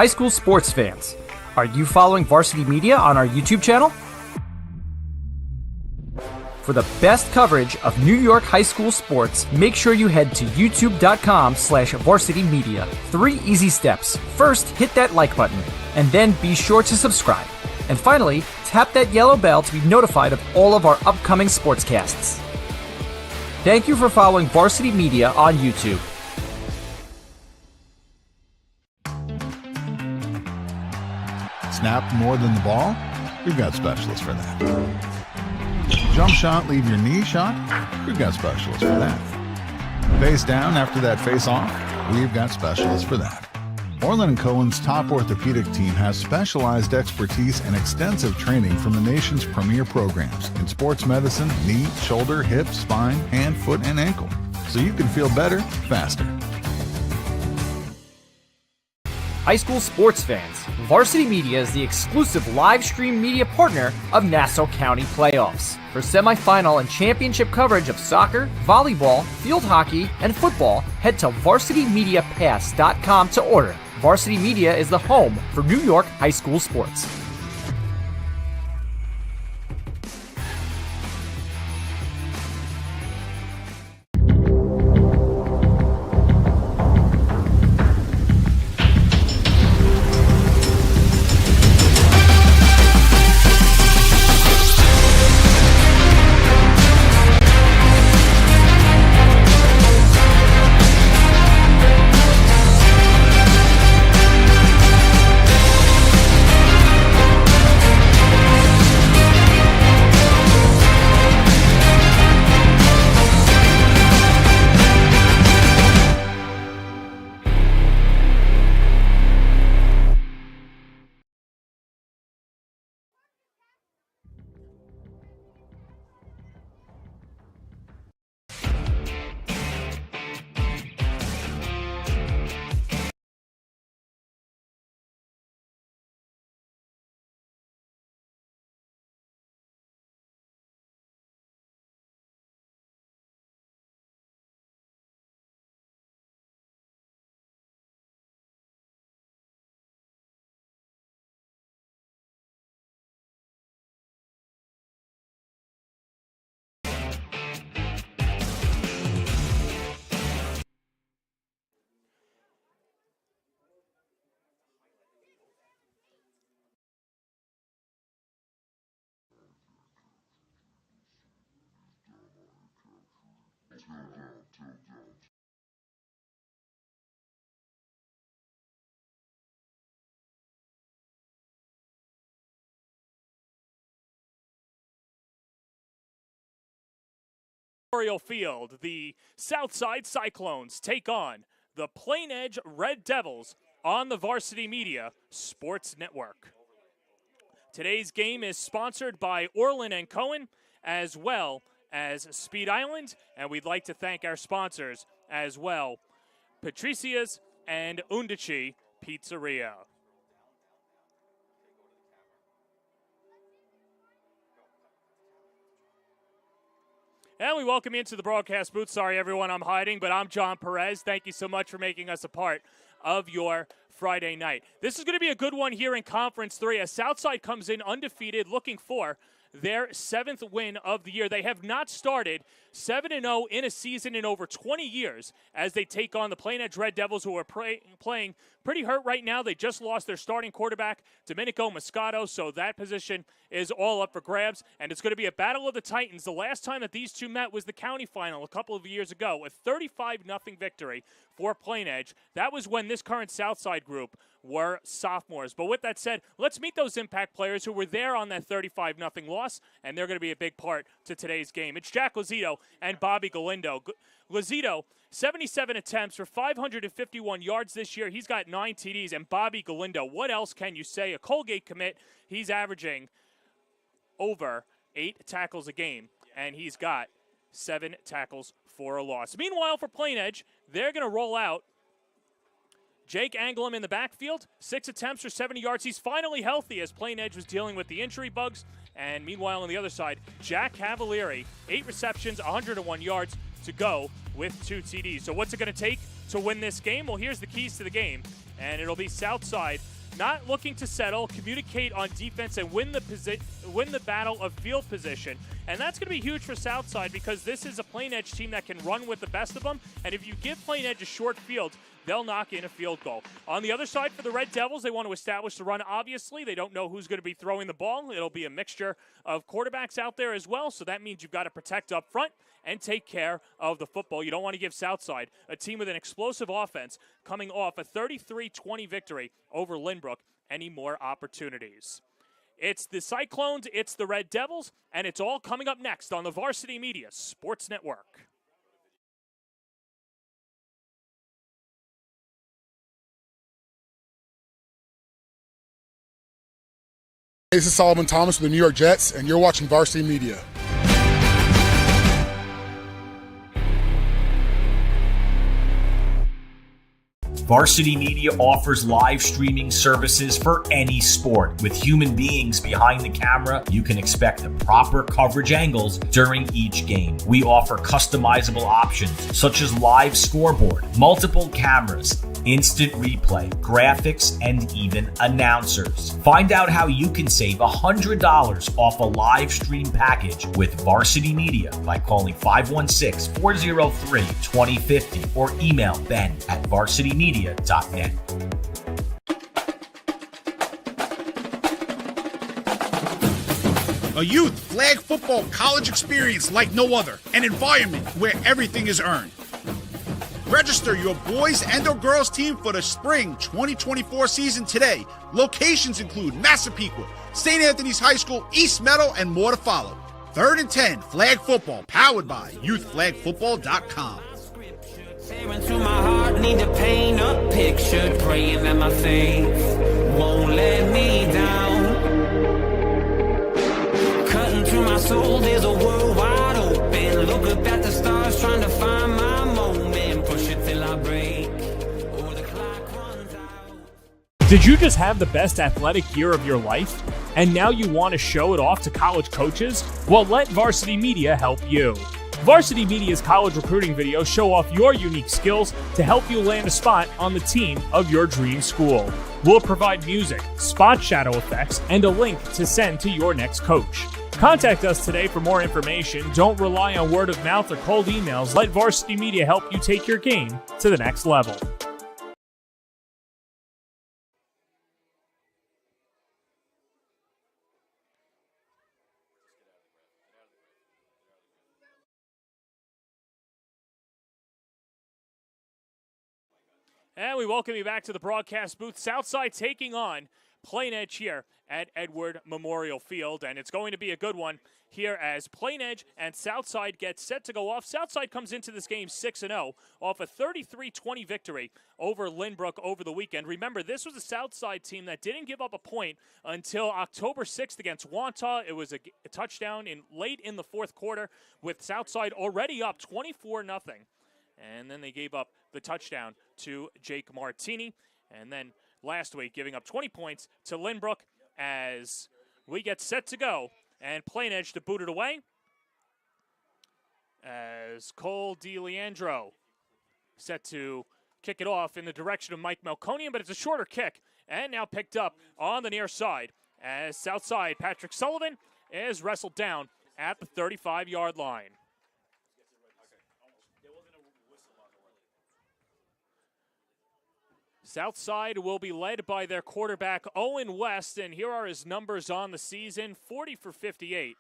High school sports fans, are you following Varsity Media on our YouTube channel? For the best coverage of New York high school sports, make sure you head to youtube.com/Varsity Media. 3 easy steps. First, hit that like button, and then be sure to subscribe. And finally, tap that yellow bell to be notified of all of our upcoming sportscasts. Thank you for following Varsity Media on YouTube. Snap more than the ball? We've got specialists for that. Jump shot, leave your knee shot? We've got specialists for that. Face down after that face off? We've got specialists for that. Orland & Cohen's top orthopedic team has specialized expertise and extensive training from the nation's premier programs in sports medicine, knee, shoulder, hip, spine, hand, foot, and ankle. So you can feel better, faster. High school sports fans, Varsity Media is the exclusive live stream media partner of Nassau County playoffs. For semifinal and championship coverage of soccer, volleyball, field hockey, and football, head to varsitymediapass.com to order. Varsity Media is the home for New York high school sports. Memorial Field, the Southside Cyclones take on the Plainedge Red Devils on the Varsity Media Sports Network. Today's game is sponsored by Orland & Cohen as well as Speed Island, and we'd like to thank our sponsors as well, Patricia's and Undici Pizzeria. And we welcome you into the broadcast booth. Sorry, everyone, I'm hiding, but I'm John Perez. Thank you so much for making us a part of your Friday night. This is going to be a good one here in Conference 3 as Southside comes in undefeated, looking for their 7th win of the year. They have not started 7-0 in a season in over 20 years as they take on the Plainedge Red Devils, who are playing pretty hurt right now. They just lost their starting quarterback, Domenico Moscato, so that position is all up for grabs, and it's going to be a battle of the Titans. The last time that these two met was the county final a couple of years ago, a 35-0 victory for Plainedge. That was when this current Southside group were sophomores. But with that said, let's meet those impact players who were there on that 35-0 loss, and they're going to be a big part to today's game. It's Jack Lazito and Bobby Galindo. Lazito, 77 attempts for 551 yards this year. He's got 9 TDs. And Bobby Galindo, what else can you say? A Colgate commit. He's averaging over 8 tackles a game, and he's got 7 tackles for a loss. Meanwhile, for Plainedge, they're going to roll out Jake Anglem in the backfield, 6 attempts for 70 yards. He's finally healthy as Plainedge was dealing with the injury bugs. And meanwhile, on the other side, Jack Cavalieri, 8 receptions, 101 yards to go with 2 TDs. So what's it going to take to win this game? Well, here's the keys to the game, and it'll be Southside not looking to settle, communicate on defense, and win the battle of field position. And that's going to be huge for Southside because this is a Plainedge team that can run with the best of them. And if you give Plainedge a short field, they'll knock in a field goal. On the other side for the Red Devils, they want to establish the run, obviously. They don't know who's going to be throwing the ball. It'll be a mixture of quarterbacks out there as well, so that means you've got to protect up front and take care of the football. You don't want to give Southside, a team with an explosive offense, coming off a 33-20 victory over Lynbrook, any more opportunities. It's the Cyclones, it's the Red Devils, and it's all coming up next on the Varsity Media Sports Network. This is Solomon Thomas with the New York Jets, and you're watching Varsity Media. Varsity Media offers live streaming services for any sport. With human beings behind the camera, you can expect the proper coverage angles during each game. We offer customizable options such as live scoreboard, multiple cameras, instant replay, graphics, and even announcers. Find out how you can save $100 off a live stream package with Varsity Media by calling 516-403-2050 or email ben@varsitymedia.net. A youth flag football college experience like no other. An environment where everything is earned. Register your boys and or girls team for the spring 2024 season today. Locations include Massapequa, St. Anthony's High School, East Meadow, and more to follow. 3rd and 10 Flag Football, powered by YouthFlagFootball.com. Tearing to my heart, need to paint a picture, praying that my faith won't let me down. Cutting through my soul, there's a world wide open. Look up at the stars, trying to find my moment. Push it till I break, or the clock runs out. Did you just have the best athletic year of your life? And now you want to show it off to college coaches? Well, let Varsity Media help you. Varsity Media's college recruiting videos show off your unique skills to help you land a spot on the team of your dream school. We'll provide music, spot shadow effects, and a link to send to your next coach. Contact us today for more information. Don't rely on word of mouth or cold emails. Let Varsity Media help you take your game to the next level. And we welcome you back to the broadcast booth. Southside taking on Plainedge here at Edward Memorial Field, and it's going to be a good one here as Plainedge and Southside get set to go off. Southside comes into this game 6-0 off a 33-20 victory over Lynbrook over the weekend. Remember, this was a Southside team that didn't give up a point until October 6th against Wantagh. It was a touchdown late in the fourth quarter with Southside already up 24-0. And then they gave up the touchdown to Jake Martini. And then last week, giving up 20 points to Lynbrook as we get set to go. And Plainedge to boot it away as Cole DeLeandro set to kick it off in the direction of Mike Melconian, but it's a shorter kick. And now picked up on the near side as Southside Patrick Sullivan is wrestled down at the 35-yard line. Southside will be led by their quarterback, Owen West, and here are his numbers on the season, 40 for 58.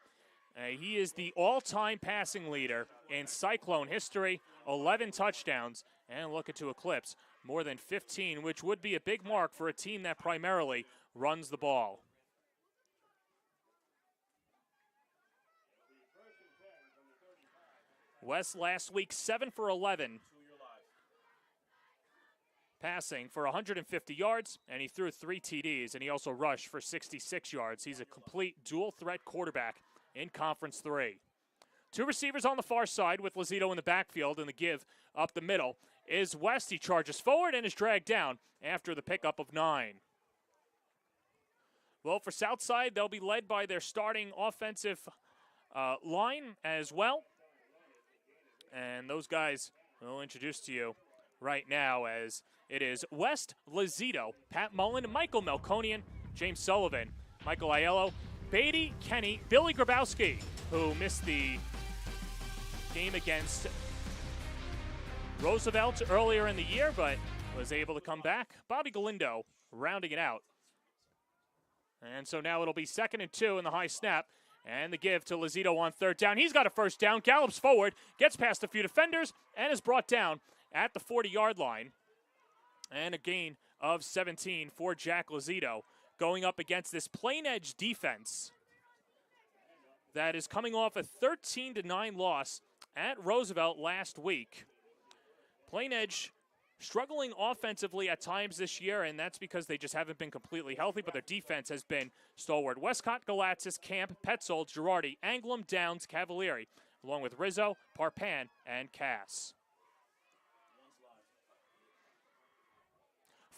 He is the all-time passing leader in Cyclone history, 11 touchdowns, and looking to eclipse more than 15, which would be a big mark for a team that primarily runs the ball. West last week, 7 for 11. Passing for 150 yards, and he threw 3 TDs, and he also rushed for 66 yards. He's a complete dual-threat quarterback in Conference 3. 2 receivers on the far side with Lazito in the backfield, and the give up the middle is West. He charges forward and is dragged down after the pickup of 9. Well, for Southside, they'll be led by their starting offensive line as well. And those guys I'll introduce to you right now as It is West Lazito, Pat Mullen, Michael Melkonian, James Sullivan, Michael Aiello, Beatty, Kenny, Billy Grabowski, who missed the game against Roosevelt earlier in the year, but was able to come back. Bobby Galindo rounding it out. And so now it'll be 2nd and 2 in the high snap. And the give to Lazito on 3rd down. He's got a 1st down, gallops forward, gets past a few defenders, and is brought down at the 40-yard line. And a gain of 17 for Jack Lazito, going up against this Plainedge defense that is coming off a 13-9 loss at Roosevelt last week. Plainedge struggling offensively at times this year, and that's because they just haven't been completely healthy, but their defense has been stalwart. Westcott, Galatsis, Camp, Petzold, Girardi, Anglem, Downs, Cavalieri, along with Rizzo, Parpan, and Cass.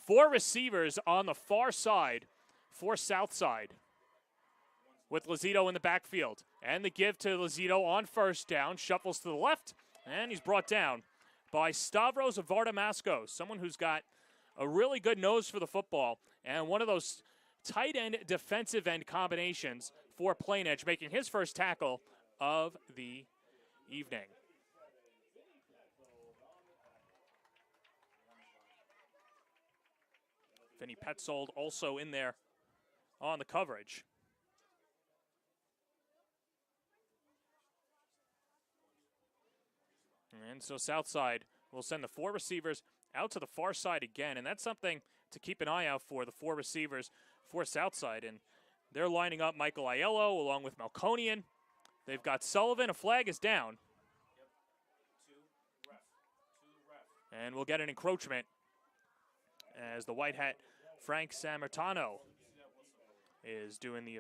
4 receivers on the far side for Southside, with Lazito in the backfield. And the give to Lazito on 1st down, shuffles to the left, and he's brought down by Stavros Vardamascos, someone who's got a really good nose for the football and one of those tight end, defensive end combinations for Plainedge, making his 1st tackle of the evening. Vinny Petzold also in there on the coverage. And so Southside will send the 4 receivers out to the far side again, and that's something to keep an eye out for, the 4 receivers for Southside. And they're lining up Michael Aiello along with Melkonian. They've got Sullivan. A flag is down. And we'll get an encroachment as the white hat Frank Sammartano is doing the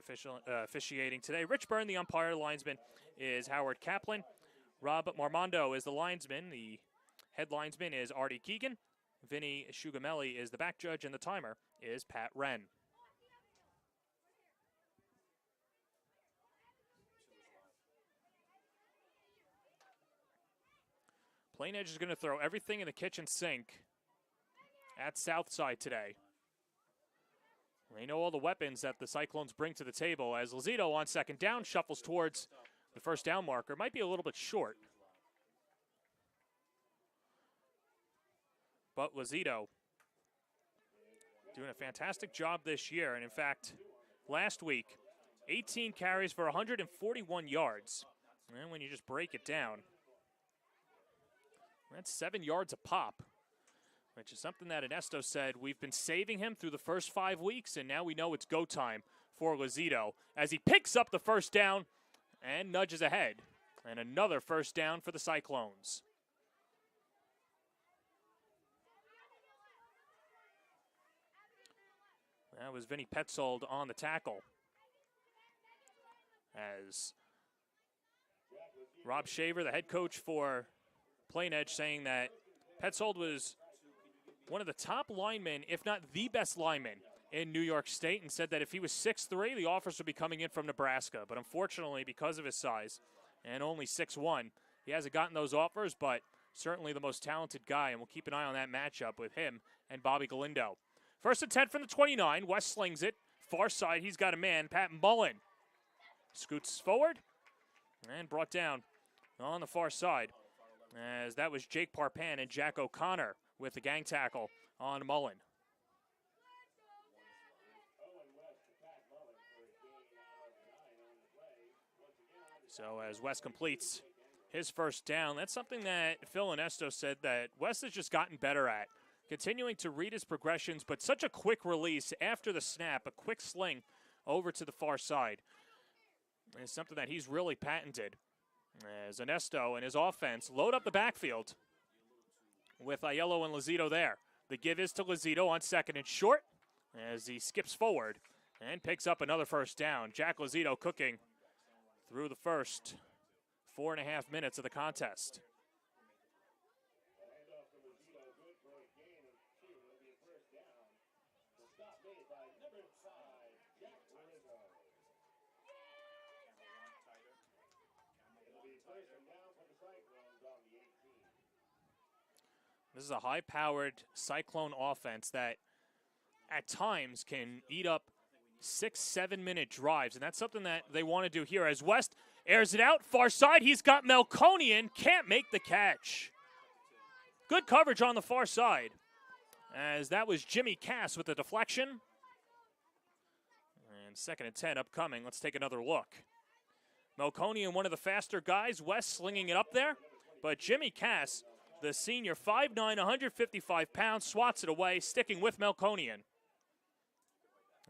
officiating today. Rich Byrne, the umpire. Linesman is Howard Kaplan. Rob Marmondo is the linesman. The head linesman is Artie Keegan. Vinny Shugamelli is the back judge, and the timer is Pat Wren. Plainedge is going to throw everything in the kitchen sink at Southside today. They know all the weapons that the Cyclones bring to the table, as Lazito on 2nd down shuffles towards the 1st down marker. Might be a little bit short, but Lazito doing a fantastic job this year. And in fact, last week, 18 carries for 141 yards. And when you just break it down, that's 7 yards a pop, which is something that Ernesto said we've been saving him through the first 5 weeks, and now we know it's go time for Lazito as he picks up the 1st down and nudges ahead. And another 1st down for the Cyclones. That was Vinny Petzold on the tackle, as Rob Shaver, the head coach for Plainedge, saying that Petzold was one of the top linemen, if not the best lineman in New York State, and said that if he was 6'3", the offers would be coming in from Nebraska. But unfortunately, because of his size and only 6'1", he hasn't gotten those offers, but certainly the most talented guy, and we'll keep an eye on that matchup with him and Bobby Galindo. 1st and 10 from the 29. West slings it. Far side, he's got a man, Pat Mullen. Scoots forward and brought down on the far side, as that was Jake Parpan and Jack O'Connor with the gang tackle on Mullen. So as West completes his 1st down, that's something that Phil Ernesto said that West has just gotten better at. Continuing to read his progressions, but such a quick release after the snap, a quick sling over to the far side, is something that he's really patented. As Ernesto and his offense load up the backfield with Aiello and Lazito there. The give is to Lazito on 2nd and short as he skips forward and picks up another 1st down. Jack Lazito cooking through the first 4.5 minutes of the contest. This is a high-powered Cyclone offense that at times can eat up 6-7-minute drives, and that's something that they want to do here. As West airs it out, far side, he's got Melkonian, can't make the catch. Good coverage on the far side, as that was Jimmy Cass with the deflection. And 2nd and 10 upcoming. Let's take another look. Melkonian, one of the faster guys, West slinging it up there, but Jimmy Cass, the senior, 5'9", 155 pounds, swats it away, sticking with Melkonian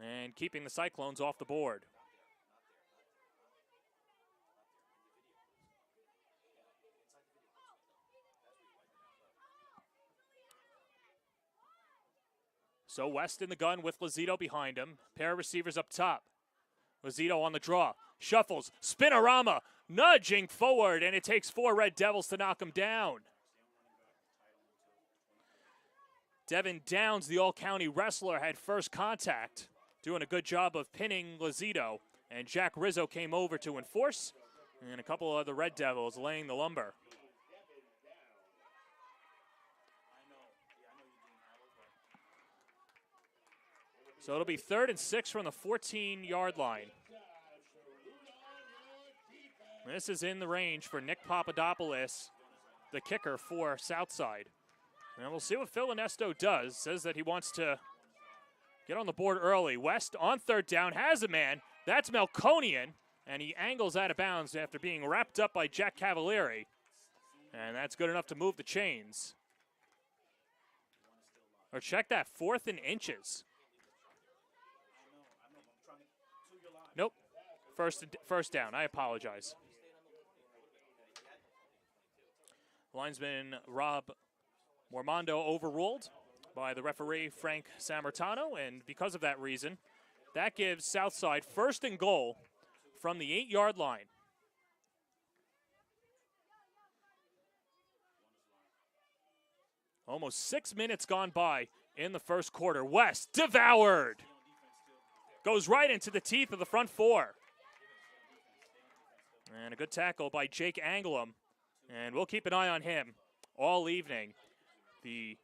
and keeping the Cyclones off the board. So West in the gun with Lazito behind him. Pair of receivers up top. Lazito on the draw. Shuffles. Spinorama nudging forward, and it takes 4 Red Devils to knock him down. Devin Downs, the all-county wrestler, had first contact, doing a good job of pinning Lazito. And Jack Rizzo came over to enforce, and a couple of the Red Devils laying the lumber. So it'll be 3rd and 6 from the 14-yard line. This is in the range for Nick Papadopoulos, the kicker for Southside. And we'll see what Phil Ernesto does. Says that he wants to get on the board early. West on 3rd down has a man. That's Melkonian, and he angles out of bounds after being wrapped up by Jack Cavalieri. And that's good enough to move the chains. Or check that, 4th and inches. Nope, first down. I apologize. Linesman Rob Mormondo overruled by the referee Frank Sammartano, and because of that reason, that gives Southside 1st and goal from the 8-yard line. Almost 6 minutes gone by in the first quarter. West devoured. Goes right into the teeth of the front 4. And a good tackle by Jake Anglem. And we'll keep an eye on him all evening. The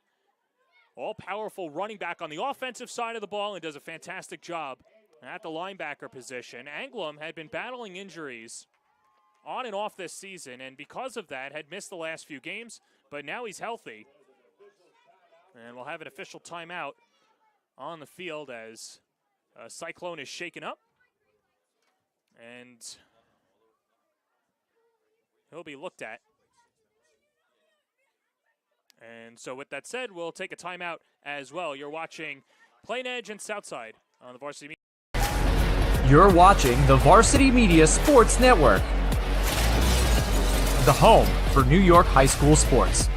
all-powerful running back on the offensive side of the ball, and does a fantastic job at the linebacker position. Anglem had been battling injuries on and off this season, and because of that had missed the last few games, but now he's healthy. And we'll have an official timeout on the field as Cyclone is shaken up. And he'll be looked at. And so with that said, we'll take a timeout as well. You're watching Plainedge and Southside on the Varsity Media. You're watching the Varsity Media Sports Network, the home for New York high school sports.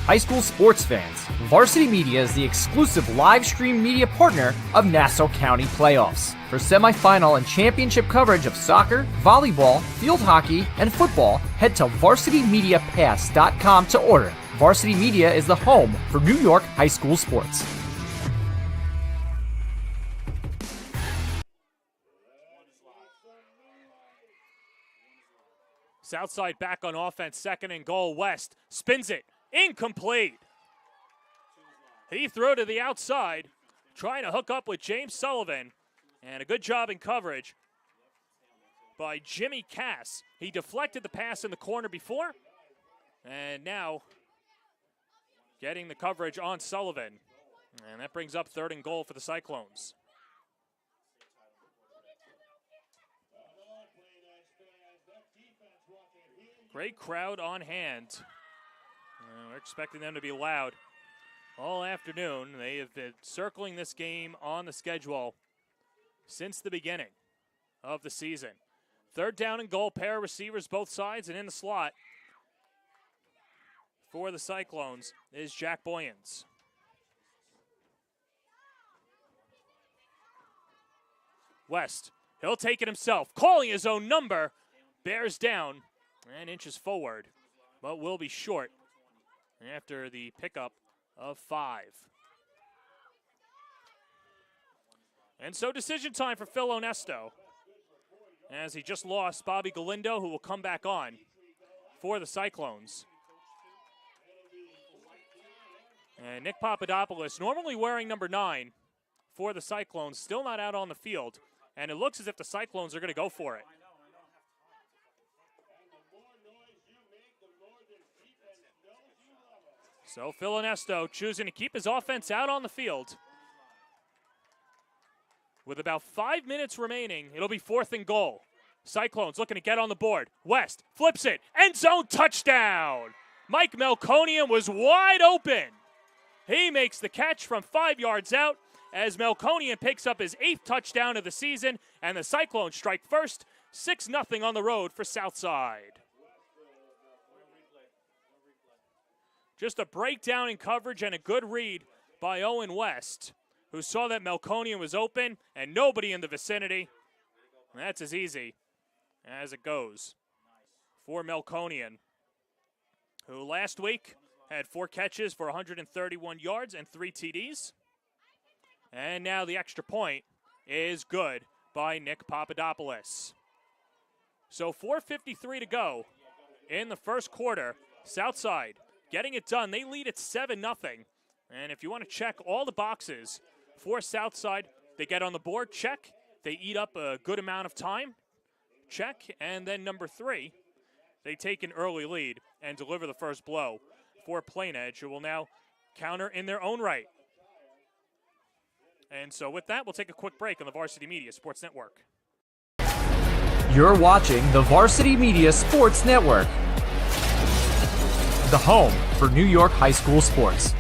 High school sports fans, Varsity Media is the exclusive live stream media partner of Nassau County playoffs. For semifinal and championship coverage of soccer, volleyball, field hockey, and football, head to varsitymediapass.com to order. Varsity Media is the home for New York high school sports. Southside back on offense, 2nd and goal. West spins it. Incomplete. He threw to the outside, trying to hook up with James Sullivan. And a good job in coverage by Jimmy Cass. He deflected the pass in the corner before. And now getting the coverage on Sullivan. And that brings up 3rd and goal for the Cyclones. Great crowd on hand. We're expecting them to be loud all afternoon. They have been circling this game on the schedule since the beginning of the season. 3rd down and goal, pair of receivers both sides, and in the slot for the Cyclones is Jack Boyens. West, he'll take it himself, calling his own number, bears down and inches forward, but will be short after the pickup of 5. And so decision time for Phil Ernesto, as he just lost Bobby Galindo, who will come back on for the Cyclones. And Nick Papadopoulos, normally wearing number 9 for the Cyclones, still not out on the field. And it looks as if the Cyclones are going to go for it. So Phil Onesto choosing to keep his offense out on the field. With about 5 minutes remaining, it'll be 4th and goal. Cyclones looking to get on the board. West flips it. End zone touchdown. Mike Melkonian was wide open. He makes the catch from 5 yards out as Melkonian picks up his 8th touchdown of the season, and the Cyclones strike first, 6-0 on the road for Southside. Just a breakdown in coverage and a good read by Owen West, who saw that Melkonian was open and nobody in the vicinity. And that's as easy as it goes for Melkonian, who last week had 4 catches for 131 yards and 3 TDs. And now the extra point is good by Nick Papadopoulos. So 4:53 to go in the first quarter. Southside getting it done. They lead at 7-0. And if you want to check all the boxes for Southside, they get on the board, check. They eat up a good amount of time, check. And then number 3, they take an early lead and deliver the first blow for Plainedge, who will now counter in their own right. And so with that, we'll take a quick break on the Varsity Media Sports Network. You're watching the Varsity Media Sports Network, the home for New York high school sports.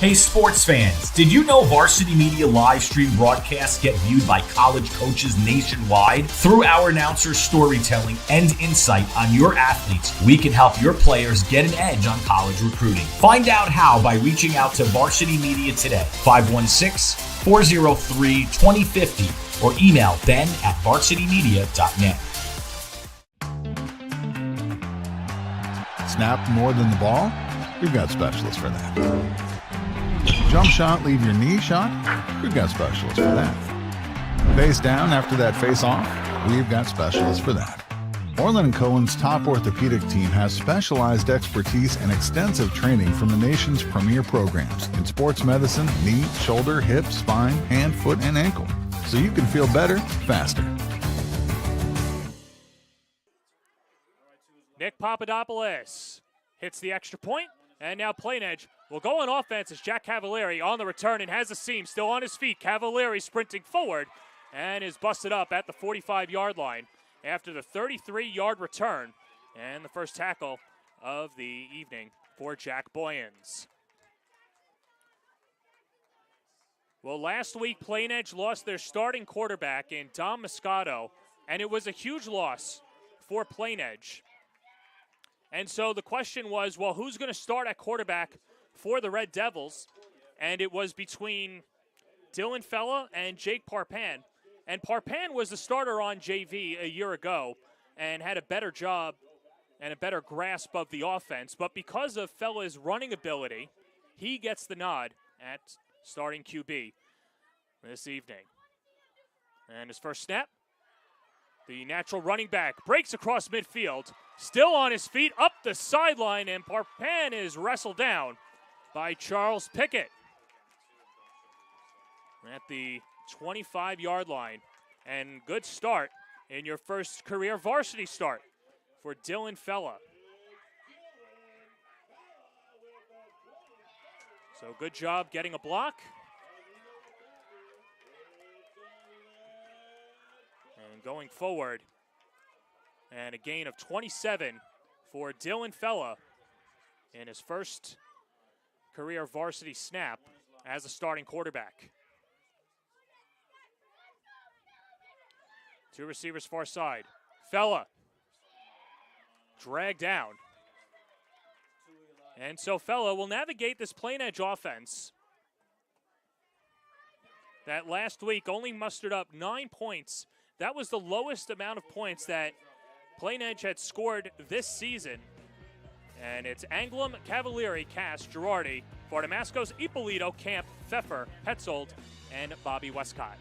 Hey sports fans, did you know Varsity Media live stream broadcasts get viewed by college coaches nationwide? Through our announcers' storytelling and insight on your athletes, we can help your players get an edge on college recruiting. Find out how by reaching out to Varsity Media today, 516-403-2050, or email ben@varsitymedia.net. Snap more than the ball? We've got specialists for that. Jump shot, leave your knee shot? We've got specialists for that. Face down after that face off? We've got specialists for that. Orland & Cohen's top orthopedic team has specialized expertise and extensive training from the nation's premier programs in sports medicine, knee, shoulder, hip, spine, hand, foot, and ankle. So you can feel better, faster. Nick Papadopoulos hits the extra point, and now Plainedge will go on offense as Jack Cavalieri on the return and has a seam, still on his feet. Cavalieri sprinting forward and is busted up at the 45-yard line after the 33-yard return and the first tackle of the evening for Jack Boyens. Well, last week, Plainedge lost their starting quarterback in Dom Moscato, and it was a huge loss for Plainedge. And so the question was, well, who's going to start at quarterback for the Red Devils? And it was between Dylan Fella and Jake Parpan. And Parpan was the starter on JV a year ago and had a better job and a better grasp of the offense. But because of Fella's running ability, he gets the nod at starting QB this evening. And his first snap, the natural running back breaks across midfield, still on his feet, up the sideline, and Parpan is wrestled down by Charles Pickett at the 25-yard line. And good start in your first career varsity start for Dylan Fella. So good job getting a block. And going forward, and a gain of 27 for Dylan Fella in his first career varsity snap as a starting quarterback. 2 receivers far side. Fella dragged down. And so Fella will navigate this Plainedge offense that last week only mustered up 9 points. That was the lowest amount of points that Plainedge had scored this season. And it's Anglum, Cavalieri, Cass, Girardi, Bardamascos, Ippolito, Camp, Pfeffer, Hetzold, and Bobby Westcott.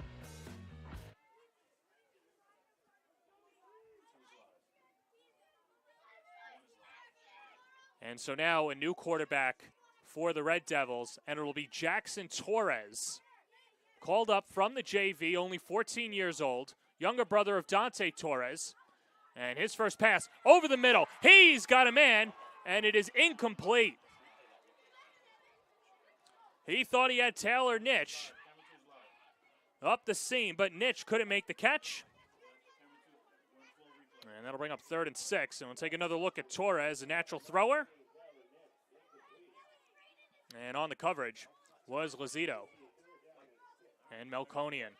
And so now a new quarterback for the Red Devils, and it will be Jackson Torres, called up from the JV, only 14 years old, younger brother of Dante Torres. And his first pass over the middle. He's got a man, and it is incomplete. He thought he had Taylor Nitch up the seam, but Nitch couldn't make the catch. And that'll bring up 3rd and 6. And we'll take another look at Torres, a natural thrower. And on the coverage was Lazito and Melkonian.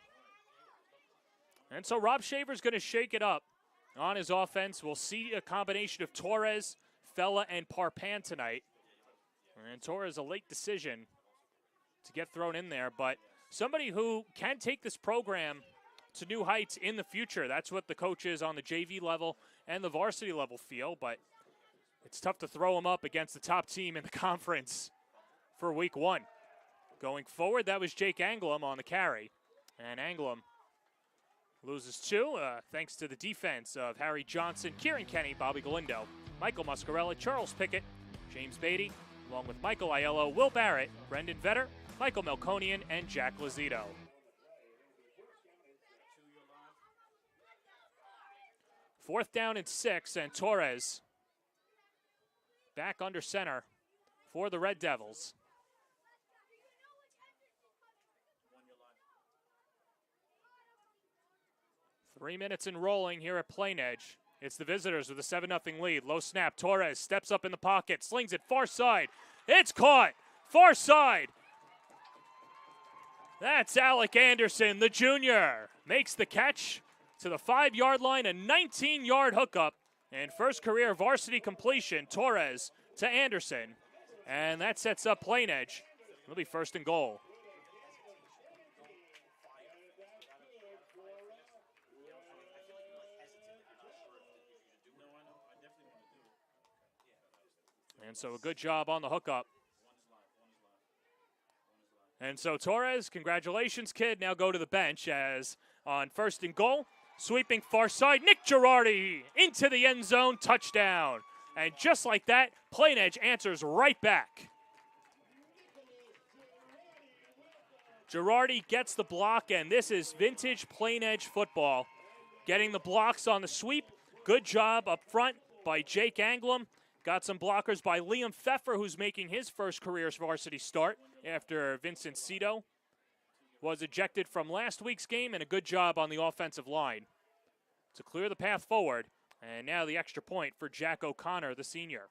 And so Rob Shaver's going to shake it up on his offense. We'll see a combination of Torres, Fella, and Parpan tonight. And Torres, a late decision to get thrown in there, but somebody who can take this program to new heights in the future. That's what the coaches on the JV level and the varsity level feel, but it's tough to throw him up against the top team in the conference for week 1. Going forward, that was Jake Anglum on the carry, and Anglum loses 2 thanks to the defense of Harry Johnson, Kieran Kenny, Bobby Galindo, Michael Muscarella, Charles Pickett, James Beatty, along with Michael Aiello, Will Barrett, Brendan Vetter, Michael Melkonian, and Jack Lazito. Fourth down and 6, and Torres back under center for the Red Devils. Three minutes and rolling here at Plainedge. It's the visitors with a 7-0 lead. Low snap. Torres steps up in the pocket, slings it far side. It's caught. Far side. That's Alec Anderson, the junior. Makes the catch to the 5-yard line, a 19-yard hookup. And first career varsity completion, Torres to Anderson. And that sets up Plainedge. It'll be 1st and goal. And so a good job on the hookup. And so Torres, congratulations, kid. Now go to the bench as on 1st and goal, sweeping far side, Nick Girardi into the end zone, touchdown. And just like that, Plainedge answers right back. Girardi gets the block, and this is vintage Plainedge football. Getting the blocks on the sweep. Good job up front by Jake Anglum. Got some blockers by Liam Pfeffer, who's making his first career varsity start after Vincent Cito was ejected from last week's game, and a good job on the offensive line to clear the path forward. And now the extra point for Jack O'Connor, the senior.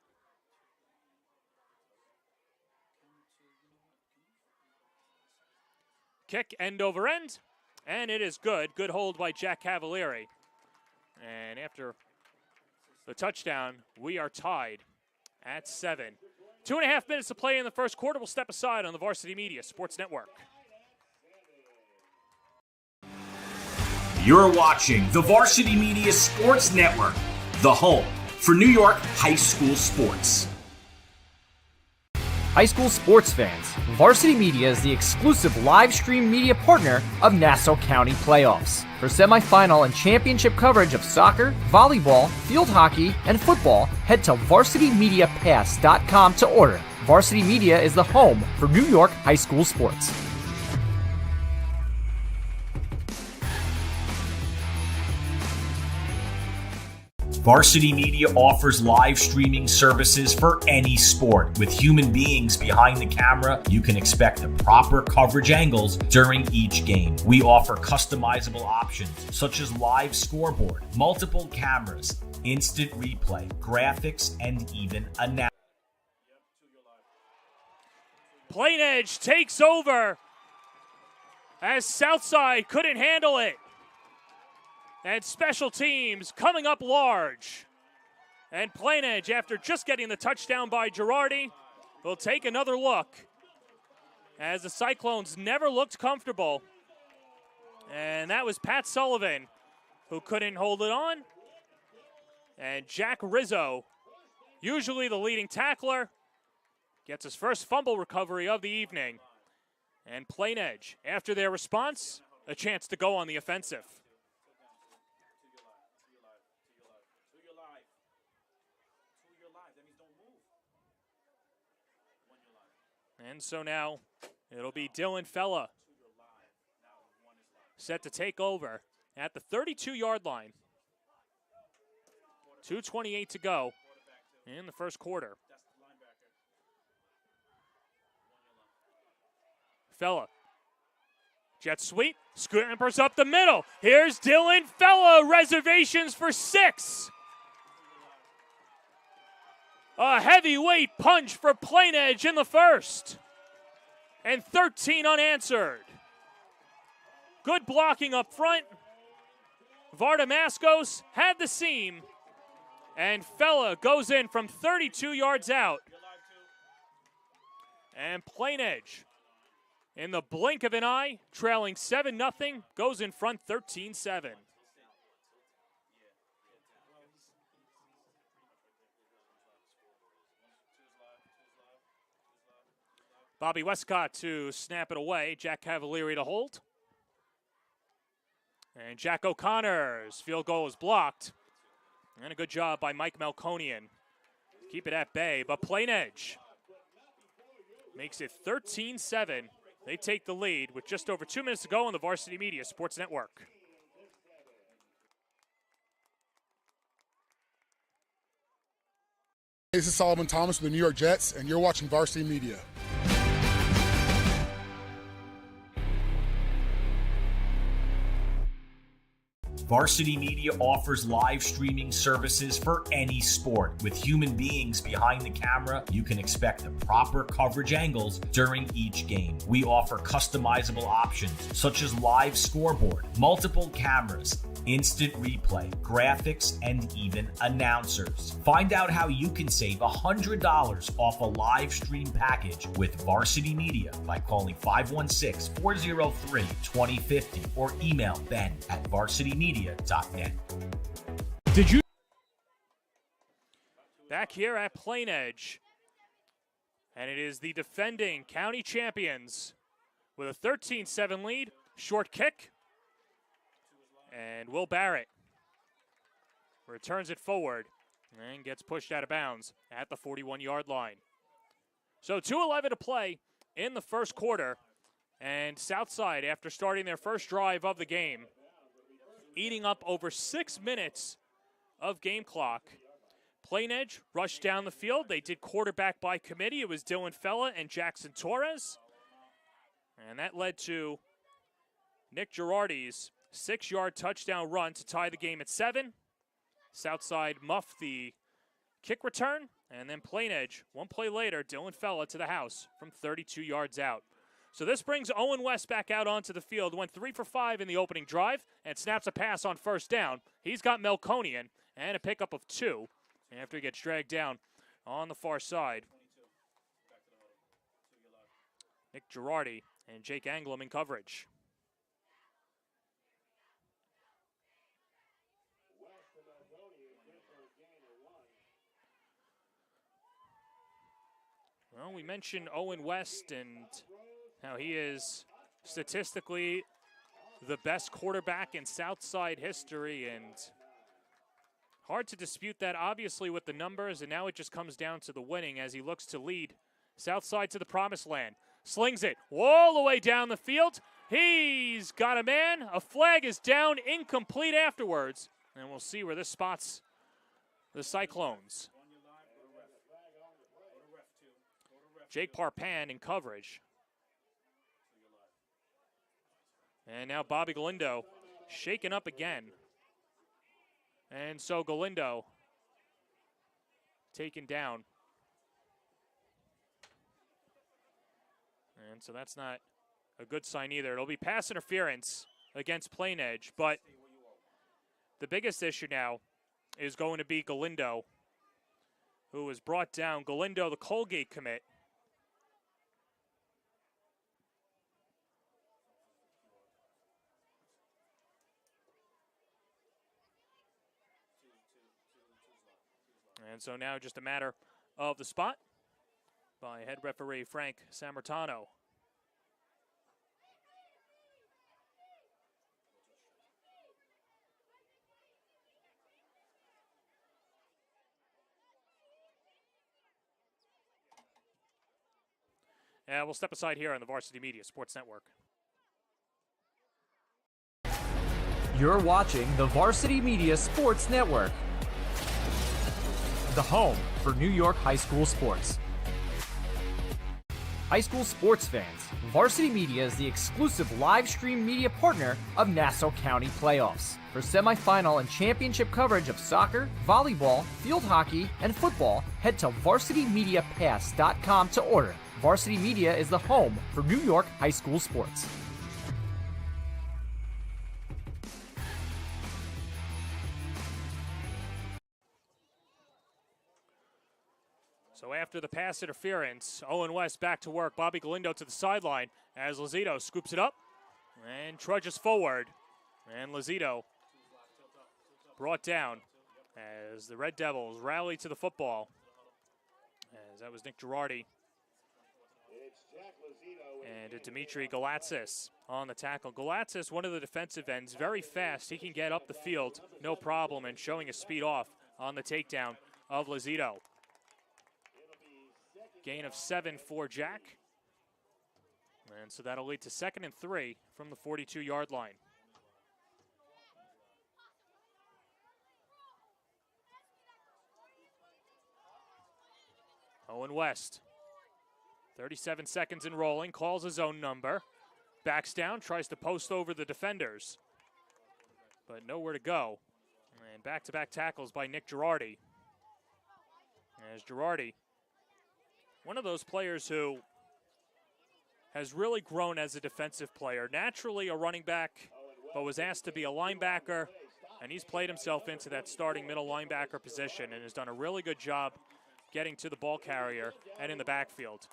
Kick end over end, and it is good. Good hold by Jack Cavalieri. And after the touchdown, we are tied at 7. 2.5 minutes to play in the first quarter. We'll step aside on the Varsity Media Sports Network. You're watching the Varsity Media Sports Network, the home for New York high school sports. High school sports fans, Varsity Media is the exclusive live stream media partner of Nassau County playoffs. For semifinal and championship coverage of soccer, volleyball, field hockey, and football, head to varsitymediapass.com to order. Varsity Media is the home for New York high school sports. Varsity Media offers live streaming services for any sport. With human beings behind the camera, you can expect the proper coverage angles during each game. We offer customizable options such as live scoreboard, multiple cameras, instant replay, graphics, and even analysis. Plainedge takes over as Southside couldn't handle it. And special teams coming up large. And Plainedge, after just getting the touchdown by Girardi, will take another look as the Cyclones never looked comfortable. And that was Pat Sullivan who couldn't hold it on. And Jack Rizzo, usually the leading tackler, gets his first fumble recovery of the evening. And Plainedge, after their response, a chance to go on the offensive. And so now it'll be Dylan Fella set to take over at the 32-yard line. 2:28 to go in the first quarter. Fella. Jet sweep. Scampers up the middle. Here's Dylan Fella. Reservations for 6. A heavyweight punch for Plainedge in the first. And 13 unanswered. Good blocking up front. Vardamascos had the seam. And Fella goes in from 32 yards out. And Plainedge, in the blink of an eye, trailing 7-0, goes in front 13-7. Bobby Westcott to snap it away. Jack Cavalieri to hold. And Jack O'Connor's field goal is blocked. And a good job by Mike Melkonian. Keep it at bay, but Plainedge makes it 13-7. They take the lead with just over 2 minutes to go on the Varsity Media Sports Network. This is Solomon Thomas with the New York Jets, and you're watching Varsity Media. Varsity Media offers live streaming services for any sport. With human beings behind the camera, you can expect the proper coverage angles during each game. We offer customizable options such as live scoreboard, multiple cameras, instant replay, graphics, and even announcers. Find out how you can save $100 off a live stream package with Varsity Media by calling 516-403-2050 or email ben@varsitymedia.net. Did you? Back here at Plainedge, and it is the defending county champions with a 13-7 lead. Short kick, and Will Barrett returns it forward and gets pushed out of bounds at the 41-yard line. So 2:11 to play in the first quarter, and Southside, after starting their first drive of the game, eating up over 6 minutes of game clock. Plainedge rushed down the field. They did quarterback by committee. It was Dylan Fella and Jackson Torres. And that led to Nick Girardi's 6-yard touchdown run to tie the game at 7. Southside muffed the kick return. And then Plainedge, one play later, Dylan Fella to the house from 32 yards out. So this brings Owen West back out onto the field. Went 3 for 5 in the opening drive and snaps a pass on first down. He's got Melkonian and a pickup of 2 after he gets dragged down on the far side. Nick Girardi and Jake Anglem in coverage. Well, we mentioned Owen West and how he is statistically the best quarterback in Southside history, and hard to dispute that, obviously, with the numbers, and now it just comes down to the winning as he looks to lead Southside to the promised land. Slings it all the way down the field. He's got a man. A flag is down, incomplete afterwards, and we'll see where this spots the Cyclones. Jake Parpan in coverage. And now Bobby Galindo shaken up again. And so Galindo taken down. And so that's not a good sign either. It'll be pass interference against Plainedge, but the biggest issue now is going to be Galindo, who was brought down. Galindo, the Colgate commit. And so now just a matter of the spot by head referee Frank Sammartano. And we'll step aside here on the Varsity Media Sports Network. You're watching the Varsity Media Sports Network, the home for New York high school sports. High school sports fans, Varsity Media is the exclusive live stream media partner of Nassau County playoffs. For semifinal and championship coverage of soccer, volleyball, field hockey, and football, head to varsitymediapass.com to order. Varsity Media is the home for New York high school sports. So after the pass interference, Owen West back to work. Bobby Galindo to the sideline as Lozito scoops it up and trudges forward. And Lozito brought down as the Red Devils rally to the football. As that was Nick Girardi. And Dimitri Galatsis on the tackle. Galatsis, one of the defensive ends, very fast. He can get up the field, no problem, and showing his speed off on the takedown of Lozito. Gain of 7 for Jack. And so that'll lead to 2nd and 3 from the 42-yard line. Owen West, 37 seconds in rolling, calls his own number, backs down, tries to post over the defenders, but nowhere to go. And back-to-back tackles by Nick Girardi. As Girardi, one of those players who has really grown as a defensive player. Naturally a running back, but was asked to be a linebacker, and he's played himself into that starting middle linebacker position and has done a really good job getting to the ball carrier and in the backfield.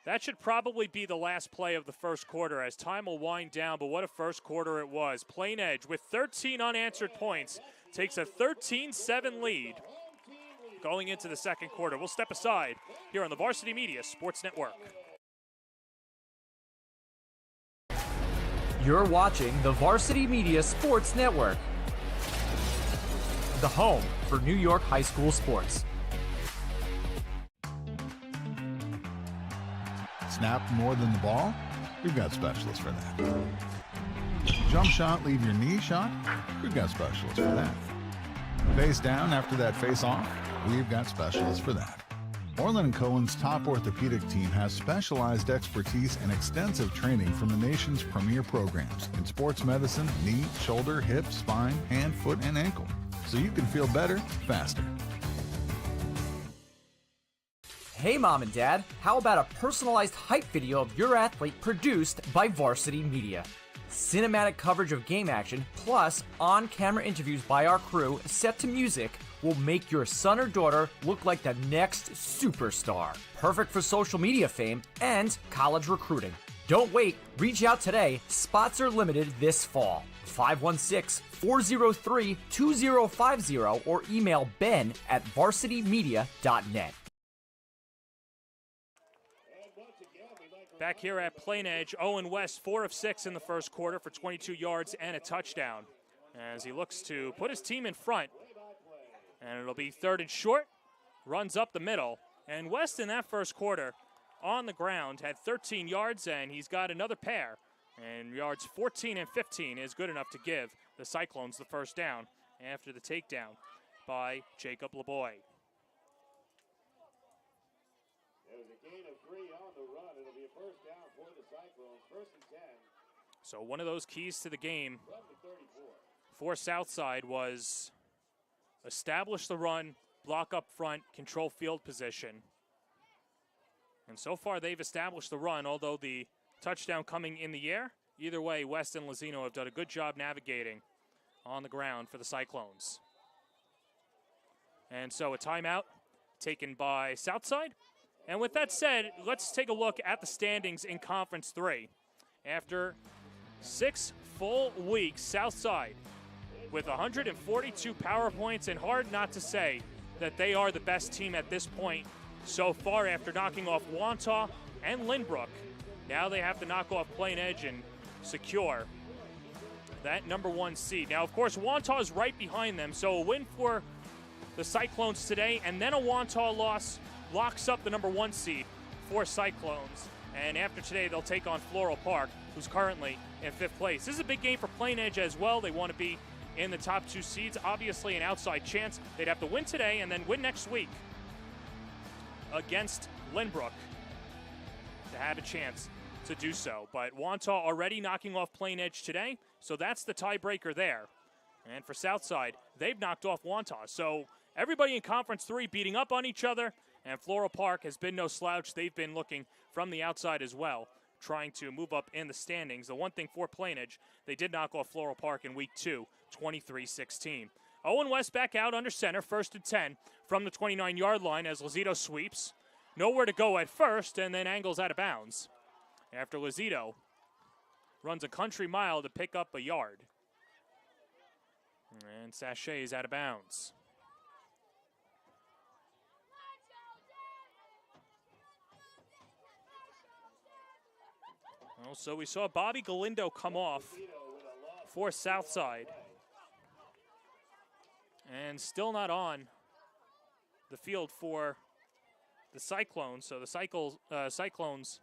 That should probably be the last play of the first quarter as time will wind down, but what a first quarter it was. Plainedge with 13 unanswered points takes a 13-7 lead going into the second quarter. We'll step aside here on the Varsity Media Sports Network. You're watching the Varsity Media Sports Network, the home for New York high school sports. Snap more than the ball? We've got specialists for that. Jump shot, leave your knee shot? We've got specialists for that. Face down after that face off? We've got specialists for that. Orland & Cohen's top orthopedic team has specialized expertise and extensive training from the nation's premier programs in sports medicine, knee, shoulder, hip, spine, hand, foot, and ankle. So you can feel better, faster. Hey Mom and Dad, how about a personalized hype video of your athlete produced by Varsity Media? Cinematic coverage of game action, plus on-camera interviews by our crew set to music will make your son or daughter look like the next superstar. Perfect for social media fame and college recruiting. Don't wait, reach out today. Spots are limited this fall. 516-403-2050 or email ben@varsitymedia.net. Back here at Plainedge, Owen West, 4 of 6 in the first quarter for 22 yards and a touchdown as he looks to put his team in front. And it'll be 3rd and short, runs up the middle. And West in that first quarter on the ground had 13 yards, and he's got another pair. And yards 14 and 15 is good enough to give the Cyclones the first down after the takedown by Jacob LeBoy. There's a gain of 3 on the run. It'll be a first down for the Cyclones. 1st and 10. So one of those keys to the game for Southside was establish the run, block up front, control field position. And so far they've established the run, although the touchdown coming in the air. Either way, West and Lozino have done a good job navigating on the ground for the Cyclones. And so a timeout taken by Southside. And with that said, let's take a look at the standings in Conference 3. After 6 full weeks, Southside with 142 power points, and hard not to say that they are the best team at this point so far after knocking off Wantagh and Lynbrook. Now they have to knock off Plainedge and secure that #1 seed. Now, of course, Wantagh is right behind them, so a win for the Cyclones today and then a Wantagh loss locks up the #1 seed for Cyclones. And after today, they'll take on Floral Park, who's currently in 5th place. This is a big game for Plainedge as well. They want to be in the top 2 seeds. Obviously, an outside chance. They'd have to win today and then win next week against Lynbrook to have a chance to do so. But Wantagh already knocking off Plainedge today, so that's the tiebreaker there. And for Southside, they've knocked off Wantagh. So everybody in Conference 3 beating up on each other, and Floral Park has been no slouch. They've been looking from the outside as well, trying to move up in the standings. The one thing for Plainedge, they did knock off Floral Park in Week 2, 23-16. Owen West back out under center, 1st and 10 from the 29-yard line as Lozito sweeps. Nowhere to go at first, and then angles out of bounds after Lozito runs a country mile to pick up a yard. And Sachet is out of bounds. Well, so we saw Bobby Galindo come off for Southside. And still not on the field for the Cyclones. So the Cyclones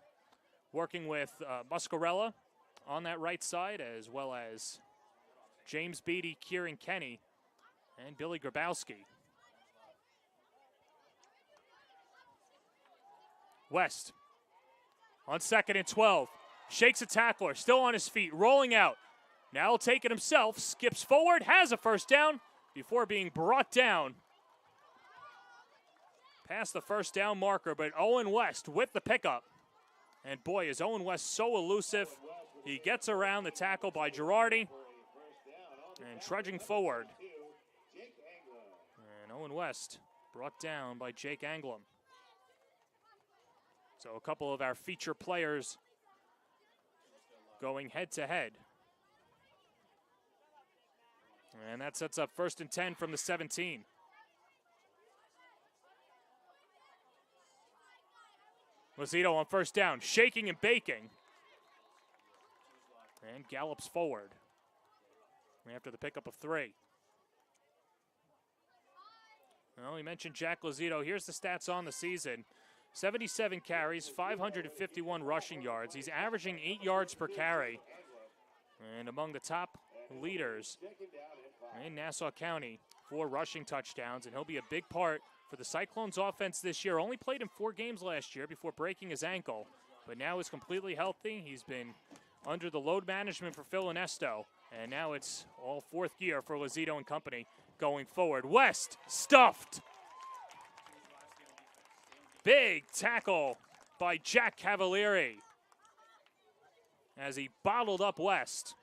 working with Muscarella on that right side, as well as James Beatty, Kieran Kenny, and Billy Grabowski. West on 2nd and 12. Shakes a tackler, still on his feet, rolling out. Now he'll take it himself, skips forward, has a first down before being brought down past the first down marker. But Owen West with the pickup. And boy, is Owen West so elusive. He gets around the tackle by Girardi and trudging forward. And Owen West brought down by Jake Anglem. So a couple of our feature players going head-to-head. And that sets up 1st and 10 from the 17. Lozito on 1st down, shaking and baking. And gallops forward after the pickup of 3. Well, we mentioned Jack Lozito. Here's the stats on the season. 77 carries, 551 rushing yards. He's averaging 8 yards per carry. And among the top leaders in Nassau County for rushing touchdowns. And he'll be a big part for the Cyclones offense this year. Only played in 4 games last year before breaking his ankle. But now he's completely healthy. He's been under the load management for Phil Inesto. And now it's all 4th gear for Lozito and company going forward. West stuffed. Big tackle by Jack Cavalieri as he bottled up West.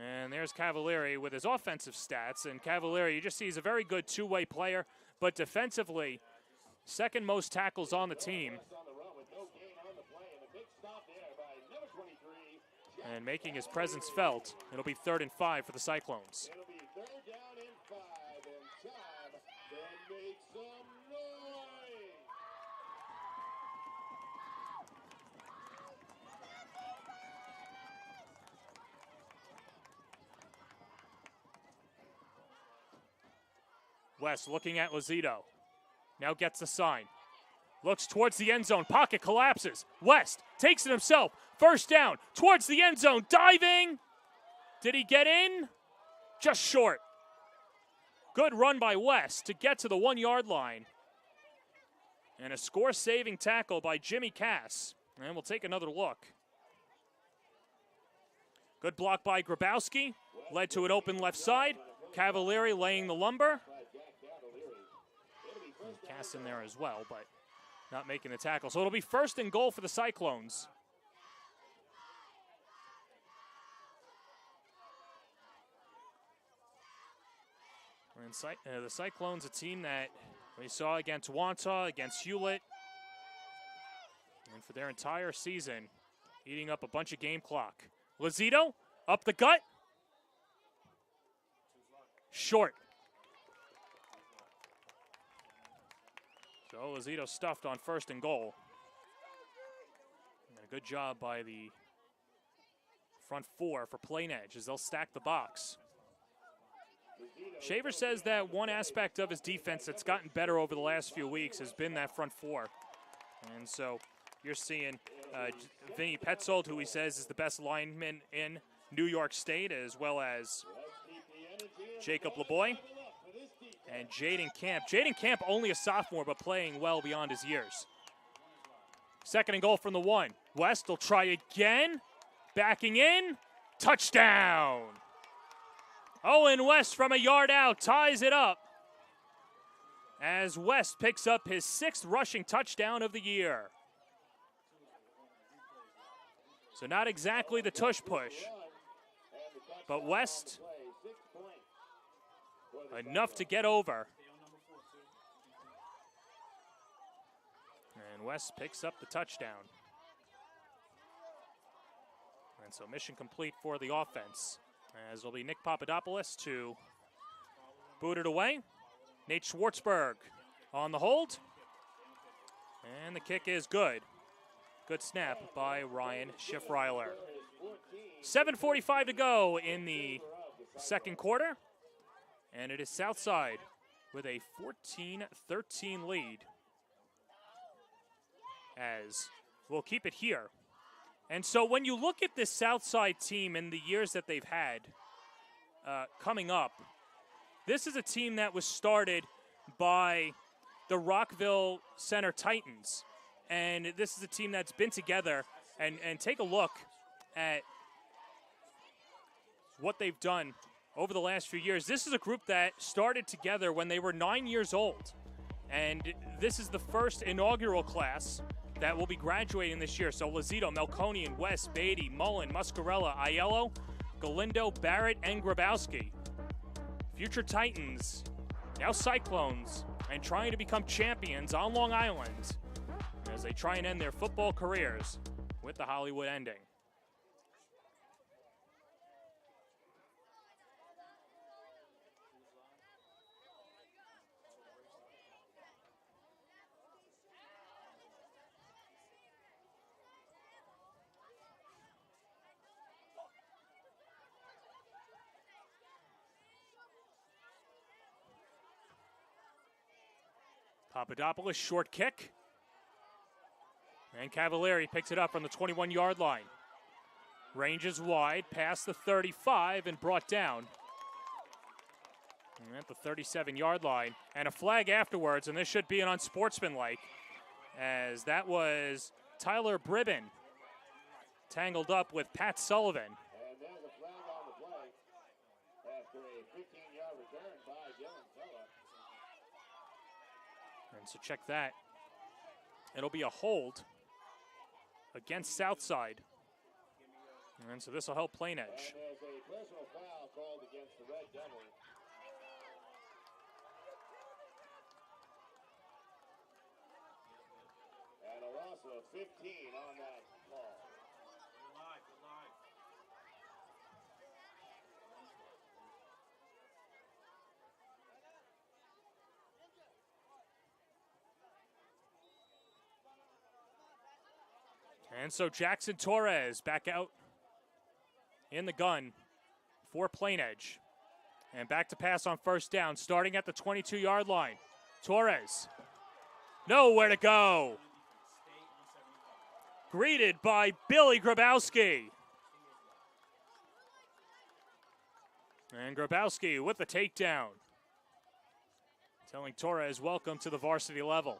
And there's Cavalieri with his offensive stats. And Cavalieri, you just see he's a very good two-way player, but defensively, 2nd most tackles on the team. And making his presence felt. It'll be 3rd and 5 for the Cyclones. It'll be 3rd down and 5, and time to make some noise. West looking at Lozito. Now gets the sign. Looks towards the end zone. Pocket collapses. West takes it himself. 1st down towards the end zone. Diving. Did he get in? Just short. Good run by West to get to the 1-yard line. And a score-saving tackle by Jimmy Cass. And we'll take another look. Good block by Grabowski. Led to an open left side. Cavalieri laying the lumber. Cass in there as well, but not making the tackle. So it'll be 1st and goal for the Cyclones. And the Cyclones, a team that we saw against Wantagh, against Hewlett, and for their entire season, eating up a bunch of game clock. Lozito, up the gut. Short. So Lozito stuffed on 1st and goal. And a good job by the front 4 for Plainedge as they'll stack the box. Shaver says that one aspect of his defense that's gotten better over the last few weeks has been that front 4. And so you're seeing Vinny Petzold, who he says is the best lineman in New York State, as well as Jacob LeBoy and Jaden Camp. Jaden Camp only a sophomore, but playing well beyond his years. Second and goal from the 1. West will try again. Backing in. Touchdown. Owen West from a yard out ties it up as West picks up his 6th rushing touchdown of the year. So not exactly the tush push, but West enough to get over. And West picks up the touchdown. And so mission complete for the offense, as it'll be Nick Papadopoulos to boot it away. Nate Schwartzberg on the hold. And the kick is good. Good snap by Ryan Schiffreiler. 7:45 to go in the second quarter. And it is Southside with a 14-13 lead, as we'll keep it here. And so when you look at this Southside team in the years that they've had coming up, this is a team that was started by the Rockville Center Titans. And this is a team that's been together. And take a look at what they've done over the last few years. This is a group that started together when they were 9 years old. And this is the first inaugural class that will be graduating this year. So Lazito, Melconian, West, Beatty, Mullen, Muscarella, Aiello, Galindo, Barrett, and Grabowski. Future Titans, now Cyclones, and trying to become champions on Long Island as they try and end their football careers with the Hollywood ending. Papadopoulos, short kick. And Cavalieri picks it up from the 21-yard line. Ranges wide, past the 35, and brought down at the 37-yard line. And a flag afterwards, and this should be an unsportsmanlike, as that was Tyler Bribben tangled up with Pat Sullivan. And there's a flag on the play after a 15-yard return by Dylan Fella. And so check that. It'll be a hold against Southside. And so this will help Plainedge. And there's a personal foul called against the Red Devils. And a loss of 15 on that call. And so Jackson Torres back out in the gun for Plainedge. And back to pass on first down, starting at the 22-yard line. Torres, nowhere to go. Greeted by Billy Grabowski. And Grabowski with the takedown, telling Torres, welcome to the varsity level.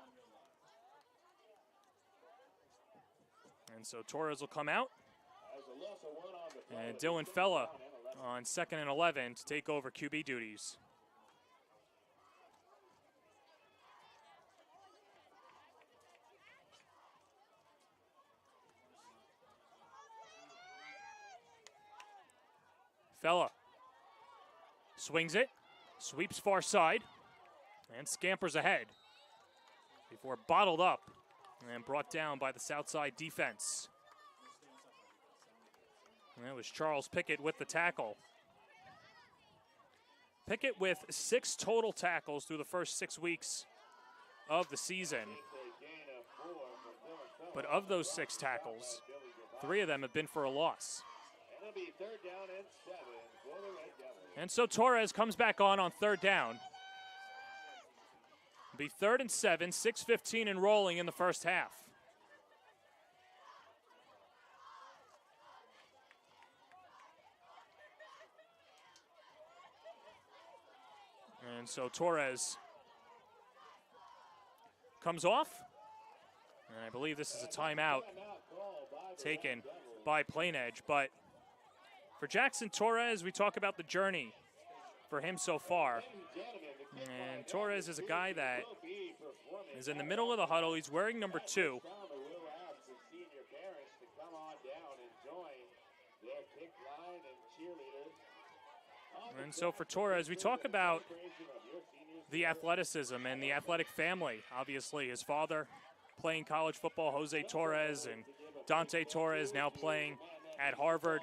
And so Torres will come out. And Dylan Fella on 2nd and 11 to take over QB duties. Fella swings it, sweeps far side, and scampers ahead before bottled up and brought down by the Southside defense. And that was Charles Pickett with the tackle. Pickett with 6 total tackles through the first 6 weeks of the season. But of those 6 tackles, 3 of them have been for a loss. It'll be 3rd down and 7 for the Red Devils. And so Torres comes back on 3rd down. It'll be 3rd and 7, 6:15 and rolling in the first half. And so Torres comes off. And I believe this is a timeout taken by Plainedge. But for Jackson Torres, we talk about the journey for him so far. And Torres is a guy that is in the middle of the huddle. He's wearing number 2. And so for Torres, we talk about the athleticism and the athletic family. Obviously, his father playing college football, Jose Torres, and Dante Torres now playing at Harvard.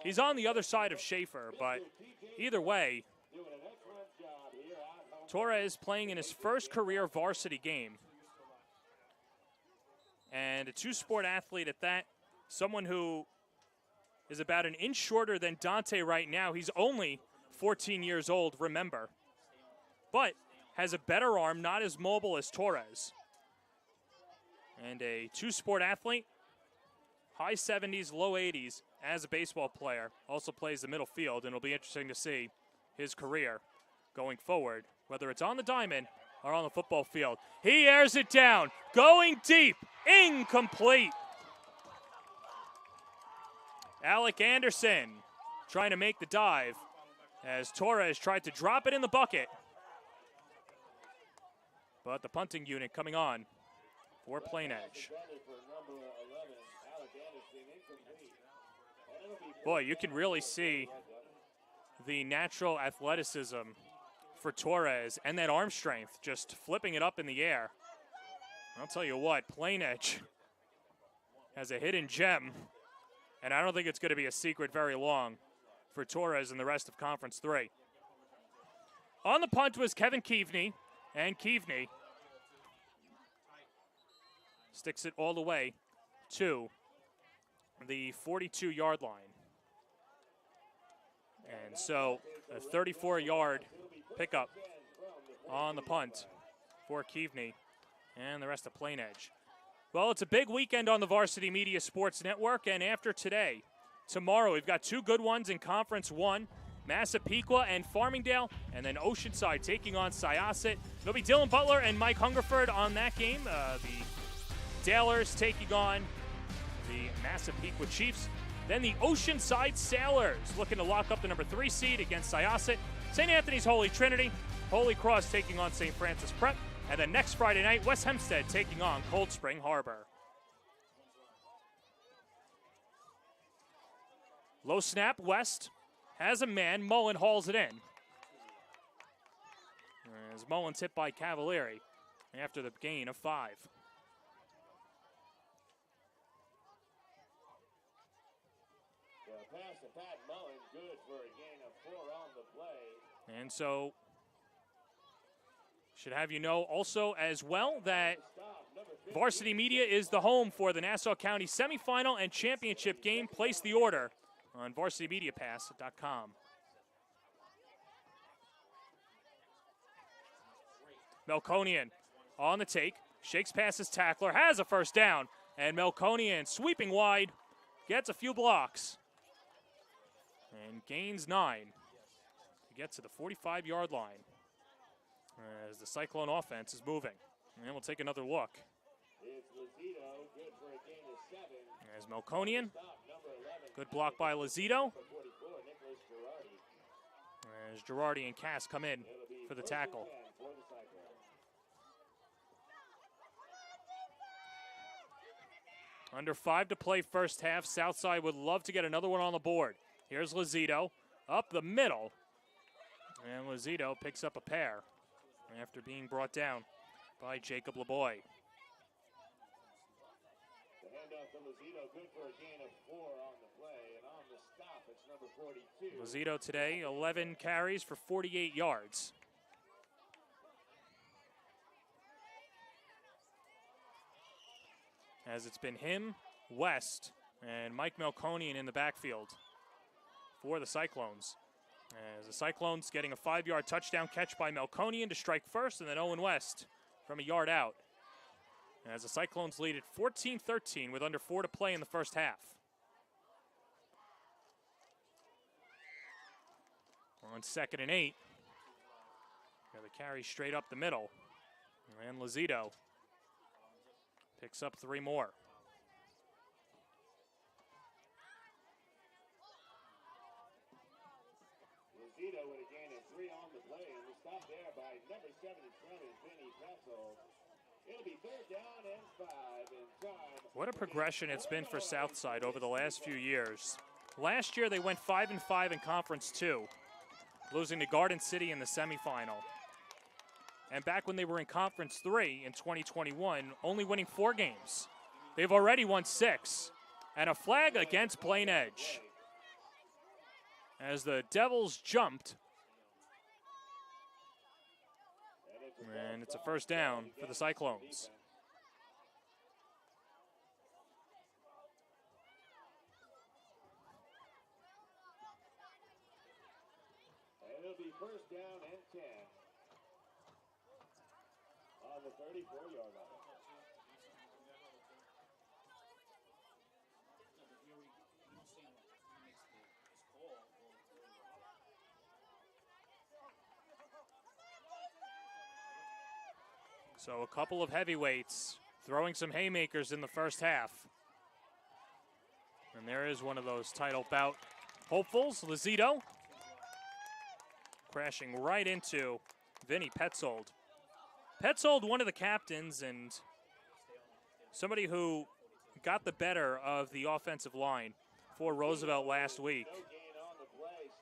He's on the other side of Schaefer, but either way, Torres playing in his first career varsity game. And a two-sport athlete at that, someone who is about an inch shorter than Dante right now. He's only 14 years old, remember, but has a better arm, not as mobile as Torres. And a two-sport athlete, high 70s, low 80s as a baseball player. Also plays the middle field, and it'll be interesting to see his career going forward, whether it's on the diamond or on the football field. He airs it down, going deep, incomplete. Alec Anderson trying to make the dive as Torres tried to drop it in the bucket. But the punting unit coming on for Plainedge. Boy, you can really see the natural athleticism for Torres and that arm strength, just flipping it up in the air. I'll tell you what, Plainedge has a hidden gem, and I don't think it's going to be a secret very long for Torres and the rest of Conference 3. On the punt was Kevin Keaveney, and Keaveney sticks it all the way to the 42-yard line. And so a 34-yard pickup on the punt for Keaveney and the rest of Plainedge. Well, it's a big weekend on the Varsity Media Sports Network, and after today, tomorrow we've got two good ones in Conference 1, Massapequa and Farmingdale, and then Oceanside taking on Syosset. It'll be Dylan Butler and Mike Hungerford on that game. The Dalers taking on the Massapequa Chiefs. Then the Oceanside Sailors looking to lock up the number 3 seed against Syosset. St. Anthony's Holy Trinity, Holy Cross taking on St. Francis Prep. And then next Friday night, West Hempstead taking on Cold Spring Harbor. Low snap, West has a man. Mullen hauls it in. As Mullen's hit by Cavalieri after the gain of 5. Pass to Pat Mullen, good for a gain of 4 on the play. And so, should have you know also as well that Varsity Media is the home for the Nassau County semifinal and championship game. Place the order on varsitymediapass.com. Melkonian on the take, shakes past his tackler, has a first down, and Melkonian sweeping wide, gets a few blocks, and gains 9 to get to the 45-yard line as the Cyclone offense is moving. And we'll take another look. As Melkonian, good block by Lazito. As Girardi and Cass come in for the tackle. Under 5 to play first half. Southside would love to get another one on the board. Here's Lazito up the middle. And Lazito picks up a pair after being brought down by Jacob LeBoy. The handoff to Lazito, good for a gain of 4 on the play, and on the stop, it's number 42. Lazito today, 11 carries for 48 yards. As it's been him, West, and Mike Melkonian in the backfield for the Cyclones. As the Cyclones getting a 5-yard touchdown catch by Melkonian to strike first, and then Owen West from a yard out. As the Cyclones lead at 14-13 with under 4 to play in the first half. On 2nd and 8. Got the carry straight up the middle. And Lozito picks up 3 more. Lozito with a gain of 3 on the play, and the stop there by number 77, Vinny Petzold. It'll be 3rd down and 5 in time. What a progression it's been for Southside over the last few years. Last year they went 5-5 in Conference 2, losing to Garden City in the semifinal. And back when they were in Conference 3 in 2021, only winning 4 games. They've already won 6. And a flag against Plainedge, as the Devils jumped. And it's a 1st down for the Cyclones. And it'll be 1st down and 10 on the 34-yard line. So a couple of heavyweights throwing some haymakers in the first half. And there is one of those title bout hopefuls, Lozito, crashing right into Vinny Petzold. Petzold, one of the captains and somebody who got the better of the offensive line for Roosevelt last week.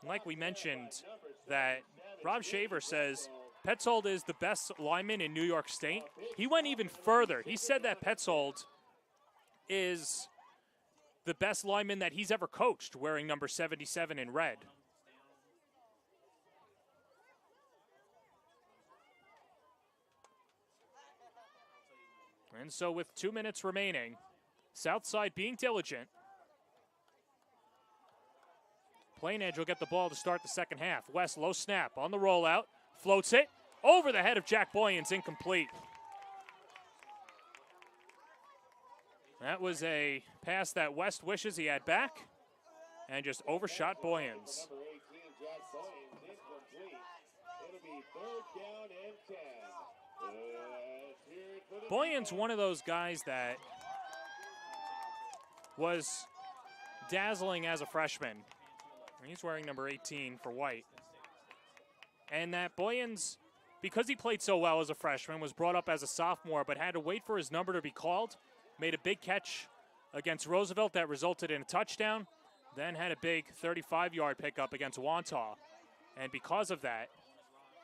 Like we mentioned, that Rob Shaver says Petzold is the best lineman in New York State. He went even further. He said that Petzold is the best lineman that he's ever coached, wearing number 77 in red. And so with 2 minutes remaining, Southside being diligent. Plainedge will get the ball to start the second half. West, low snap on the rollout. Floats it over the head of Jack Boyens, incomplete. That was a pass that West wishes he had back and just overshot Boyens. Number 18, Jack Boyens, incomplete. It'll be 3rd down and 10. Boyens, one of those guys that was dazzling as a freshman. He's wearing number 18 for white. And that Boyens, because he played so well as a freshman, was brought up as a sophomore but had to wait for his number to be called. Made a big catch against Roosevelt that resulted in a touchdown. Then had a big 35-yard pickup against Wantagh. And because of that,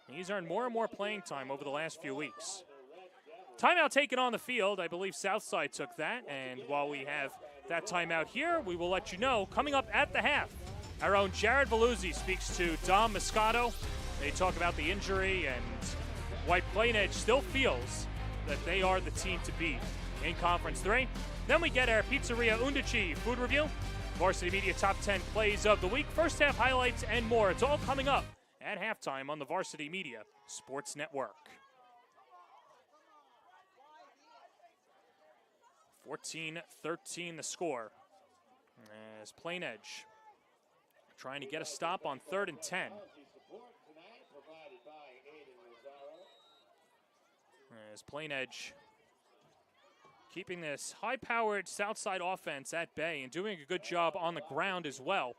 he's earned more and more playing time over the last few weeks. Timeout taken on the field. I believe Southside took that. And while we have that timeout here, we will let you know coming up at the half. Our own Jared Veluzzi speaks to Dom Moscato. They talk about the injury and why Plainedge still feels that they are the team to beat in Conference 3. Then we get our Pizzeria Undici food review, Varsity Media Top 10 Plays of the Week, first half highlights, and more. It's all coming up at halftime on the Varsity Media Sports Network. 14-13 the score as Plainedge trying to get a stop on 3rd and 10. As Plainedge keeping this high-powered Southside offense at bay and doing a good job on the ground as well.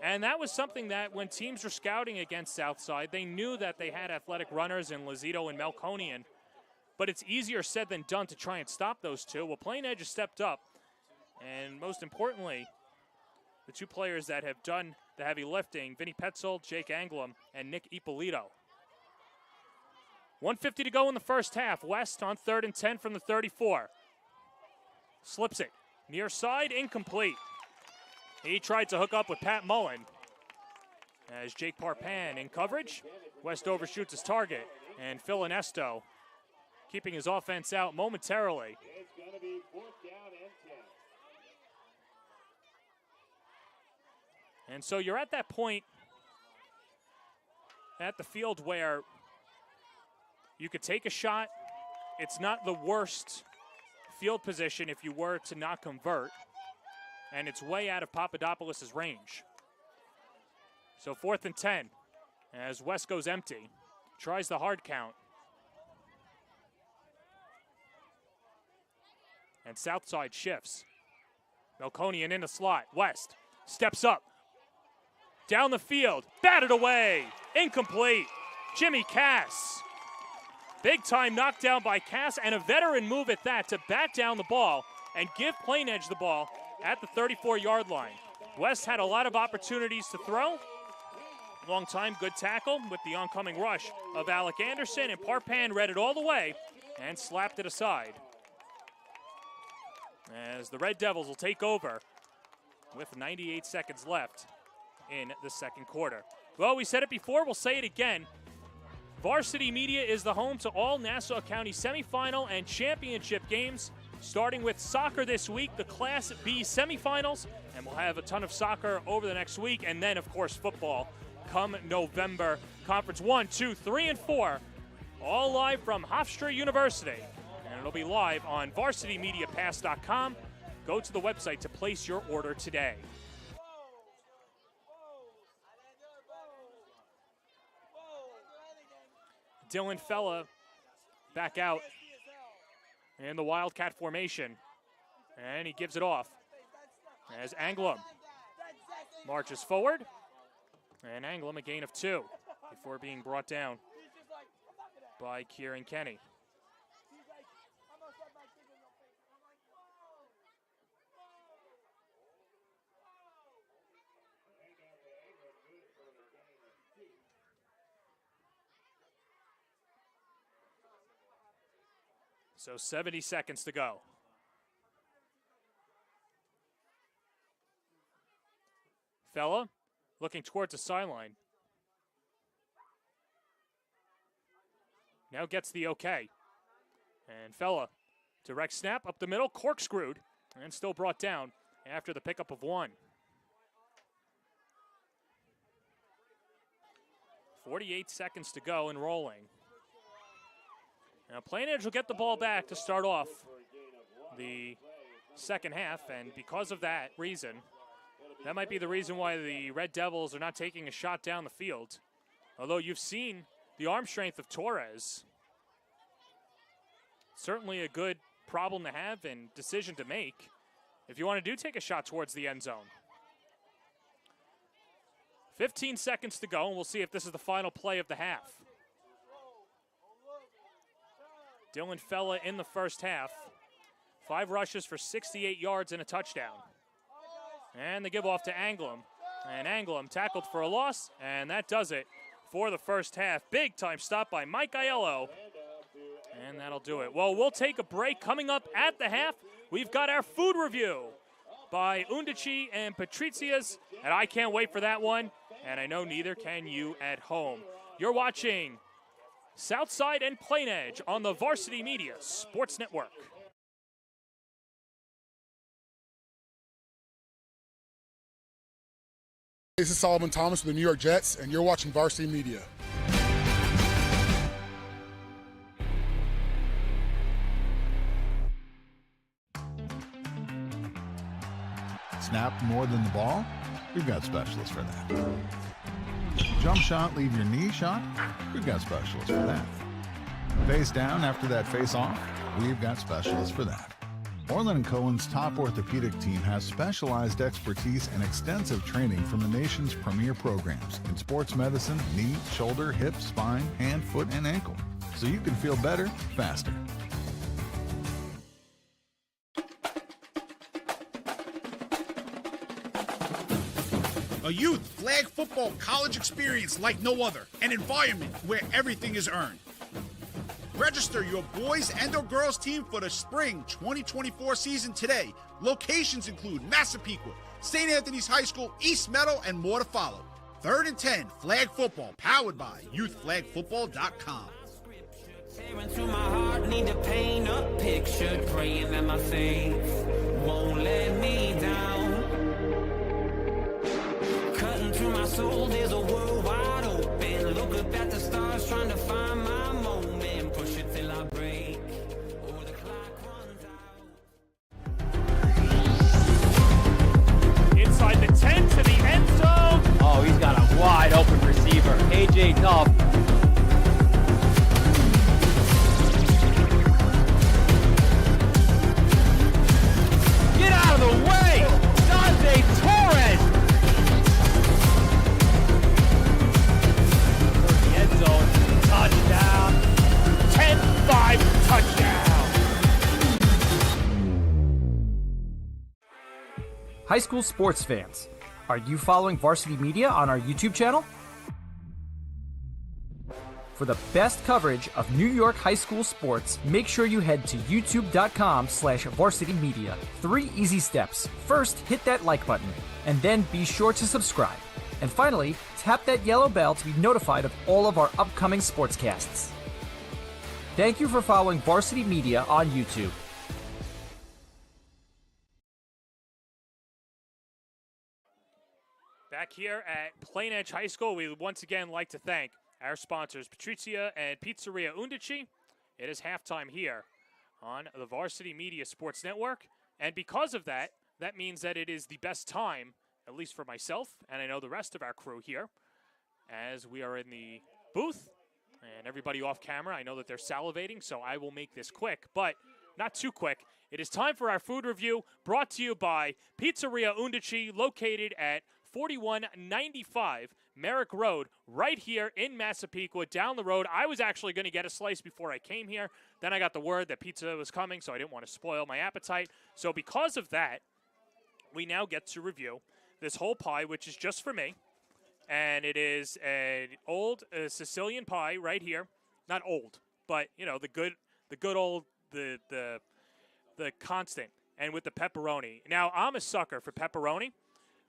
And that was something that when teams were scouting against Southside, they knew that they had athletic runners in Lozito and Melkonian. But it's easier said than done to try and stop those two. Well, Plainedge has stepped up. And most importantly, the two players that have done the heavy lifting, Vinny Petzold, Jake Anglum, and Nick Ippolito. 1:50 to go in the first half. West on 3rd and 10 from the 34. Slips it. Near side, incomplete. He tried to hook up with Pat Mullen. As Jake Parpan in coverage, West overshoots his target. And Phil Inesto keeping his offense out momentarily. It's going to be 4th down and 10. And so you're at that point at the field where you could take a shot. It's not the worst field position if you were to not convert. And it's way out of Papadopoulos' range. So 4th and 10 as West goes empty. tries the hard count. And Southside shifts. Melkonian in the slot. West steps up. Down the field. Batted away. Incomplete. Jimmy Cass. Big time knockdown by Cass, and a veteran move at that to bat down the ball and give Plainedge the ball at the 34-yard line. West had a lot of opportunities to throw. Long time, good tackle with the oncoming rush of Alec Anderson, and Parpan read it all the way and slapped it aside. As the Red Devils will take over with 98 seconds left in the second quarter. Well, we said it before, we'll say it again. Varsity Media is the home to all Nassau County semifinal and championship games, starting with soccer this week, the Class B semifinals, and we'll have a ton of soccer over the next week, and then, of course, football come November. Conference 1, 2, 3, and 4, all live from Hofstra University. And it'll be live on varsitymediapass.com. Go to the website to place your order today. Dylan Fella back out in the Wildcat formation. And he gives it off as Anglum marches forward. And Anglum a gain of 2 before being brought down by Kieran Kenny. So 70 seconds to go. Fella looking towards the sideline. Now gets the okay. And Fella, direct snap up the middle, corkscrewed, and still brought down after the pickup of 1. 48 seconds to go and rolling. Now Plainedge will get the ball back to start off the second half, and because of that reason, that might be the reason why the Red Devils are not taking a shot down the field. Although you've seen the arm strength of Torres. Certainly a good problem to have and decision to make if you want to take a shot towards the end zone. 15 seconds to go, and we'll see if this is the final play of the half. Dylan Fella in the first half. 5 rushes for 68 yards and a touchdown. And the give off to Anglum. And Anglum tackled for a loss, and that does it for the first half. Big time stop by Mike Aiello. And that'll do it. Well, we'll take a break. Coming up at the half, we've got our food review by Undici and Patrizia's, and I can't wait for that one, and I know neither can you at home. You're watching Southside and Plainedge on the Varsity Media Sports Network. This is Solomon Thomas with the New York Jets, and you're watching Varsity Media. Snap more than the ball? We've got specialists for that. Jump shot, leave your knee shot? We've got specialists for that. Face down after that face off? We've got specialists for that. Orland & Cohen's top orthopedic team has specialized expertise and extensive training from the nation's premier programs in sports medicine, knee, shoulder, hip, spine, hand, foot, and ankle. So you can feel better, faster. A youth flag football college experience like no other. An environment where everything is earned. Register your boys and or girls team for the spring 2024 season today. Locations include Massapequa, St. Anthony's High School, East Meadow, and more to follow. 3rd and 10 flag football powered by youthflagfootball.com. Tearing through my heart, need to paint a picture, praying that my faith won't let me down. Cutting through my soul, there's a world wide open. Look up at the stars, trying to find my moment. Push it till I break, or the clock runs out. Inside the 10 to the end zone. Oh, he's got a wide open receiver. AJ Duff. High school sports fans, are you following Varsity Media on our YouTube channel? For the best coverage of New York high school sports, make sure you head to youtube.com/varsity media. 3 easy steps. First, hit that like button, and then be sure to subscribe. And finally, tap that yellow bell to be notified of all of our upcoming sportscasts. Thank you for following Varsity Media on YouTube. Back here at Plainedge High School, we would once again like to thank our sponsors, Patrizia and Pizzeria Undici. It is halftime here on the Varsity Media Sports Network. And because of that, that means that it is the best time, at least for myself, and I know the rest of our crew here, as we are in the booth and everybody off camera. I know that they're salivating, so I will make this quick, but not too quick. It is time for our food review, brought to you by Pizzeria Undici, located at 4195 Merrick Road, right here in Massapequa, down the road. I was actually going to get a slice before I came here. Then I got the word that pizza was coming, so I didn't want to spoil my appetite. So because of that, we now get to review this whole pie, which is just for me. And it is an old Sicilian pie right here. Not old, but, you know, the good old, the constant. And with the pepperoni. Now, I'm a sucker for pepperoni,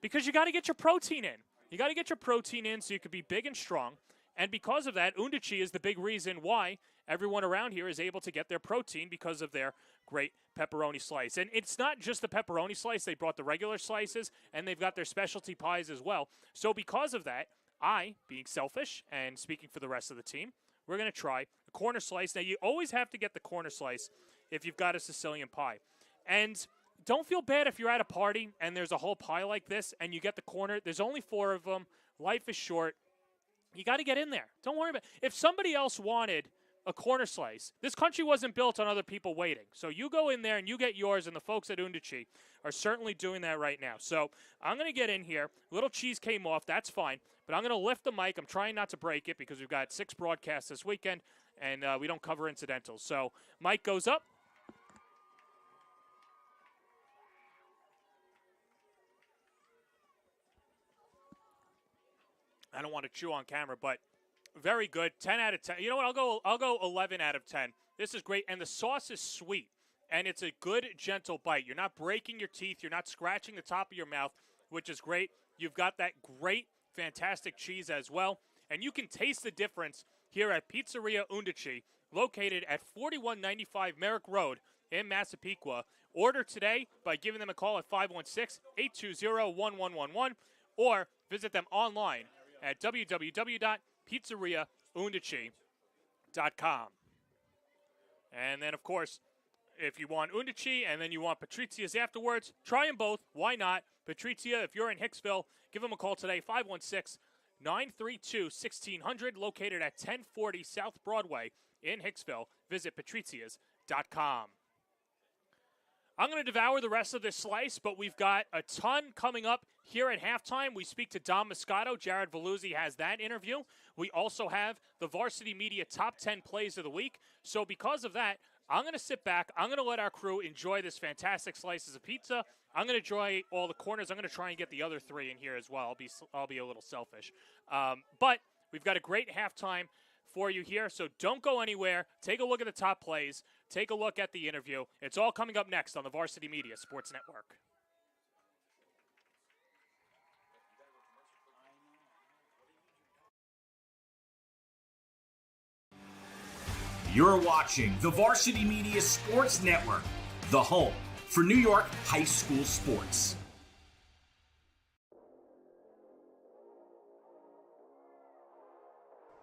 because you got to get your protein in. You got to get your protein in so you can be big and strong. And because of that, Undici is the big reason why everyone around here is able to get their protein, because of their great pepperoni slice. And it's not just the pepperoni slice. They brought the regular slices, and they've got their specialty pies as well. So because of that, I, being selfish and speaking for the rest of the team, we're going to try a corner slice. Now, you always have to get the corner slice if you've got a Sicilian pie. And don't feel bad if you're at a party and there's a whole pie like this and you get the corner. There's only 4 of them. Life is short. You got to get in there. Don't worry about it. If somebody else wanted a corner slice, this country wasn't built on other people waiting. So you go in there and you get yours, and the folks at Undici are certainly doing that right now. So I'm going to get in here. Little cheese came off. That's fine. But I'm going to lift the mic. I'm trying not to break it because we've got 6 broadcasts this weekend, and we don't cover incidentals. So mic goes up. I don't want to chew on camera, but very good. 10 out of 10. You know what? I'll go 11 out of 10. This is great, and the sauce is sweet, and it's a good, gentle bite. You're not breaking your teeth. You're not scratching the top of your mouth, which is great. You've got that great, fantastic cheese as well, and you can taste the difference here at Pizzeria Undici, located at 4195 Merrick Road in Massapequa. Order today by giving them a call at 516-820-1111, or visit them online at www.pizzeriaundici.com. And then, of course, if you want Undici and then you want Patrizia's afterwards, try them both. Why not? Patrizia, if you're in Hicksville, give them a call today, 516-932-1600, located at 1040 South Broadway in Hicksville. Visit patrizias.com. I'm going to devour the rest of this slice, but we've got a ton coming up here at halftime. We speak to Dom Moscato. Jared Veluzzi has that interview. We also have the Varsity Media Top 10 Plays of the Week. So because of that, I'm going to sit back. I'm going to let our crew enjoy this fantastic slices of pizza. I'm going to enjoy all the corners. I'm going to try and get the other 3 in here as well. I'll be a little selfish. But we've got a great halftime for you here, so don't go anywhere. Take a look at the top plays. Take a look at the interview. It's all coming up next on the Varsity Media Sports Network. You're watching the Varsity Media Sports Network, the home for New York high school sports.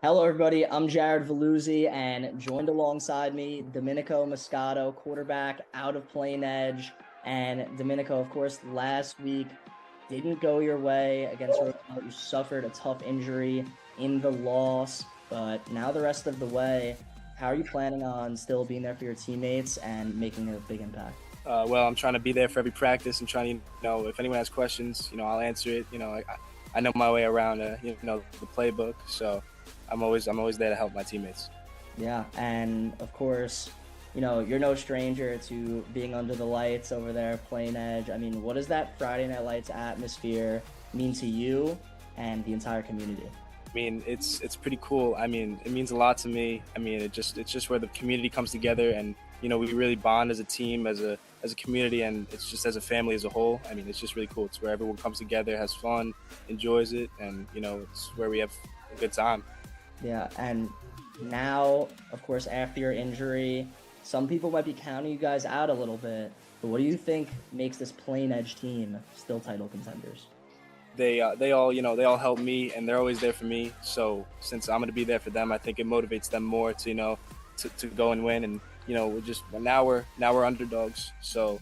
Hello, everybody. I'm Jared Veluzzi, and joined alongside me, Domenico Moscato, quarterback out of Plainedge. And Domenico, of course, last week didn't go your way against Roosevelt. You suffered a tough injury in the loss, but now the rest of the way, how are you planning on still being there for your teammates and making a big impact? Well, I'm trying to be there for every practice. I'm trying to, if anyone has questions, I'll answer it. I know my way around, the playbook, so I'm always there to help my teammates. Yeah, and of course, you're no stranger to being under the lights over there, Plainedge. I mean, what does that Friday Night Lights atmosphere mean to you and the entire community? I mean, it's pretty cool. I mean, it means a lot to me. I mean, it's just where the community comes together, and we really bond as a team, as a community, and it's just as a family as a whole. I mean, it's just really cool. It's where everyone comes together, has fun, enjoys it, and it's where we have a good time. Yeah, and now, of course, after your injury, some people might be counting you guys out a little bit. But what do you think makes this Plainedge team still title contenders? They all help me, and they're always there for me. So since I'm going to be there for them, I think it motivates them more to to go and win. And now we're underdogs, so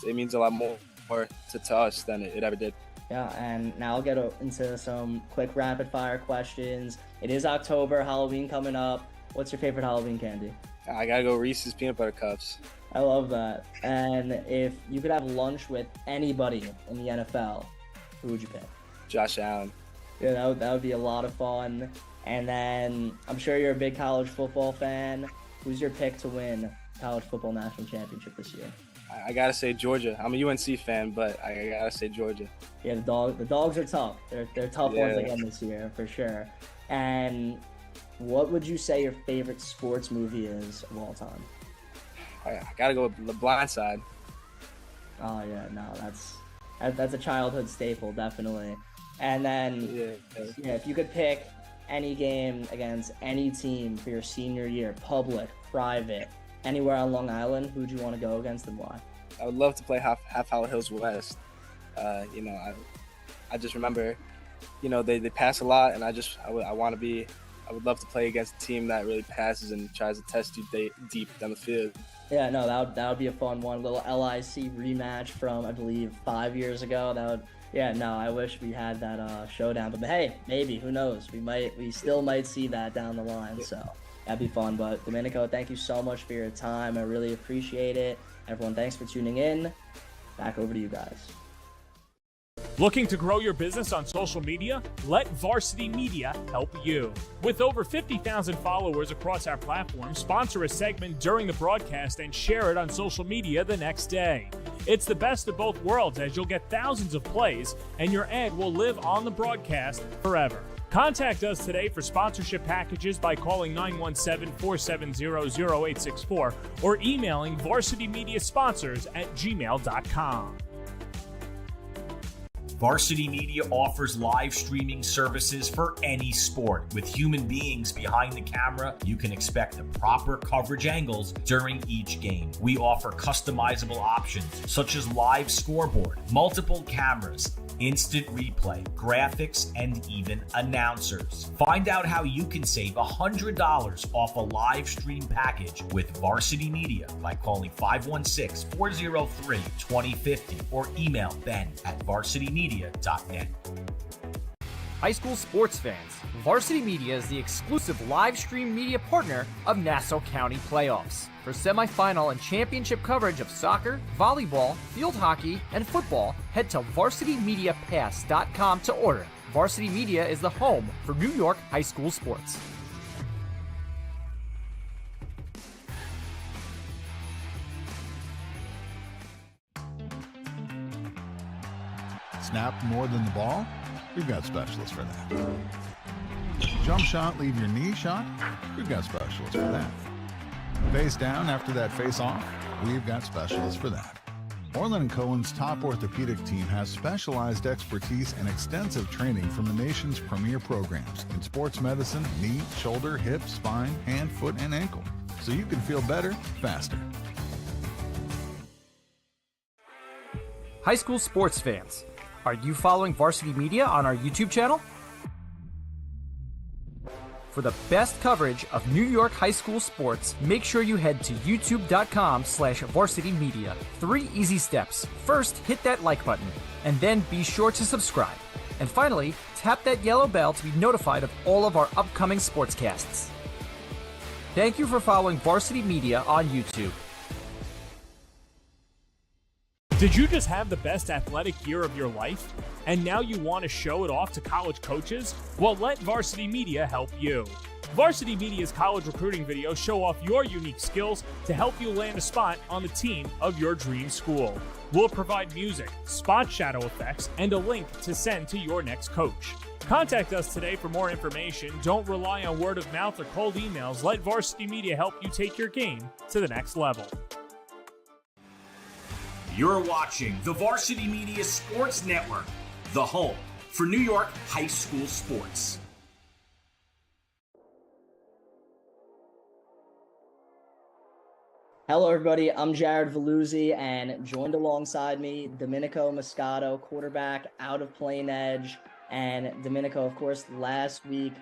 it means a lot more to us than it ever did. Yeah, and now I'll get into some quick rapid fire questions. It is October, Halloween coming up. What's your favorite Halloween candy? I gotta go Reese's Peanut Butter Cups. I love that. And if you could have lunch with anybody in the NFL, who would you pick? Josh Allen. Yeah, that would be a lot of fun. And then I'm sure you're a big college football fan. Who's your pick to win college football national championship this year? I gotta say Georgia. I'm a UNC fan, but I gotta say Georgia. Yeah, the dogs are tough. They're tough ones again this year for sure. And what would you say your favorite sports movie is of all time? I gotta go with The Blind Side. Oh yeah, no, that's a childhood staple, definitely. And then if you could pick any game against any team for your senior year, public, private, anywhere on Long Island, who'd you want to go against and why? I would love to play Half Hollow Hills West. I just remember, they pass a lot, and I would love to play against a team that really passes and tries to test you deep down the field. Yeah, no, that would be a fun one. Little LIC rematch from, I believe, 5 years ago. I wish we had that showdown. But hey, maybe, who knows? We still might see that down the line. So that'd be fun. But Domenico, thank you so much for your time. I really appreciate it. Everyone, thanks for tuning in. Back over to you guys. Looking to grow your business on social media? Let Varsity Media help you. With over 50,000 followers across our platform, sponsor a segment during the broadcast and share it on social media the next day. It's the best of both worlds, as you'll get thousands of plays and your ad will live on the broadcast forever. Contact us today for sponsorship packages by calling 917-470-0864 or emailing varsitymediasponsors@gmail.com. Varsity Media offers live streaming services for any sport. With human beings behind the camera, you can expect the proper coverage angles during each game. We offer customizable options such as live scoreboard, multiple cameras, instant replay, graphics, and even announcers. Find out how you can save $100 off a live stream package with Varsity Media by calling 516-403-2050 or email ben@varsitymedia.net. High school sports fans, Varsity Media is the exclusive live stream media partner of Nassau County playoffs. For semifinal and championship coverage of soccer, volleyball, field hockey, and football, head to varsitymediapass.com to order. Varsity Media is the home for New York high school sports. Snap more than the ball? We've got specialists for that. Jump shot, leave your knee shot? We've got specialists for that. Face down after that face off? We've got specialists for that. Orland & Cohen's top orthopedic team has specialized expertise and extensive training from the nation's premier programs in sports medicine, knee, shoulder, hip, spine, hand, foot, and ankle, so you can feel better, faster. High school sports fans, are you following Varsity Media on our YouTube channel? For the best coverage of New York high school sports, make sure you head to youtube.com/varsitymedia. 3 easy steps. First, hit that like button, and then be sure to subscribe. And finally, tap that yellow bell to be notified of all of our upcoming sportscasts. Thank you for following Varsity Media on YouTube. Did you just have the best athletic year of your life? And now you want to show it off to college coaches? Well, let Varsity Media help you. Varsity Media's college recruiting videos show off your unique skills to help you land a spot on the team of your dream school. We'll provide music, spot shadow effects, and a link to send to your next coach. Contact us today for more information. Don't rely on word of mouth or cold emails. Let Varsity Media help you take your game to the next level. You're watching the Varsity Media Sports Network, the home for New York high school sports. Hello, everybody. I'm Jared Veluzzi, and joined alongside me, Domenico Moscato, quarterback out of Plainedge. And Domenico, of course, last week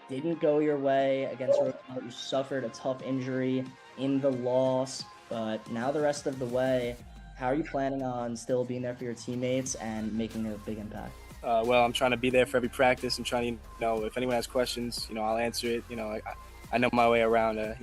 didn't go your way against Recruitment. You suffered a tough injury in the loss, but now the rest of the way, how are you planning on still being there for your teammates and making a big impact? Well, I'm trying to be there for every practice. I'm trying to, if anyone has questions, I'll answer it. I know my way around, the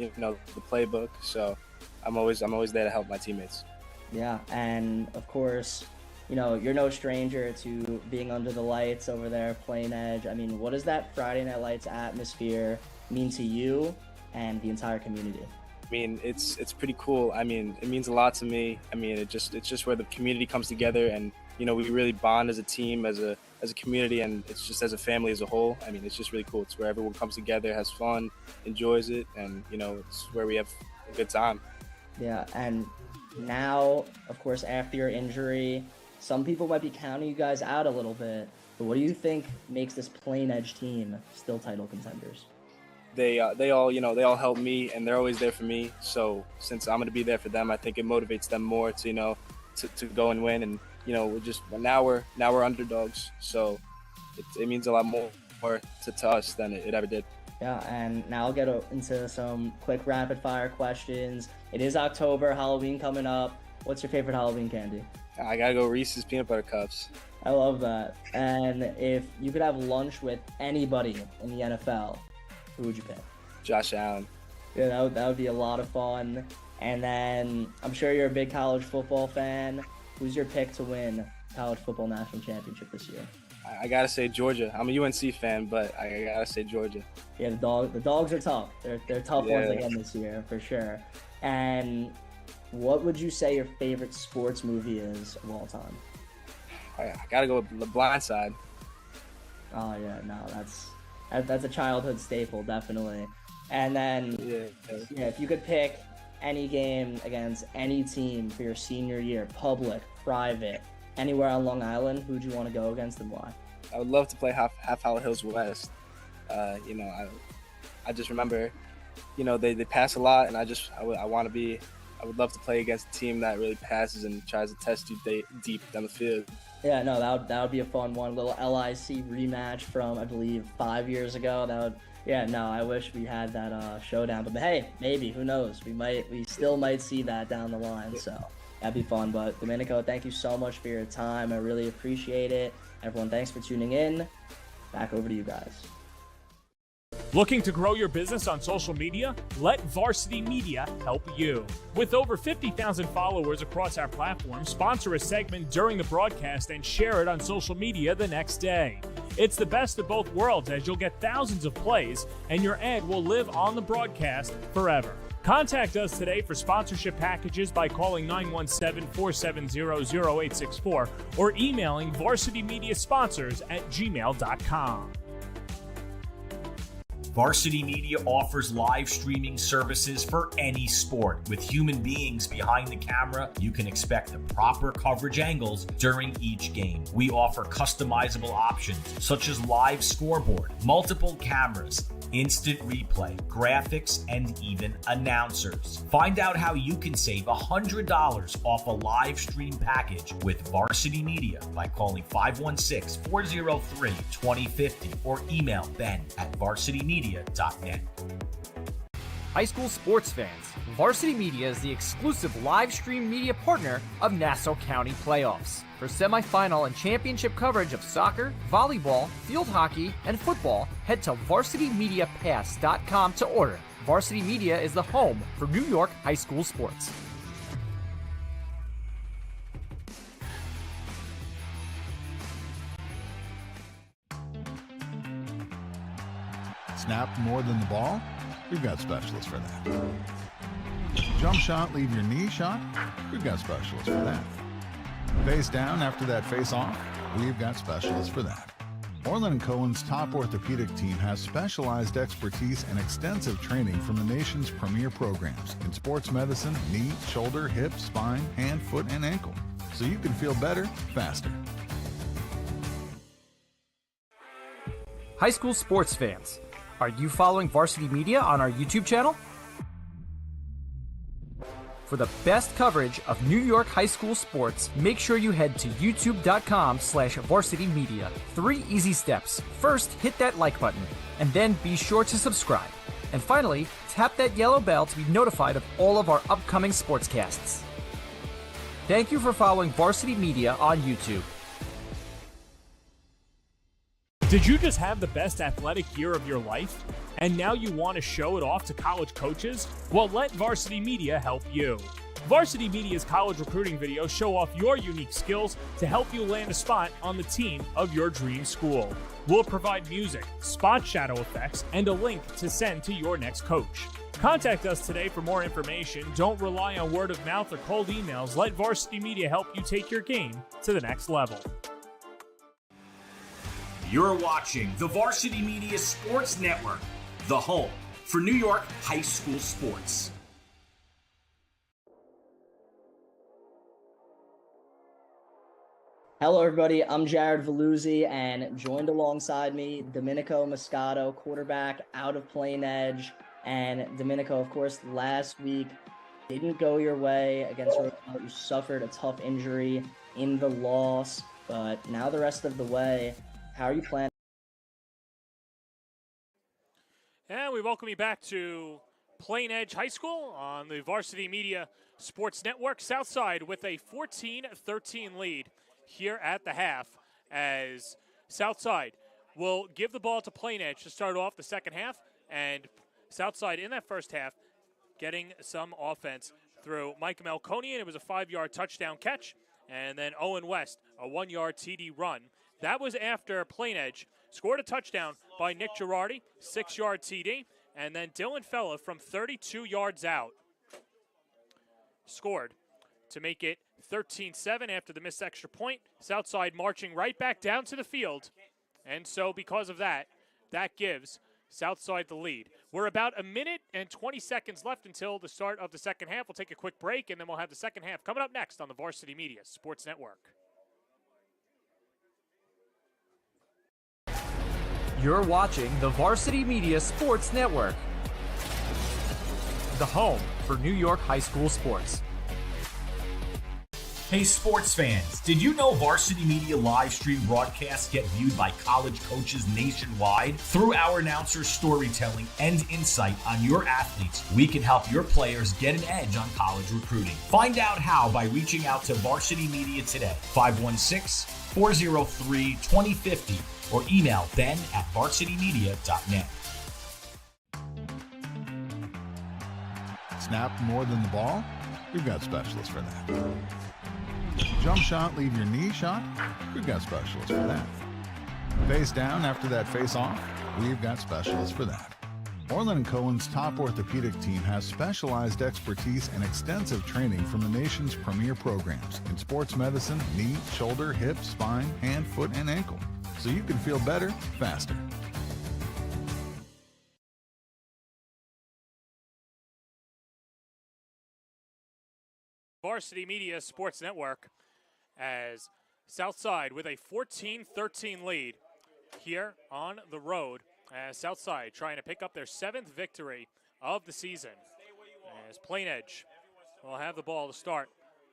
playbook. So I'm always there to help my teammates. Yeah, and of course, you're no stranger to being under the lights over there, Plainedge. I mean, what does that Friday Night Lights atmosphere mean to you and the entire community? I mean, it's pretty cool. I mean, it means a lot to me. I mean, it's just where the community comes together, and we really bond as a team, as a community, and it's just as a family as a whole. I mean, it's just really cool. It's where everyone comes together, has fun, enjoys it, and it's where we have a good time. Yeah, and now, of course, after your injury, some people might be counting you guys out a little bit, but what do you think makes this Plainedge team still title contenders? They all help me, and they're always there for me. So since I'm going to be there for them, I think it motivates them more to to go and win. And now we're underdogs, so it means a lot more to us than it ever did. Yeah, and now I'll get into some quick rapid fire questions. It is October, Halloween coming up. What's your favorite Halloween candy? I gotta go Reese's Peanut Butter Cups. I love that. And if you could have lunch with anybody in the NFL, who would you pick? Josh Allen. Yeah, that would be a lot of fun. And then I'm sure you're a big college football fan. Who's your pick to win college football national championship this year? I gotta say Georgia. I'm a UNC fan, but I gotta say Georgia. Yeah, the dogs are tough. They're tough ones again this year for sure. And what would you say your favorite sports movie is of all time? I gotta go with The Blind Side. Oh yeah, no, that's a childhood staple, definitely. And then if you could pick any game against any team for your senior year, public, private, anywhere on Long Island, who'd you want to go against and why? I would love to play Half Hollow Hills West. I just remember, they pass a lot, and I would love to play against a team that really passes and tries to test you deep down the field. Yeah, no, that would be a fun one. A little LIC rematch from, I believe, 5 years ago. I wish we had that showdown. But hey, maybe, who knows? We still might see that down the line. So that'd be fun. But Domenico, thank you so much for your time. I really appreciate it. Everyone, thanks for tuning in. Back over to you guys. Looking to grow your business on social media? Let Varsity Media help you. With over 50,000 followers across our platform, sponsor a segment during the broadcast and share it on social media the next day. It's the best of both worlds, as you'll get thousands of plays and your ad will live on the broadcast forever. Contact us today for sponsorship packages by calling 917-470-0864 or emailing varsitymediasponsors@gmail.com. Varsity Media offers live streaming services for any sport. With human beings behind the camera, you can expect the proper coverage angles during each game. We offer customizable options such as live scoreboard, multiple cameras, instant replay, graphics, and even announcers. Find out how you can save $100 off a live stream package with Varsity Media by calling 516-403-2050 or email ben@varsitymedia.net. High school sports fans, Varsity Media is the exclusive live stream media partner of Nassau County playoffs. For semifinal and championship coverage of soccer, volleyball, field hockey, and football, head to varsitymediapass.com to order. Varsity Media is the home for New York high school sports. Snap more than the ball? We've got specialists for that. Jump shot, leave your knee shot? We've got specialists for that. Face down after that face off? We've got specialists for that. Orland & Cohen's top orthopedic team has specialized expertise and extensive training from the nation's premier programs in sports medicine, knee, shoulder, hip, spine, hand, foot, and ankle, so you can feel better, faster. High school sports fans, are you following Varsity Media on our YouTube channel? For the best coverage of New York high school sports, make sure you head to youtube.com/varsity media. 3 easy steps. First, hit that like button, and then be sure to subscribe. And finally, tap that yellow bell to be notified of all of our upcoming sportscasts. Thank you for following Varsity Media on YouTube. Did you just have the best athletic year of your life? And now you want to show it off to college coaches? Well, let Varsity Media help you. Varsity Media's college recruiting videos show off your unique skills to help you land a spot on the team of your dream school. We'll provide music, spot shadow effects, and a link to send to your next coach. Contact us today for more information. Don't rely on word of mouth or cold emails. Let Varsity Media help you take your game to the next level. You're watching the Varsity Media Sports Network, the home for New York high school sports. Hello, everybody. I'm Jared Veluzzi, and joined alongside me, Domenico Moscato, quarterback out of Plainedge. And Domenico, of course, last week didn't go your way against Roosevelt. You suffered a tough injury in the loss, but now the rest of the way, how are you planning? And we welcome you back to Plainedge High School on the Varsity Media Sports Network. Southside with a 14-13 lead here at the half, as Southside will give the ball to Plainedge to start off the second half, and Southside in that first half getting some offense through Mike Melconian. It was a 5-yard touchdown catch, and then Owen West, a 1-yard TD run. That was after Plainedge scored a touchdown by Nick Girardi, 6-yard TD, and then Dylan Fella from 32 yards out scored to make it 13-7 after the missed extra point. Southside marching right back down to the field, and so because of that, that gives Southside the lead. We're about a minute and 20 seconds left until the start of the second half. We'll take a quick break, and then we'll have the second half coming up next on the Varsity Media Sports Network. You're watching the Varsity Media Sports Network, the home for New York high school sports. Hey sports fans, did you know Varsity Media live stream broadcasts get viewed by college coaches nationwide? Through our announcers' storytelling and insight on your athletes, we can help your players get an edge on college recruiting. Find out how by reaching out to Varsity Media today, 516-403-2050, or email ben@varsitymedia.net. Snap more than the ball? We've got specialists for that. Jump shot, leave your knee shot? We've got specialists for that. Face down after that face off? We've got specialists for that. Orland & Cohen's top orthopedic team has specialized expertise and extensive training from the nation's premier programs in sports medicine, knee, shoulder, hip, spine, hand, foot, and ankle, so you can feel better, faster. Varsity Media Sports Network, as Southside with a 14-13 lead here on the road, as Southside trying to pick up their 7th victory of the season, as Plainedge will have the ball to start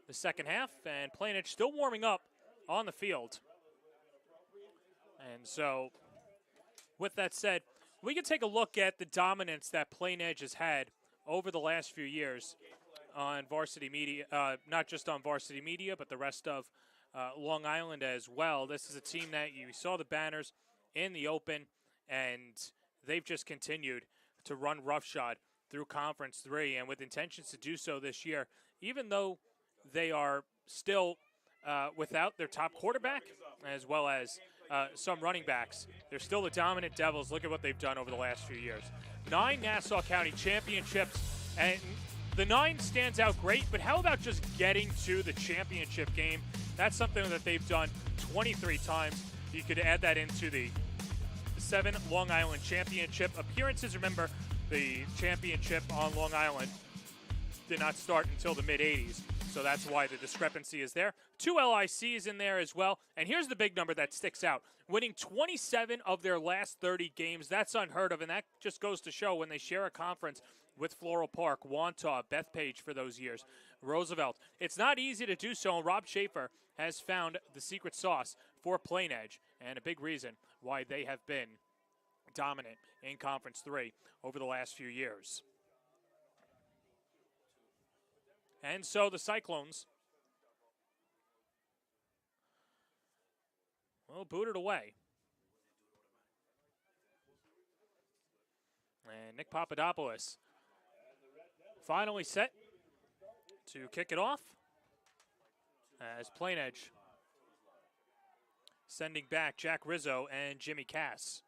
the second half, and Plainedge still warming up on the field. And so with that said, we can take a look at the dominance that Plainedge has had over the last few years on Varsity Media, not just on Varsity Media, but the rest of Long Island as well. This is a team that you saw the banners in the open, and they've just continued to run roughshod through Conference 3, and with intentions to do so this year, even though they are still without their top quarterback, as well as some running backs. They're still the dominant Devils. Look at what they've done over the last few years. 9 Nassau County championships, and the 9 stands out great, but how about just getting to the championship game? That's something that they've done 23 times. You could add that into the 7 Long Island championship appearances. Remember, the championship on Long Island did not start until the mid-'80s, so that's why the discrepancy is there. 2 LICs in there as well, and here's the big number that sticks out. Winning 27 of their last 30 games, that's unheard of, and that just goes to show when they share a conference with Floral Park, Wantagh, Bethpage for those years, Roosevelt. It's not easy to do so, and Rob Schaefer has found the secret sauce for Plainedge, and a big reason why they have been dominant in Conference 3 over the last few years. And so the Cyclones will boot it away. And Nick Papadopoulos finally set to kick it off as Plainedge sending back Jack Rizzo and Jimmy Cass.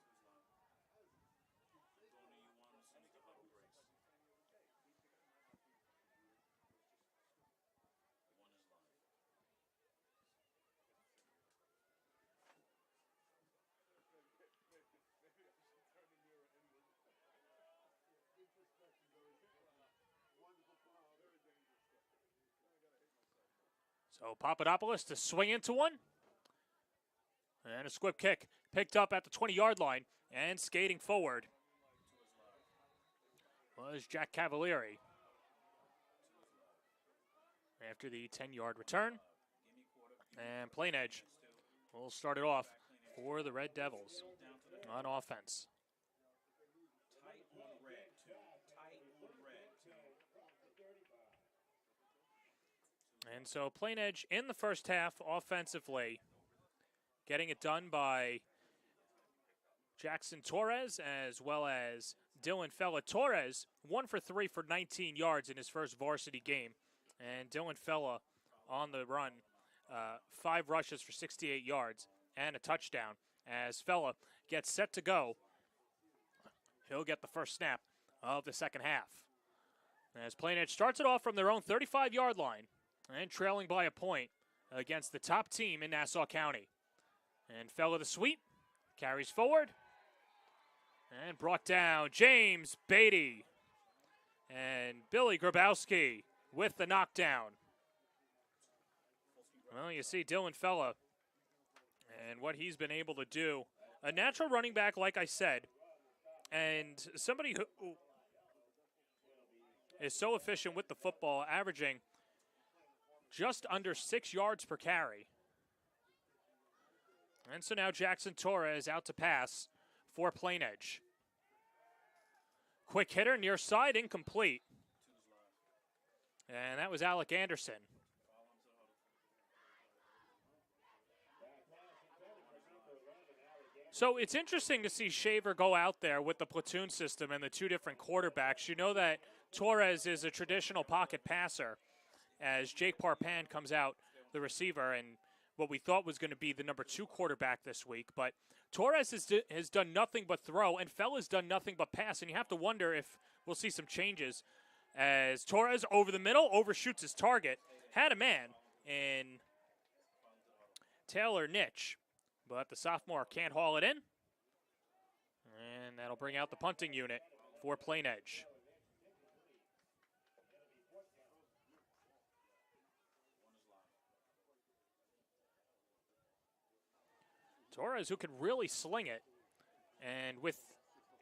So Papadopoulos to swing into one. And a squib kick picked up at the 20-yard line and skating forward was Jack Cavalieri. After the 10-yard return. And Plainedge will start it off for the Red Devils on offense. And so Plainedge in the first half offensively, getting it done by Jackson Torres as well as Dylan Fella. Torres 1 for 3 for 19 yards in his first varsity game. And Dylan Fella on the run, 5 rushes for 68 yards and a touchdown. As Fella gets set to go, he'll get the first snap of the second half. As Plainedge starts it off from their own 35-yard line and trailing by a point against the top team in Nassau County. And Fella the sweep, carries forward, and brought down James Beatty. And Billy Grabowski with the knockdown. Well, you see Dylan Fella and what he's been able to do. A natural running back, like I said, and somebody who is so efficient with the football, averaging just under 6 yards per carry. And so now Jackson Torres out to pass for Plainedge. Quick hitter, near side, incomplete. And that was Alec Anderson. So it's interesting to see Shaver go out there with the platoon system and the 2 different quarterbacks. You know that Torres is a traditional pocket passer as Jake Parpan comes out, the receiver, and what we thought was going to be the number 2 quarterback this week. But Torres has done nothing but throw, and Fella's done nothing but pass. And you have to wonder if we'll see some changes as Torres over the middle overshoots his target. Had a man in Taylor Nitch, but the sophomore can't haul it in. And that'll bring out the punting unit for Plainedge. Torres, who can really sling it, and with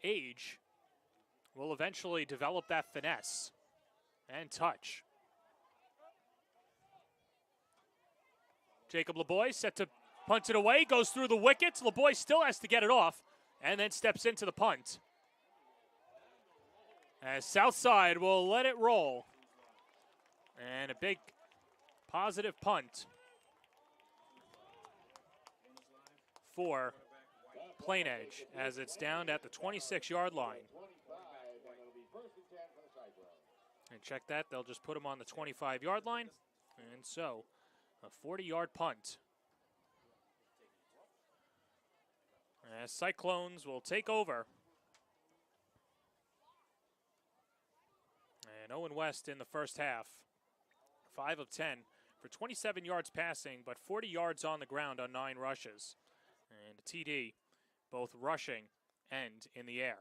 age, will eventually develop that finesse and touch. Jacob LeBoy set to punt it away, goes through the wickets. LeBoy still has to get it off, and then steps into the punt. As Southside will let it roll. And a big positive punt for Plainedge as it's down at the 26-yard line. And check that, they'll just put him on the 25-yard line. And so, a 40-yard punt. Cyclones will take over. And Owen West in the first half, 5 of 10 for 27 yards passing, but 40 yards on the ground on 9 rushes. And a TD, both rushing and in the air.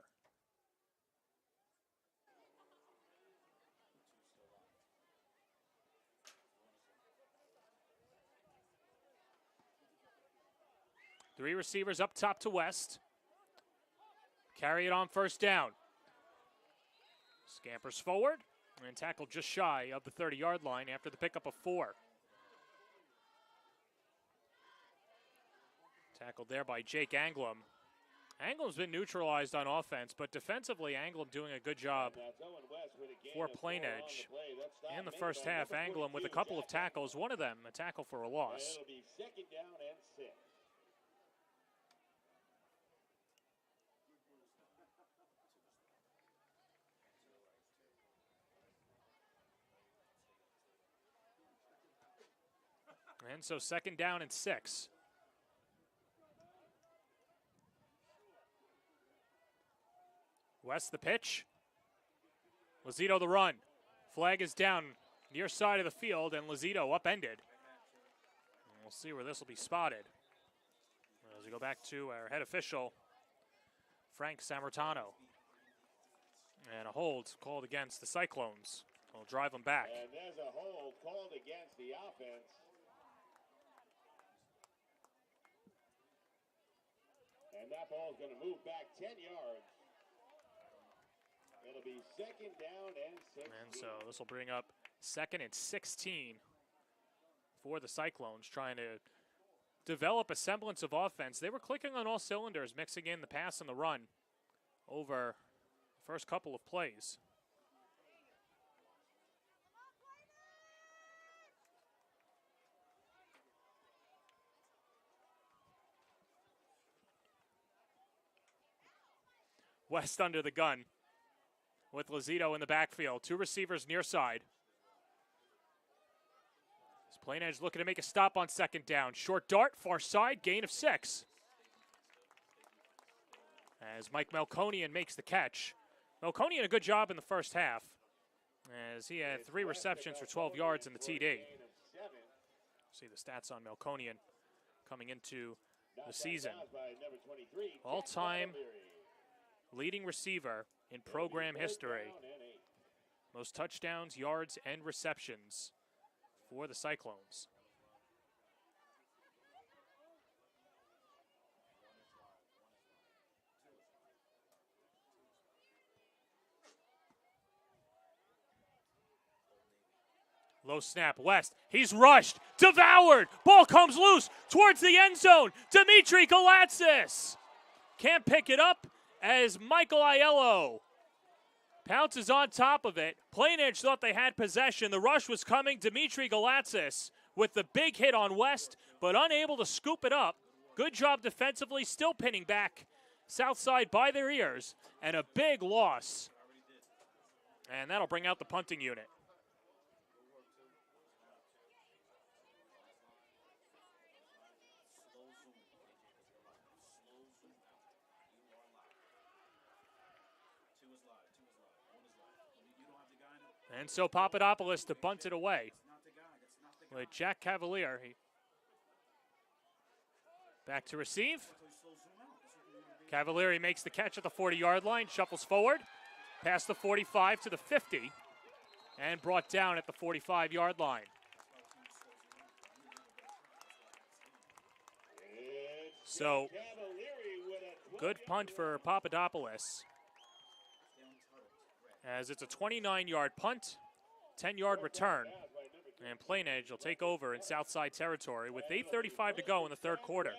Three receivers up top to West. Carry it on first down. Scampers forward and tackled just shy of the 30-yard line after the pickup of 4. Tackled there by Jake Anglum. Anglem's been neutralized on offense, but defensively, Anglum doing a good job for Plainedge. In the first half, Anglum with a couple of tackles, one of them a tackle for a loss. It'll be 2nd down and 6. And so 2nd down and 6. West the pitch. Lozito the run. Flag is down near side of the field, and Lozito upended. And we'll see where this will be spotted. As we go back to our head official, Frank Sammartano. And a hold called against the Cyclones. We'll drive them back. And there's a hold called against the offense. And that ball's going to move back 10 yards. It'll be 2nd down and 16. And so this will bring up 2nd and 16 for the Cyclones, trying to develop a semblance of offense. They were clicking on all cylinders, mixing in the pass and the run over the first couple of plays. West under the gun with Lozito in the backfield. 2 receivers near side. Plainedge looking to make a stop on 2nd down. Short dart, far side, gain of 6. As Mike Melkonian makes the catch. Melkonian a good job in the first half, as he had 3 receptions for 12 yards in the TD. See the stats on Melkonian coming into the season. All-time leading receiver in program history. Most touchdowns, yards, and receptions for the Cyclones. Low snap, West. He's rushed, devoured. Ball comes loose towards the end zone. Dimitri Galatsis can't pick it up as Michael Aiello pounces on top of it. Plainedge thought they had possession. The rush was coming. Dimitri Galatsis with the big hit on West, but unable to scoop it up. Good job defensively, still pinning back Southside by their ears, and a big loss. And that'll bring out the punting unit. And so Papadopoulos to bunt it away with Jack Cavalier. Back to receive. Cavalieri makes the catch at the 40-yard line, shuffles forward, past the 45 to the 50, and brought down at the 45-yard line. So, good punt for Papadopoulos, as it's a 29-yard punt, 10-yard return, and Plainedge will take over in Southside territory with 8:35 to go in the third quarter.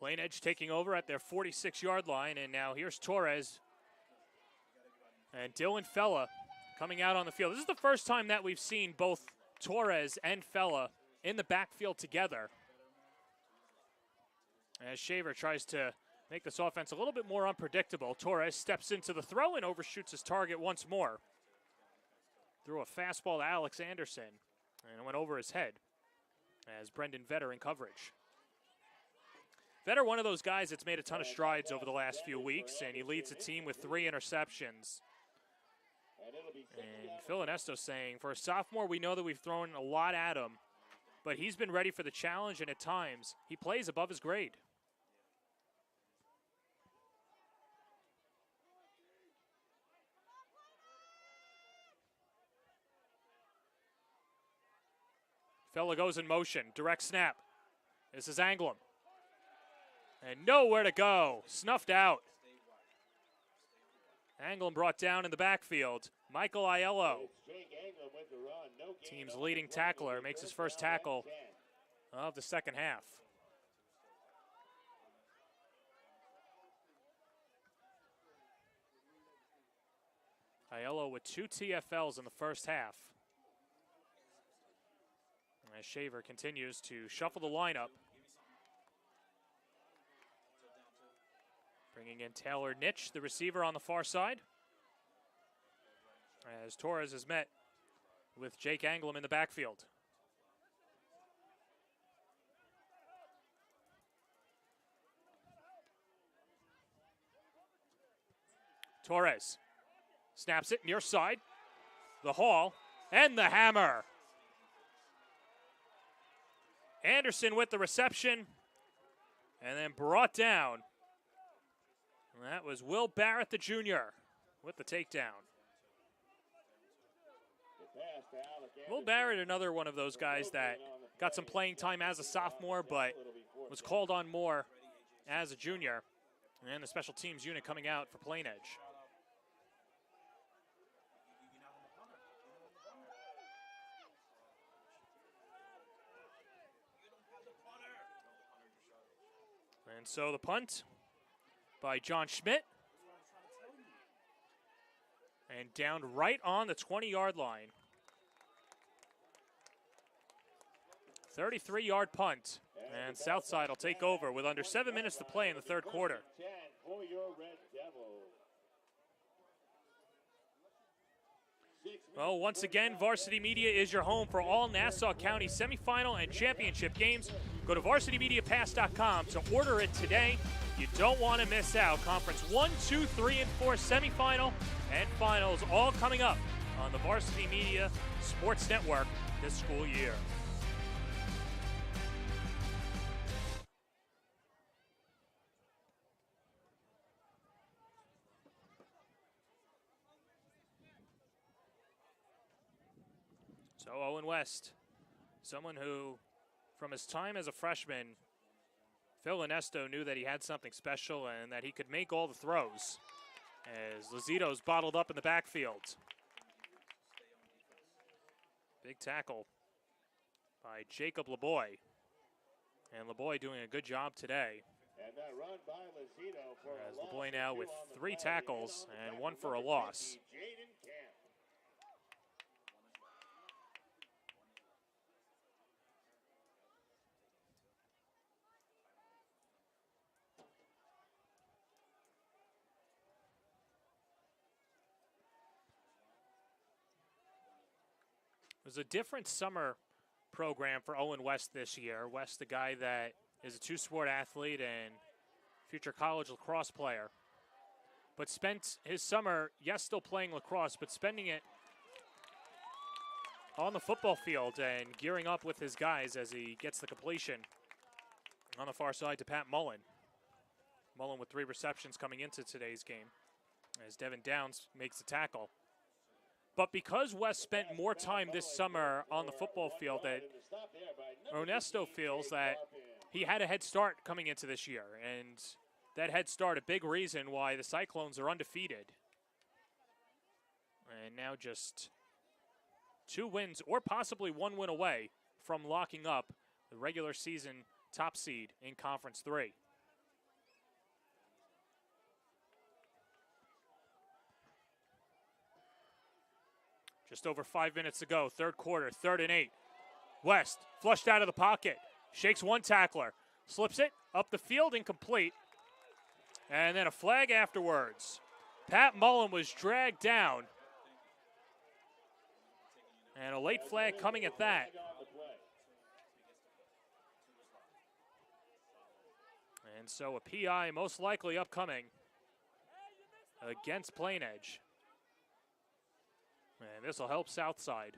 Plainedge taking over at their 46-yard line, and now here's Torres and Dylan Fella coming out on the field. This is the first time that we've seen both Torres and Fella in the backfield together. as Shaver tries to make this offense a little bit more unpredictable. Torres steps into the throw and overshoots his target once more. Threw a fastball to Alex Anderson, and it went over his head as Brendan Vetter in coverage. Vetter, one of those guys that's made a ton of strides over the last few weeks, and he leads the team with 3 interceptions. And Phil Ernesto saying, for a sophomore, we know that we've thrown a lot at him, but he's been ready for the challenge, and at times, he plays above his grade. Fella goes in motion, direct snap. This is Anglem. And nowhere to go, snuffed out. Anglem brought down in the backfield. Michael Aiello, team's leading tackler, makes his first tackle of the second half. Aiello with 2 TFLs in the first half. As Shaver continues to shuffle the lineup. Bringing in Taylor Nitch, the receiver on the far side. As Torres is met with Jake Anglem in the backfield. Torres snaps it near side. The haul and the hammer. Anderson with the reception and then brought down. And that was Will Barrett, the junior, with the takedown. Will Barrett, another one of those guys that got some playing time as a sophomore, but was called on more as a junior. And the special teams unit coming out for Plainedge. And so the punt by John Schmidt. And down right on the 20-yard line. 33-yard punt. And Southside will take over with under 7 minutes to play in the third quarter. Well, once again, Varsity Media is your home for all Nassau County semifinal and championship games. Go to varsitymediapass.com to order it today. You don't want to miss out. Conference 1, 2, 3, and 4 semifinal and finals all coming up on the Varsity Media Sports Network this school year. So Owen West, someone who, from his time as a freshman, Phil Ernesto knew that he had something special and that he could make all the throws. As Lozito's bottled up in the backfield. Big tackle by Jacob LeBoy. And LeBoy doing a good job today. And that run by Lozito for as LeBoy now with 3 tackles and 1 for a loss. It was a different summer program for Owen West this year. West, the guy that is a 2-sport athlete and future college lacrosse player, but spent his summer, yes, still playing lacrosse, but spending it on the football field and gearing up with his guys as he gets the completion on the far side to Pat Mullen. Mullen with 3 receptions coming into today's game as Devin Downs makes the tackle. But because West spent more time this summer on the football field, that Ernesto feels that he had a head start coming into this year. And that head start, a big reason why the Cyclones are undefeated. And now just 2 wins or possibly 1 win away from locking up the regular season top seed in Conference 3. Just over 5 minutes to go, third quarter, 3rd and 8. West flushed out of the pocket, shakes one tackler, slips it up the field, incomplete. And then a flag afterwards. Pat Mullen was dragged down. And a late flag coming at that. And so a PI most likely upcoming against Plainedge. And this will help Southside.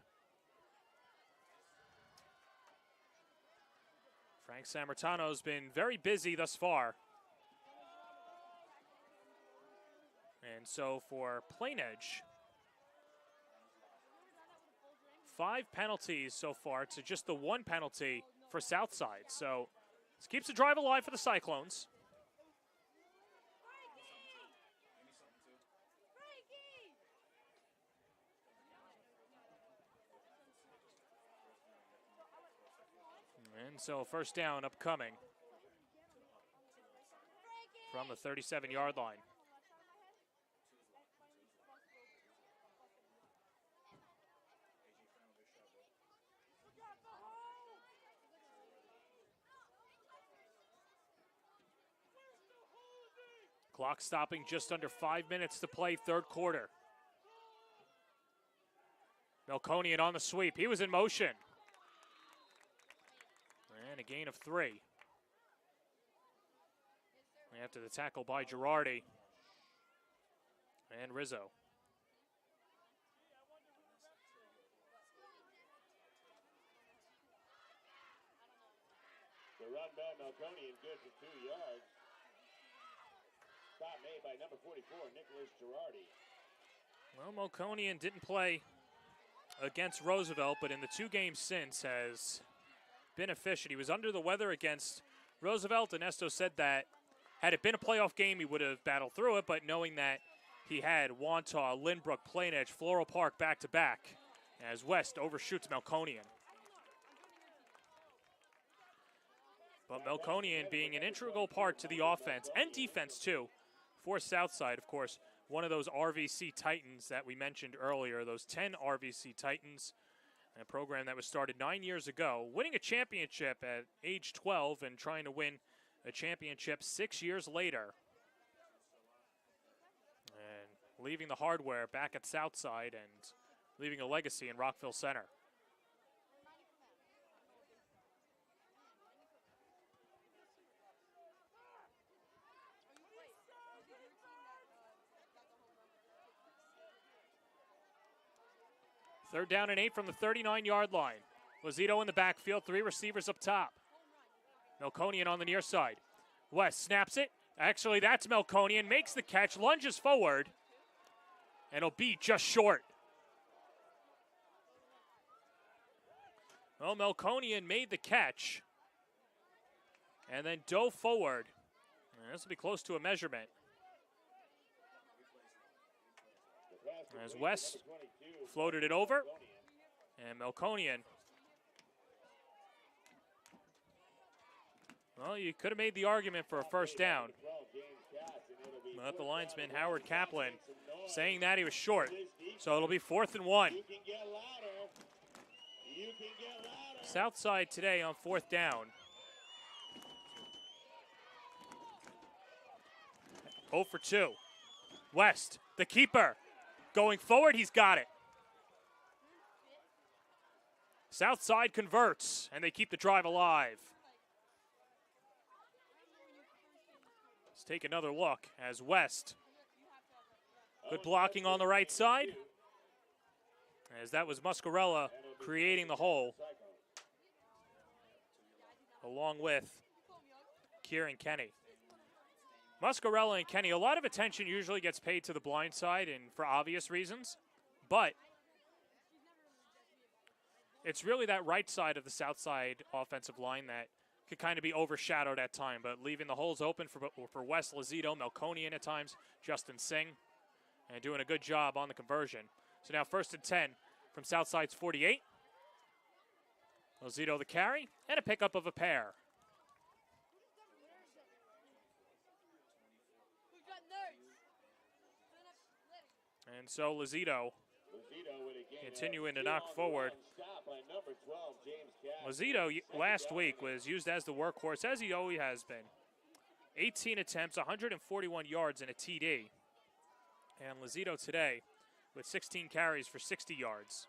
Frank Sammartano's been very busy thus far. And so for Plainedge, 5 penalties so far to just the 1 penalty for Southside. So this keeps the drive alive for the Cyclones. And so first down upcoming from the 37-yard line. Clock stopping just under 5 minutes to play, third quarter. Melkonian on the sweep. He was in motion. And a gain of 3. After the tackle by Girardi and Rizzo. The run by Melkonian, good for 2 yards. Stop made by number 44, Nicholas Girardi. Well, Melkonian didn't play against Roosevelt, but in the 2 games since has been efficient. He was under the weather against Roosevelt, and Esto said that had it been a playoff game, he would have battled through it, but knowing that he had Wantagh, Lynbrook, Plainedge, Floral Park back-to-back, as West overshoots Melkonian. But Melkonian being an integral part to the offense and defense, too, for Southside, of course, one of those RVC Titans that we mentioned earlier, those 10 RVC Titans, a program that was started 9 years ago, winning a championship at age 12 and trying to win a championship 6 years later. And leaving the hardware back at Southside and leaving a legacy in Rockville Center. Third down and 8 from the 39-yard line. Lazito in the backfield, 3 receivers up top. Melkonian on the near side. West snaps it. Actually, that's Melkonian. Makes the catch, lunges forward, and it'll be just short. Well, Melkonian made the catch and then dove forward. And this will be close to a measurement. As West floated it over, and Melkonian. Well, you could have made the argument for a first down. But the linesman, Howard Kaplan, saying that he was short. So it'll be 4th and 1. Southside today on 4th down. 0 for 2. West, the keeper. Going forward, he's got it. Southside converts, and they keep the drive alive. Let's take another look as West. Good blocking on the right side, as that was Muscarella creating the hole, along with Kieran Kenny. Muscarella and Kenny, a lot of attention usually gets paid to the blind side, and for obvious reasons, but it's really that right side of the Southside offensive line that could kind of be overshadowed at times, but leaving the holes open for West, Lazito, Melkonian at times, Justin Singh, and doing a good job on the conversion. So now 1st and 10 from Southside's 48. Lazito the carry, and a pickup of a pair. And so Lazito continuing to knock forward. Lazito last week was used as the workhorse, as he always has been. 18 attempts, 141 yards, and a TD. And Lozito today with 16 carries for 60 yards.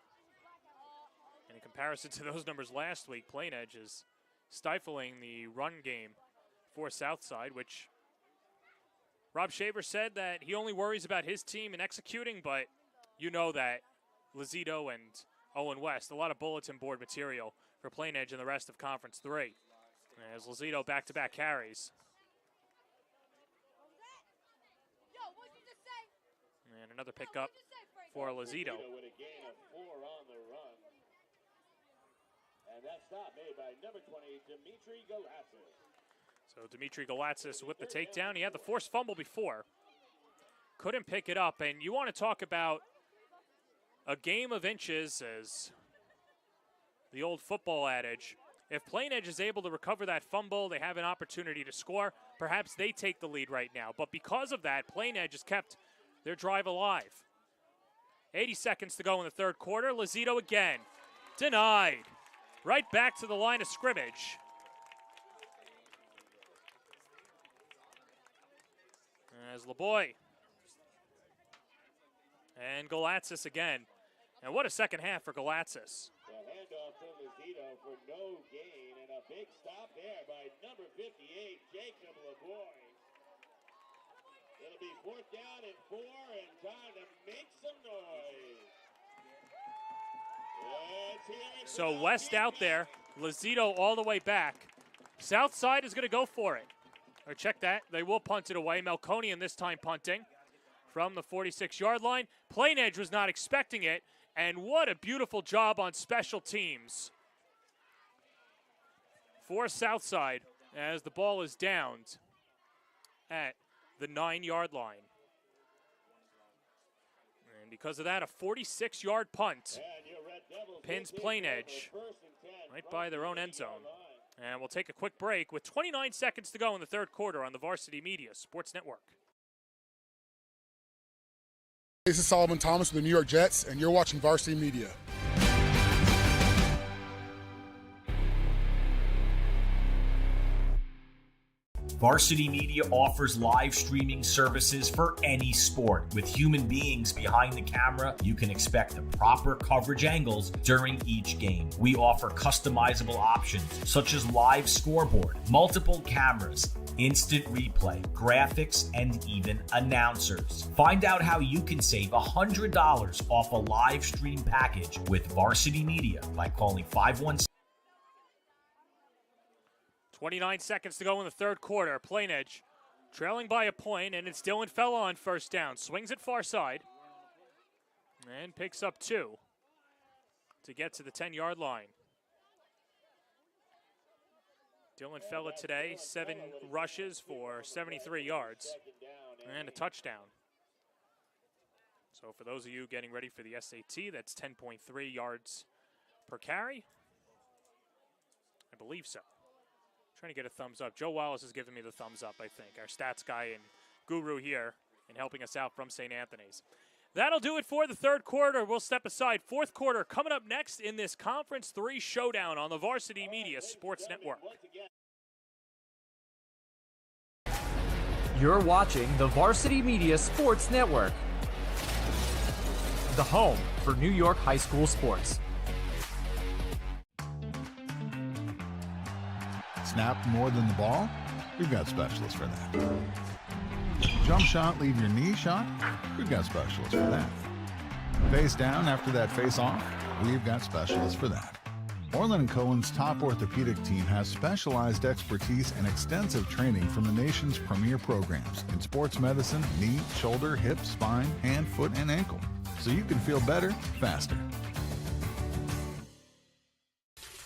And in comparison to those numbers last week, Plainedge is stifling the run game for Southside, which Rob Shaver said that he only worries about his team and executing, but you know that Lozito and Owen West, a lot of bulletin board material for Plainedge and the rest of Conference 3. As Lozito back-to-back carries. And another pickup for Lozito. With a gain of 4 on the run. And that stop made by number 20, Dimitri Galatsis. So Dimitri Galatsis with the takedown. He had the forced fumble before. Couldn't pick it up. And you want to talk about a game of inches, as the old football adage. If Plainedge is able to recover that fumble, they have an opportunity to score. Perhaps they take the lead right now. But because of that, Plainedge has kept their drive alive. 80 seconds to go in the third quarter. Lozito again. Denied. Right back to the line of scrimmage. As LeBoy. And Galatsis again. And what a second half for Galatsis. The handoff to Lozito for no gain, and a big stop there by number 58, Jacob LeBoy. It'll be 4th down and 4, and time to make some noise. So West out there, Lozito all the way back. Southside is going to go for it. Or check that, they will punt it away. Melkonian this time punting from the 46-yard line. Plainedge was not expecting it, and what a beautiful job on special teams for Southside as the ball is downed at the 9-yard line. And because of that, a 46-yard punt pins Plainedge right by their own end zone. And we'll take a quick break with 29 seconds to go in the third quarter on the Varsity Media Sports Network. This is Solomon Thomas with the New York Jets, and you're watching Varsity Media. Varsity Media offers live streaming services for any sport. With human beings behind the camera, you can expect the proper coverage angles during each game. We offer customizable options such as live scoreboard, multiple cameras, instant replay, graphics, and even announcers. Find out how you can save $100 off a live stream package with Varsity Media by calling 517. 29 seconds to go in the third quarter. Plainedge trailing by a point, and it's Dylan Fella on first down. Swings it far side and picks up 2 to get to the 10-yard line. Dylan Fella today, 7 rushes for 73 yards and a touchdown. So for those of you getting ready for the SAT, that's 10.3 yards per carry. I believe so. Trying to get a thumbs up. Joe Wallace is giving me the thumbs up, I think. Our stats guy and guru here and helping us out from St. Anthony's. That'll do it for the third quarter. We'll step aside. Fourth quarter coming up next in this Conference 3 showdown on the Varsity Media Sports Network. You're watching the Varsity Media Sports Network, the home for New York high school sports. Snap more than the ball? We've got specialists for that. Jump shot, leave your knee shot? We've got specialists for that. Face down after that face off? We've got specialists for that. Orland & Cohen's top orthopedic team has specialized expertise and extensive training from the nation's premier programs in sports medicine, knee, shoulder, hip, spine, hand, foot, and ankle. So you can feel better, faster.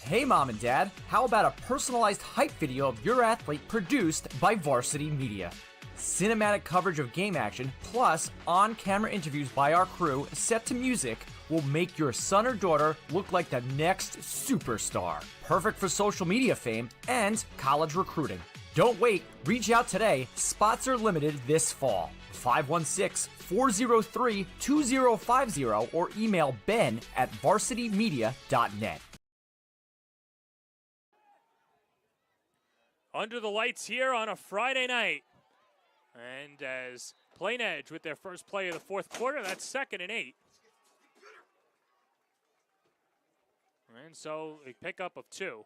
Hey Mom and Dad, how about a personalized hype video of your athlete produced by Varsity Media? Cinematic coverage of game action, plus on-camera interviews by our crew set to music will make your son or daughter look like the next superstar. Perfect for social media fame and college recruiting. Don't wait, reach out today. Spots are limited this fall. 516-403-2050 or email ben@varsitymedia.net. under the lights here on a Friday night. And as Plainedge with their first play of the fourth quarter, that's 2nd and 8. And so a pickup of 2.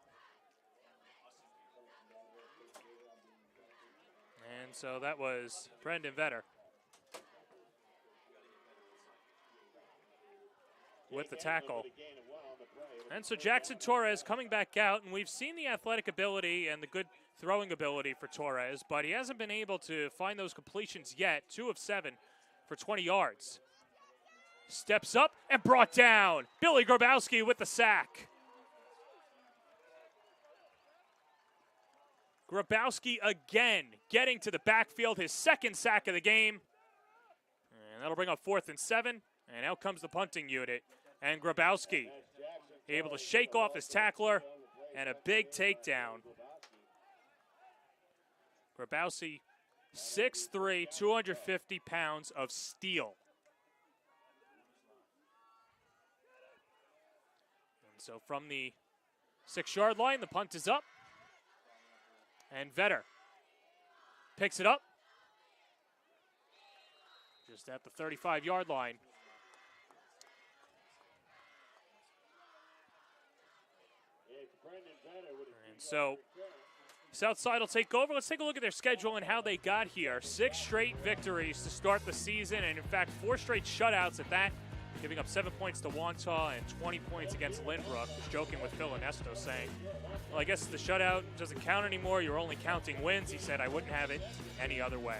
And so that was Brendan Vetter with the tackle. And so Jackson Torres coming back out, and we've seen the athletic ability and the good throwing ability for Torres, but he hasn't been able to find those completions yet. 2 of 7 for 20 yards. Steps up and brought down. Billy Grabowski with the sack. Grabowski again getting to the backfield, his 2nd sack of the game. And that'll bring up 4th and 7. And out comes the punting unit. And Grabowski able to shake off his tackler and a big takedown. Grabowski, 6'3", 250 pounds of steel. And so from the 6-yard line, the punt is up. And Vetter picks it up just at the 35-yard line. And so Southside will take over. Let's take a look at their schedule and how they got here. 6 straight victories to start the season, and in fact 4 straight shutouts at that, giving up 7 points to Wantagh and 20 points against Lynbrook. I was joking with Phil Ernesto saying, well, I guess the shutout doesn't count anymore. You're only counting wins. He said, I wouldn't have it any other way.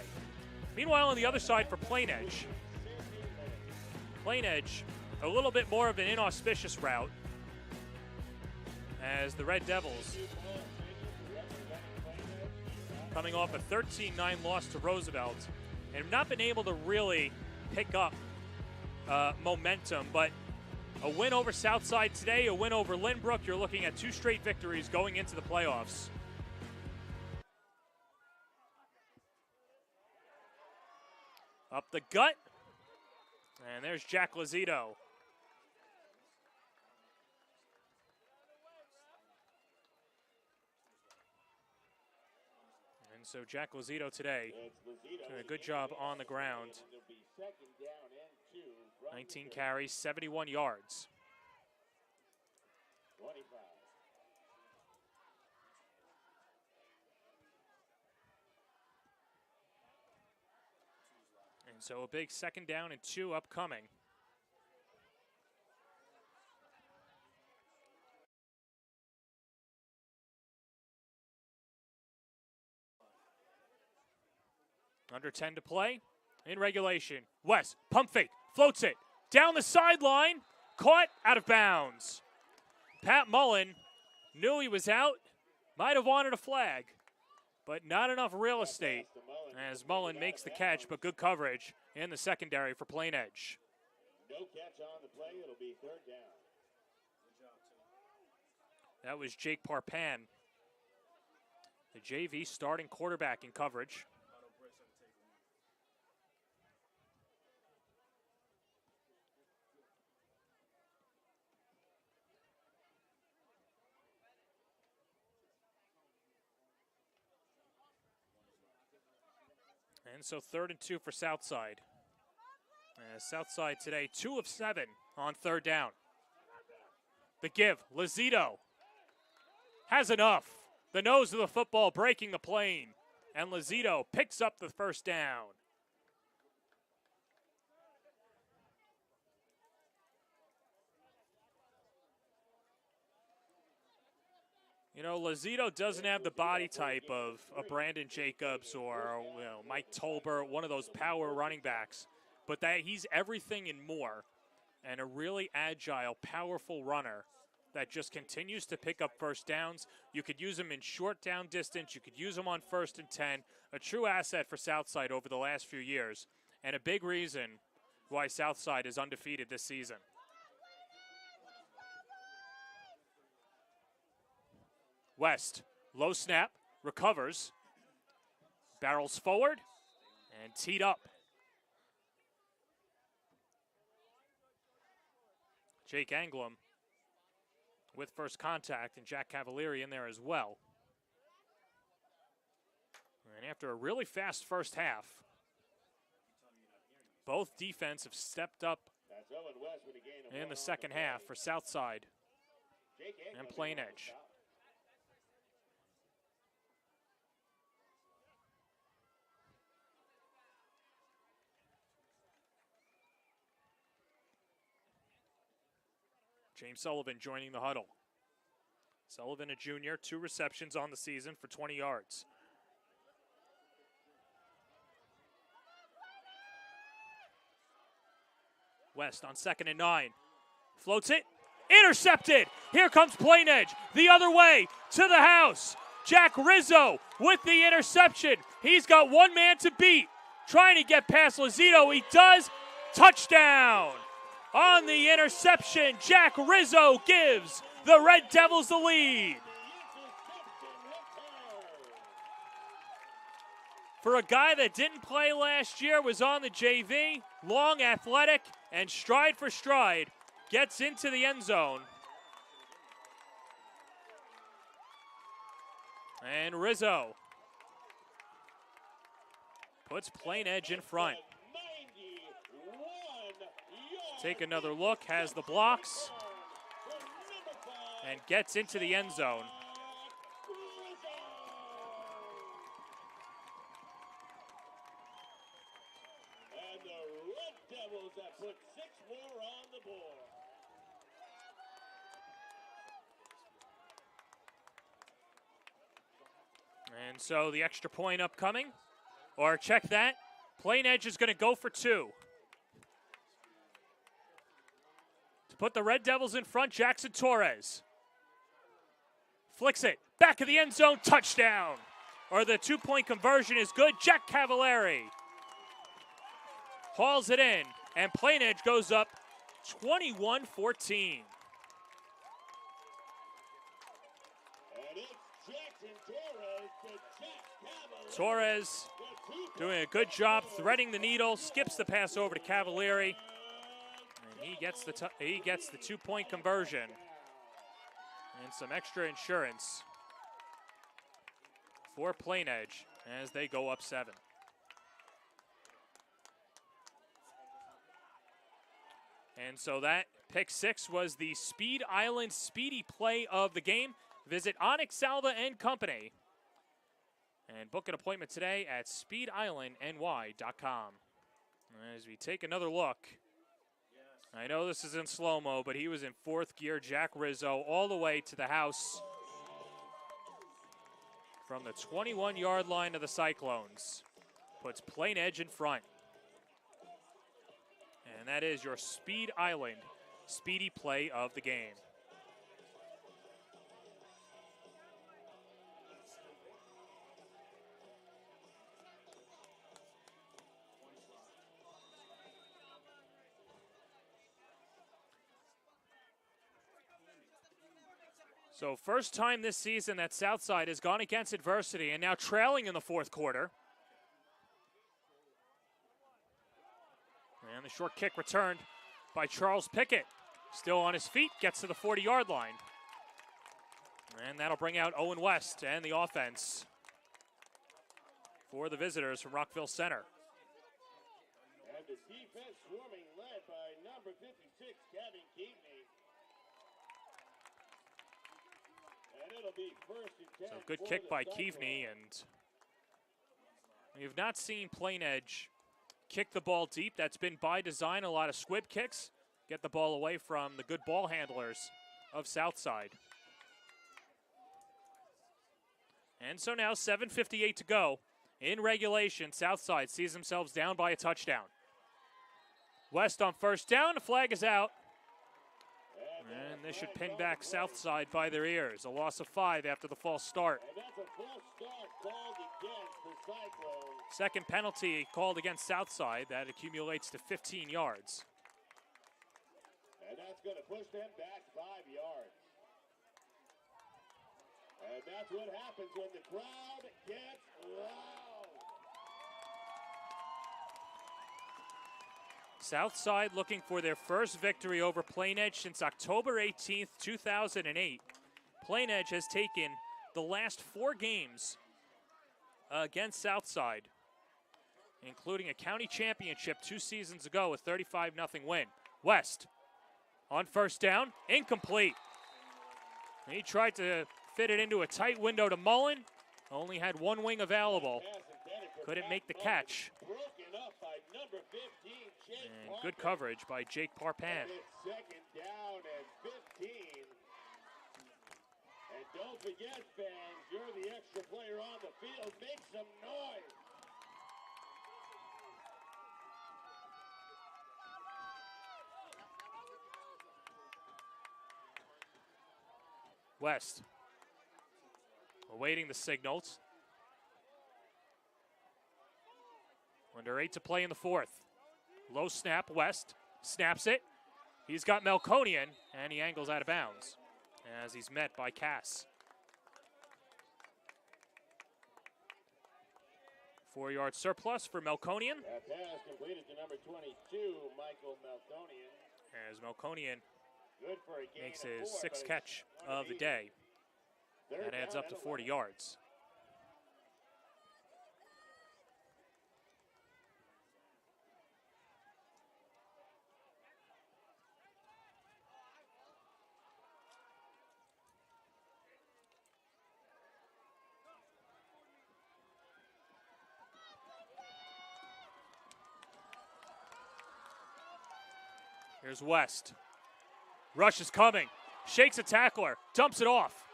Meanwhile, on the other side for Plainedge, a little bit more of an inauspicious route as the Red Devils, coming off a 13-9 loss to Roosevelt, and have not been able to really pick up momentum, but a win over Southside today, a win over Lynbrook. You're looking at 2 straight victories going into the playoffs. Up the gut, and there's Jack Lazito. And so Jack Lazito today doing a good job on the ground. 19 carries, 71 yards. And so a big 2nd down and 2 upcoming. Under 10 to play in regulation. West, pump fake, floats it down the sideline, caught out of bounds. Pat Mullen knew he was out, might have wanted a flag, but not enough real estate as Mullen makes the catch, but good coverage in the secondary for Plainedge. No catch on the play, it'll be 3rd down. That was Jake Parpan, the JV starting quarterback in coverage. And so 3rd and 2 for Southside. Southside today, 2 of 7 on 3rd down. The give, Lazito has enough. The nose of the football breaking the plane. And Lazito picks up the 1st down. You know, Lazito doesn't have the body type of a Brandon Jacobs or Mike Tolbert, one of those power running backs, but that he's everything and more, and a really agile, powerful runner that just continues to pick up 1st downs. You could use him in short down distance. You could use him on 1st and 10. A true asset for Southside over the last few years, and a big reason why Southside is undefeated this season. West, low snap, recovers, barrels forward, and teed up. Jake Anglum with first contact, and Jack Cavalieri in there as well. And after a really fast first half, both defense have stepped up in the second half for Southside and Plainedge. James Sullivan joining the huddle. Sullivan, a junior, 2 receptions on the season for 20 yards. West on 2nd and 9. Floats it. Intercepted. Here comes Plainedge the other way to the house. Jack Rizzo with the interception. He's got one man to beat. Trying to get past Lazito. He does. Touchdown. On the interception, Jack Rizzo gives the Red Devils the lead. For a guy that didn't play last year, was on the JV, long, athletic, and stride for stride, gets into the end zone. And Rizzo puts Plainedge in front. Take another look, has the blocks, and gets into the end zone. And the Red Devils have put 6 more on the board. And so the extra point upcoming, or check that, Plainedge is going to go for 2. To put the Red Devils in front, Jackson Torres flicks it, back of the end zone, touchdown. Or the 2-point conversion is good, Jack Cavallari hauls it in, and Plainedge goes up 21-14. Torres doing a good job threading the needle, skips the pass over to Cavallari, and he gets the 2-point conversion and some extra insurance for Plainedge as they go up 7. And so that pick 6 was the Speed Island speedy play of the game. Visit Onyx Salva and Company and book an appointment today at speedislandny.com. As we take another look, I know this is in slow-mo, but he was in 4th gear, Jack Rizzo, all the way to the house from the 21-yard line of the Cyclones. Puts Plainedge in front. And that is your Speed Island speedy play of the game. So first time this season that Southside has gone against adversity and now trailing in the 4th quarter. And the short kick returned by Charles Pickett. Still on his feet, gets to the 40-yard line. And that'll bring out Owen West and the offense for the visitors from Rockville Center. And the defense swarming, led by number 56, Kevin Keaveney. And it'll be 1st and 10. So good kick by Keaveney, and we have not seen Plainedge kick the ball deep. That's been by design, a lot of squib kicks. Get the ball away from the good ball handlers of Southside. And so now 7:58 to go in regulation. Southside sees themselves down by a touchdown. West on 1st down, the flag is out. And they should pin back Southside by their ears. A loss of 5 after the false start. And that's a false start called against the Cyclones. Second penalty called against Southside. That accumulates to 15 yards. And that's going to push them back 5 yards. And that's what happens when the crowd gets loud. Southside looking for their first victory over Plainedge since October 18th, 2008. Plainedge has taken the last 4 games against Southside, including a county championship 2 seasons ago, a 35-0 win. West on first down, incomplete. He tried to fit it into a tight window to Mullen, only had one wing available. Couldn't make the catch. And good coverage by Jake Parpan. Second down and 15. And don't forget, fans, you're the extra player on the field. Make some noise. West awaiting the signals. Under 8 to play in the fourth. Low snap, West snaps it. He's got Melkonian, and he angles out of bounds as he's met by Cass. 4-yard surplus for Melkonian. That pass completed to number 22, Michael Melkonian. As Melkonian Good for a gain makes of his 4, 6th but catch it's of the day. Third That adds down up to and 40 11. yards. Here's West. Rush is coming. Shakes a tackler. Dumps it off.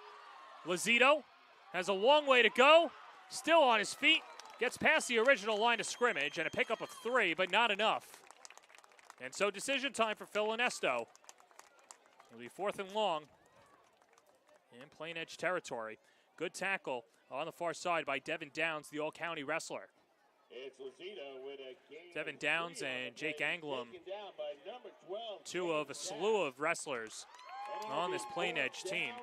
Lazito has a long way to go. Still on his feet. Gets past the original line of scrimmage and a pickup of 3, but not enough. And so decision time for Phil Ernesto. It'll be 4th and long in Plainedge territory. Good tackle on the far side by Devin Downs, the all-county wrestler. It's Lazito with a gain Devin of Downs 3 on and the Jake play. Anglum, Taken down by number 12, 2 of a slew of wrestlers on this Plainedge team.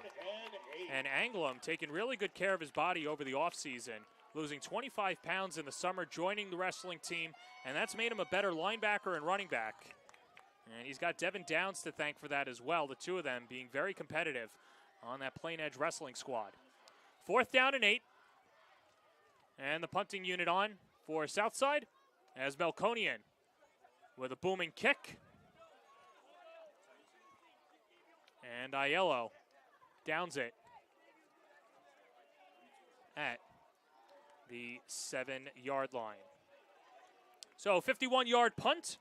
And Anglum taking really good care of his body over the offseason, losing 25 pounds in the summer, joining the wrestling team, and that's made him a better linebacker and running back. And he's got Devin Downs to thank for that as well, the 2 of them being very competitive on that Plainedge wrestling squad. 4th down and 8. And the punting unit on for Southside as Melkonian with a booming kick. And Aiello downs it at the 7-yard line. So 51-yard punt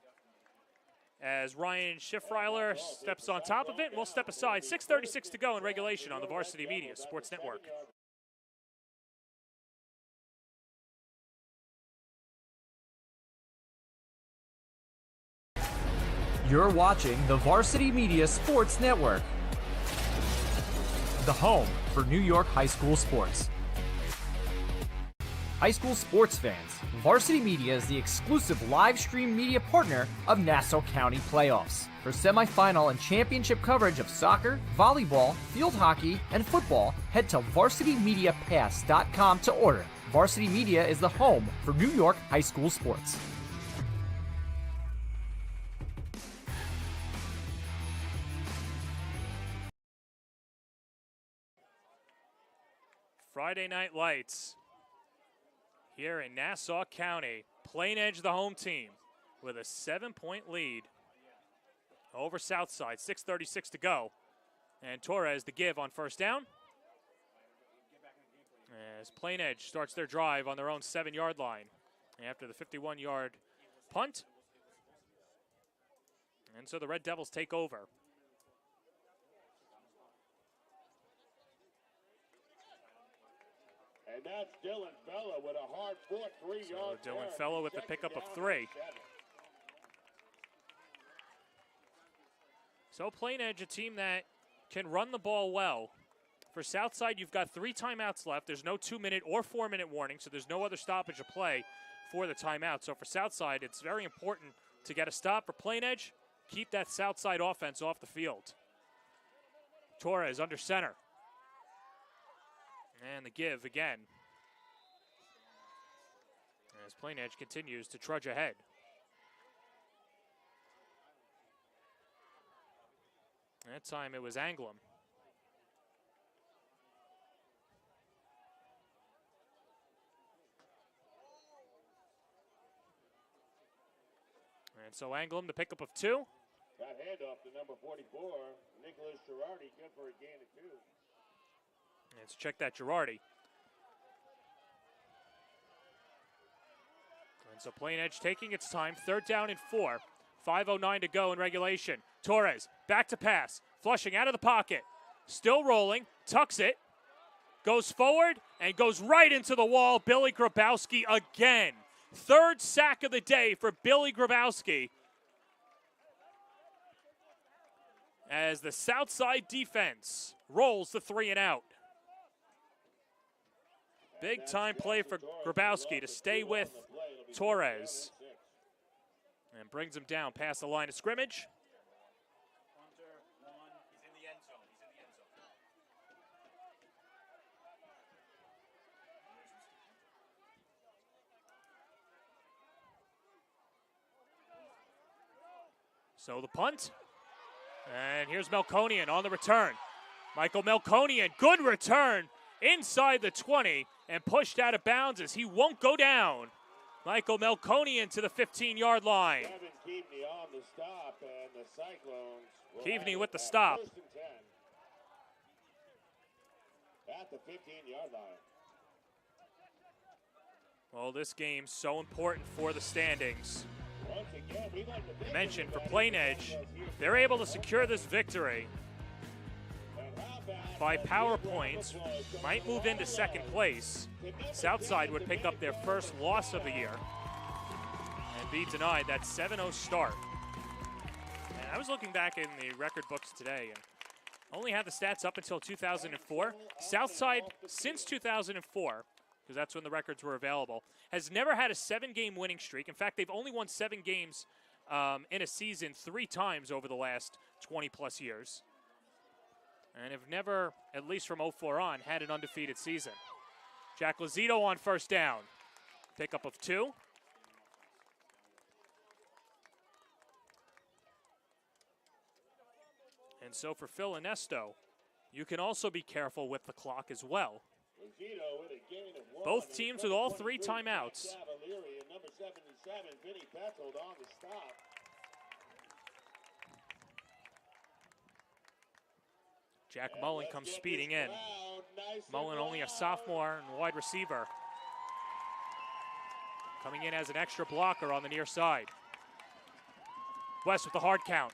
as Ryan Schiffreiler steps on top of it, and we'll step aside. 6:36 to go in regulation on the Varsity Media Sports Network. You're watching the Varsity Media Sports Network, the home for New York high school sports. High school sports fans, Varsity Media is the exclusive live stream media partner of Nassau County playoffs. For semifinal and championship coverage of soccer, volleyball, field hockey, and football, head to varsitymediapass.com to order. Varsity Media is the home for New York high school sports. Friday Night Lights here in Nassau County. Plainedge, the home team, with a 7-point lead over Southside. 6:36 to go. And Torres the give on first down. As Plainedge starts their drive on their own 7-yard line after the 51-yard punt. And so the Red Devils take over. And that's Dylan Fella with a hard foot, 3-yard. So Dylan Fella with the pickup of 3. So Plainedge, a team that can run the ball well. For Southside, you've got 3 timeouts left. There's no 2-minute or 4-minute warning, so there's no other stoppage of play for the timeout. So for Southside, it's very important to get a stop. For Plainedge, keep that Southside offense off the field. Torres under center. And the give again as Plainedge continues to trudge ahead. That time it was Anglum. And so Anglem, the pickup of 2. That handoff to number 44, Nicholas Girardi, good for a gain of 2. Let's check that Girardi. And so Plainedge taking its time, 3rd down and 4. 5:09 to go in regulation. Torres, back to pass, flushing out of the pocket. Still rolling, tucks it, goes forward, and goes right into the wall. Billy Grabowski again. 3rd sack of the day for Billy Grabowski. As the Southside defense rolls the 3 and out. Big time play for Grabowski to stay with Torres. And brings him down past the line of scrimmage. So the punt. And here's Melkonian on the return. Michael Melkonian, good return inside the 20 and pushed out of bounds as he won't go down. Michael Melkonian to the 15-yard line. Kevin Keaveney on the stop, and the Cyclones will Keaveney have with it the at stop. 1st and 10 at the 15-yard line. Well, this game's so important for the standings. Once again, we'd like to I thank mentioned for everybody Plainedge, joining us here they're able to secure this victory And how about by that power big round of points, applause going might move into all second around place. to Memphis Southside would County pick up their first loss of the year and be denied that 7-0 start. And I was looking back in the record books today and only had the stats up until 2004. Southside, since 2004, because that's when the records were available, has never had a 7-game winning streak. In fact, they've only won 7 games in a season 3 times over the last 20-plus years. And have never, at least from 04 on, had an undefeated season. Jack Lazito on 1st down. Pickup of 2. And so for Phil Inesto, you can also be careful with the clock as well. Lazito with a gain of 1. Both teams with all 3 timeouts. Cavalieri and number 77, Vinny Petzold on the stop. Jack And Mullen let's comes get speeding this in. crowd nice and Mullen only a loud. sophomore and wide receiver. Coming in as an extra blocker on the near side. West with the hard count.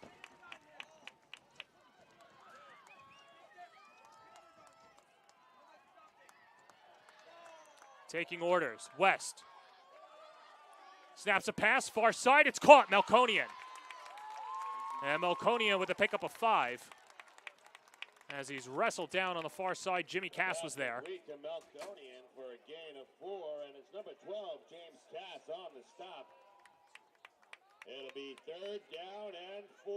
Taking orders. West. Snaps a pass, far side. It's caught. Melkonian. And Melkonian with a pickup of 5. As he's wrestled down on the far side, Jimmy Cass was there. Complete to Melkonian for a gain of 4, and it's number 12, James Cass on the stop. It'll be 3rd down and 4.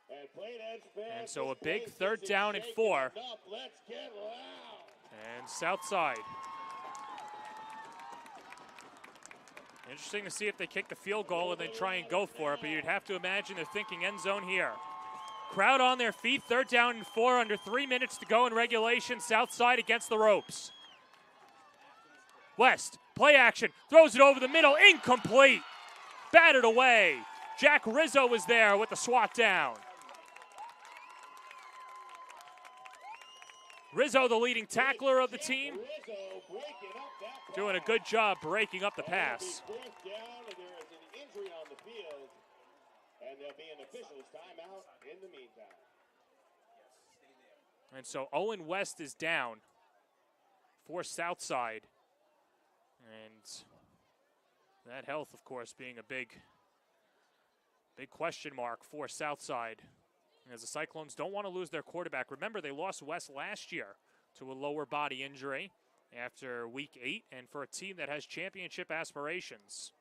And Plainedge fans, And so a this big place 3rd isn't down and shaking 4. enough. Let's get loud. And Southside. Interesting to see if they kick the field goal and then try and go for it, but you'd have to imagine they're thinking end zone here. Crowd on their feet, 3rd down and 4, under 3 minutes to go in regulation. Southside against the ropes. West, play action, throws it over the middle, incomplete. Batted away. Jack Rizzo was there with the swat down. Rizzo, the leading tackler of the team, Rizzo breaking up that doing a block. good job breaking up the pass. It'll be 4th down, and there is an injury on the field. And there'll be an official's timeout in the meantime. And so Owen West is down for Southside. And that health, of course, being a big question mark for Southside. As the Cyclones don't want to lose their quarterback. Remember, they lost West last year to a lower body injury after week 8, and for a team that has championship aspirations.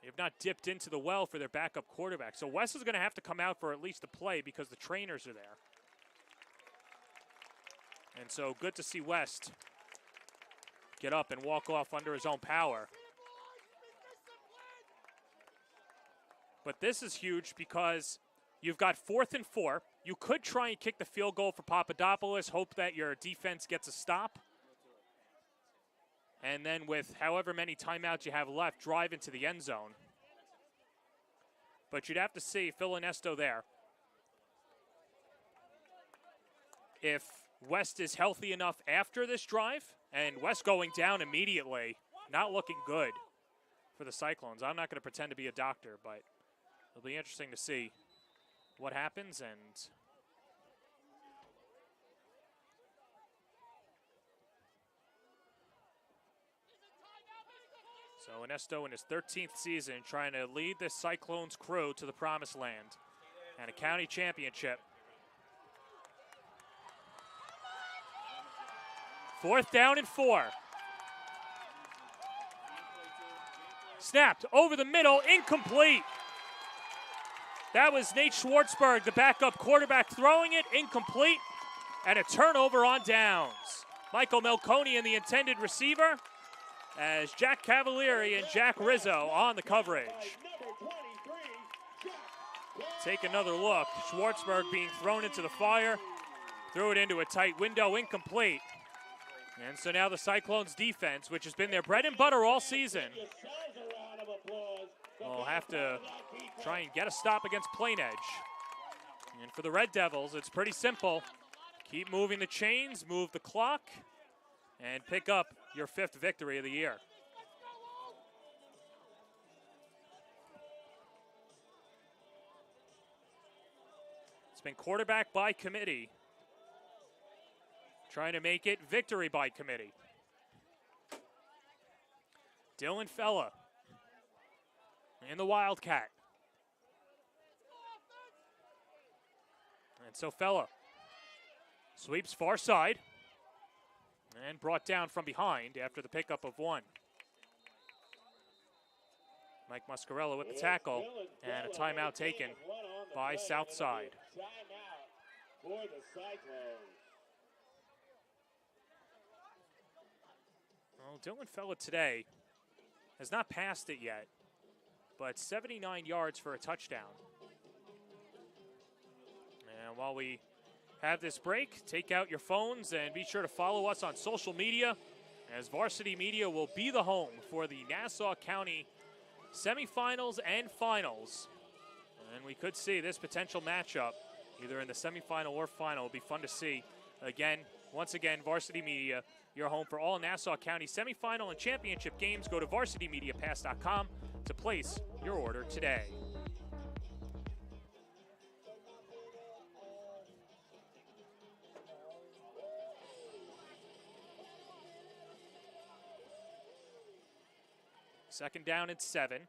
They have not dipped into the well for their backup quarterback. So West is going to have to come out for at least a play because the trainers are there. And so good to see West get up and walk off under his own power. But this is huge because you've got 4th and 4. You could try and kick the field goal for Papadopoulos, hope that your defense gets a stop. and then with however many timeouts you have left, drive into the end zone. But you'd have to see Phil Ernesto there. If West is healthy enough after this drive, and West going down immediately, not looking good for the Cyclones. I'm not going to pretend to be a doctor, but it'll be interesting to see what happens. And so Ernesto in his 13th season trying to lead the Cyclones crew to the promised land and a county championship. 4th down and 4. Snapped over the middle, incomplete. That was Nate Schwartzberg, the backup quarterback, throwing it incomplete, and a turnover on downs. Michael Melconi, the intended receiver, as Jack Cavalieri and Jack Rizzo on the coverage. Take another look. Schwartzberg being thrown into the fire, threw it into a tight window, incomplete. And so now the Cyclones defense, which has been their bread and butter all season, will have to try and get a stop against Plainedge. And for the Red Devils, it's pretty simple. Keep moving the chains, move the clock, and pick up your 5th victory of the year. It's been quarterback by committee, trying to make it victory by committee. Dylan Fella in the Wildcat. And so Fella sweeps far side and brought down from behind after the pickup of 1. Mike Muscarella with the tackle and a timeout taken by Southside. Timeout for the Cyclones. Well, Dylan Fella today has not passed it yet, but 79 yards for a touchdown. And while we have this break, take out your phones and be sure to follow us on social media, as Varsity Media will be the home for the Nassau County semifinals and finals. And we could see this potential matchup either in the semifinal or final. It'll be fun to see. Again, once again, Varsity Media, your home for all Nassau County semifinal and championship games. Go to varsitymediapass.com to place your order today. Second down and 7.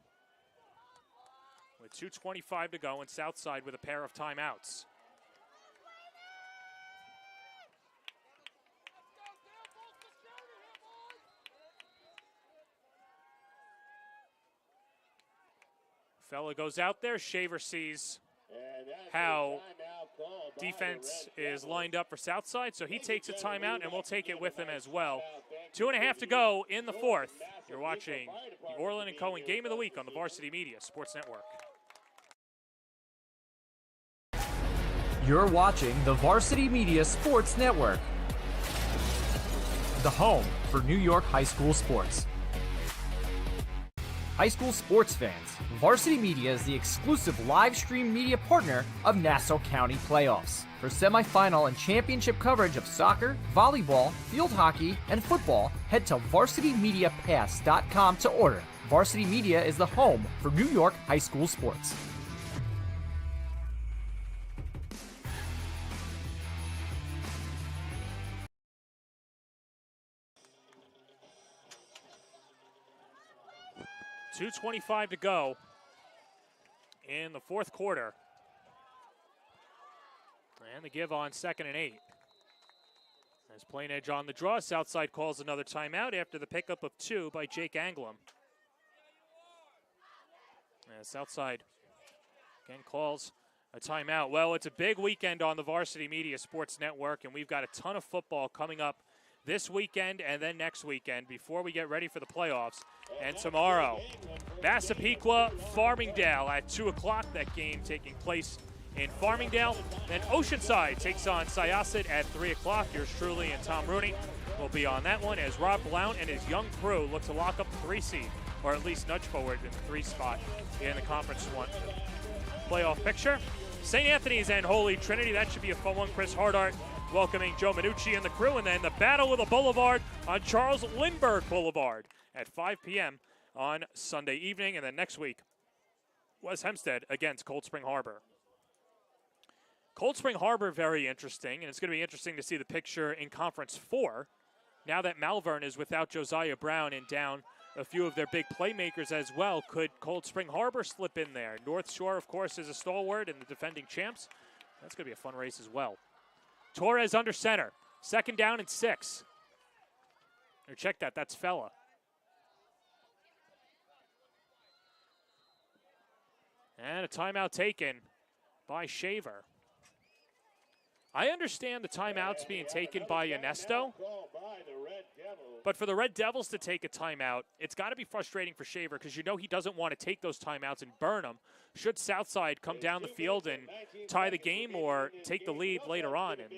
With 2:25 to go, and Southside with a pair of timeouts. Fella goes out there. Shaver sees how defense is lined up for Southside, so he takes a timeout, and we'll take it with him as well. 2.5 to go in the 4th. You're watching the Orland and Cohen Game of the Week on the Varsity Media Sports Network. You're watching the Varsity Media Sports Network, the home for New York high school sports. High school sports fans, Varsity Media is the exclusive live stream media partner of Nassau County playoffs. For semifinal and championship coverage of soccer, volleyball, field hockey, and football, head to varsitymediapass.com to order. Varsity Media is the home for New York high school sports. .225 to go in the 4th quarter. And the give on 2nd and 8. As Plainedge on the draw, Southside calls another timeout after the pickup of 2 by Jake Anglum. As Southside again calls a timeout. Well, it's a big weekend on the Varsity Media Sports Network, and we've got a ton of football coming up this weekend and then next weekend before we get ready for the playoffs. And tomorrow, Massapequa, Farmingdale at 2 o'clock. That game taking place in Farmingdale. Then Oceanside takes on Syosset at 3 o'clock. Yours truly and Tom Rooney will be on that one as Rob Blount and his young crew look to lock up the 3 seed, or at least nudge forward in the 3 spot in the conference one playoff picture. St. Anthony's and Holy Trinity, that should be a fun one. Chris Hardart welcoming Joe Minucci and the crew, and then the Battle of the Boulevard on Charles Lindbergh Boulevard at 5 p.m. on Sunday evening. And then next week, West Hempstead against Cold Spring Harbor. Cold Spring Harbor, very interesting, and it's going to be interesting to see the picture in Conference 4 now that Malvern is without Josiah Brown and down a few of their big playmakers as well. Could Cold Spring Harbor slip in there? North Shore, of course, is a stalwart and the defending champs. That's going to be a fun race as well. Torres under center. 2nd down and 6. Or check that. That's Fella. And a timeout taken by Shaver. I understand the timeouts being taken by Ernesto, but for the Red Devils to take a timeout, it's got to be frustrating for Shaver because you know he doesn't want to take those timeouts and burn them. Should Southside come down the field and tie the game or take the lead later on. And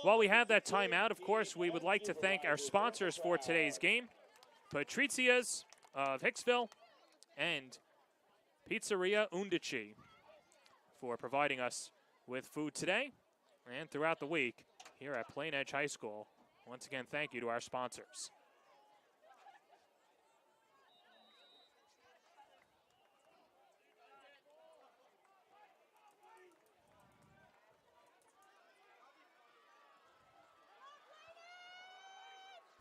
while we have that timeout, of course, we would like to thank our sponsors for today's game, Patrizia's of Hicksville and Pizzeria Undici, for providing us with food today and throughout the week here at Plainedge High School. Once again, thank you to our sponsors.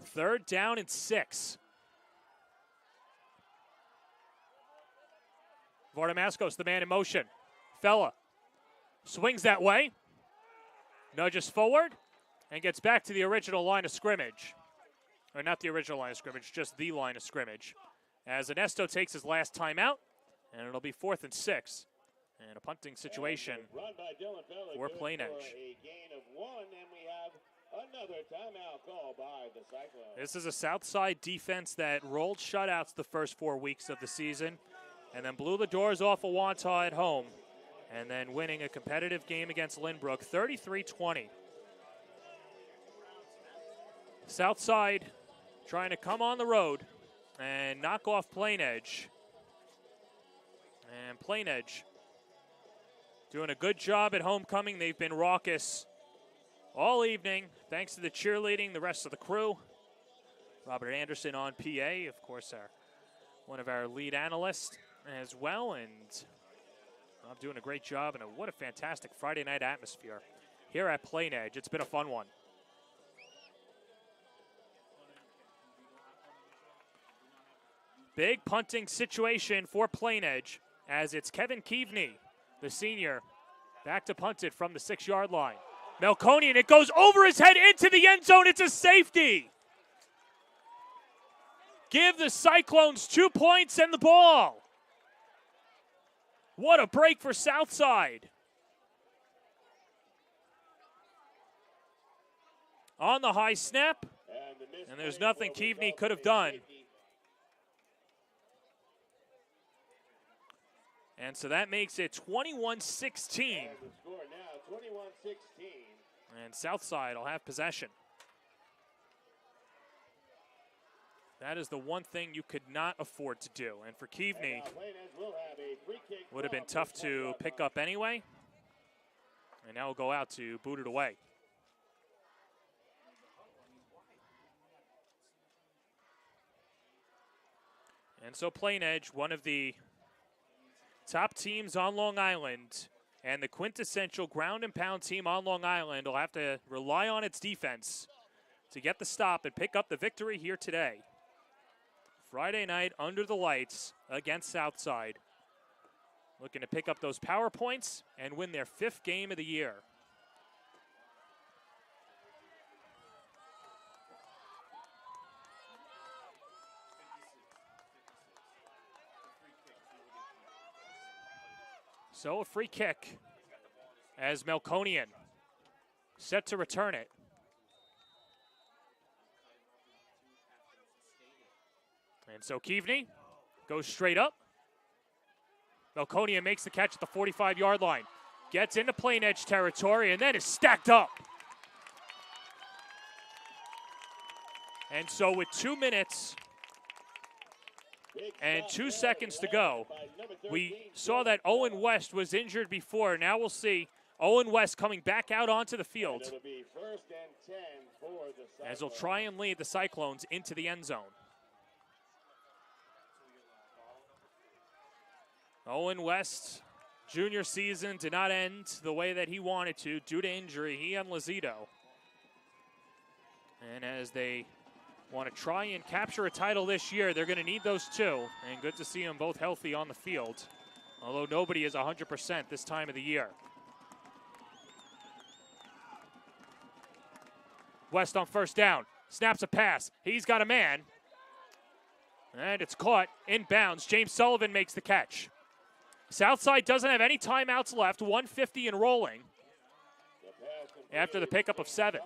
Third down and 6. Vardamascos, the man in motion. Fella swings that way, nudges forward, and gets back to the original line of scrimmage. Or not the original line of scrimmage, just the line of scrimmage. As Ernesto takes his last timeout, and it'll be 4th and 6. And a punting situation for Plainedge. This is a Southside defense that rolled shutouts the first 4 weeks of the season, and then blew the doors off of Wantagh at home, and then winning a competitive game against Lynbrook, 33-20. Southside trying to come on the road and knock off Plainedge. And Plainedge doing a good job at homecoming. They've been raucous all evening, thanks to the cheerleading, the rest of the crew. Robert Anderson on PA, of course, one of our lead analysts as well, and I'm doing a great job, and what a fantastic Friday night atmosphere here at Plainedge. It's been a fun one. Big punting situation for Plainedge as it's Kevin Keaveney, the senior, back to punt it from the 6-yard line. Melkonian, it goes over his head into the end zone. It's a safety. Give the Cyclones 2 points and the ball. What a break for Southside. On the high snap, and there's nothing Keaveney could have done. And so that makes it 21-16. And Southside will have possession. That is the one thing you could not afford to do. And for Keaveney, would have been tough to pick up anyway. And now we'll go out to boot it away. And so Plainedge, one of the top teams on Long Island, and the quintessential ground and pound team on Long Island, will have to rely on its defense to get the stop and pick up the victory here today. Friday night under the lights against Southside. Looking to pick up those power points and win their 5th game of the year. So a free kick as Melkonian set to return it. And so Keaveney goes straight up. Melkonian makes the catch at the 45-yard line. Gets into Plainedge territory and then is stacked up. And so with 2 minutes and 2 seconds to go, we saw that Owen West was injured before. Now we'll see Owen West coming back out onto the field as he'll try and lead the Cyclones into the end zone. Owen West, junior season did not end the way that he wanted to due to injury, he and Lazito. And as they want to try and capture a title this year, they're going to need those two. And good to see them both healthy on the field, although nobody is 100% this time of the year. West on first down, snaps a pass. He's got a man. And it's caught inbounds. James Sullivan makes the catch. Southside doesn't have any timeouts left, 150 and rolling after the pickup of 7.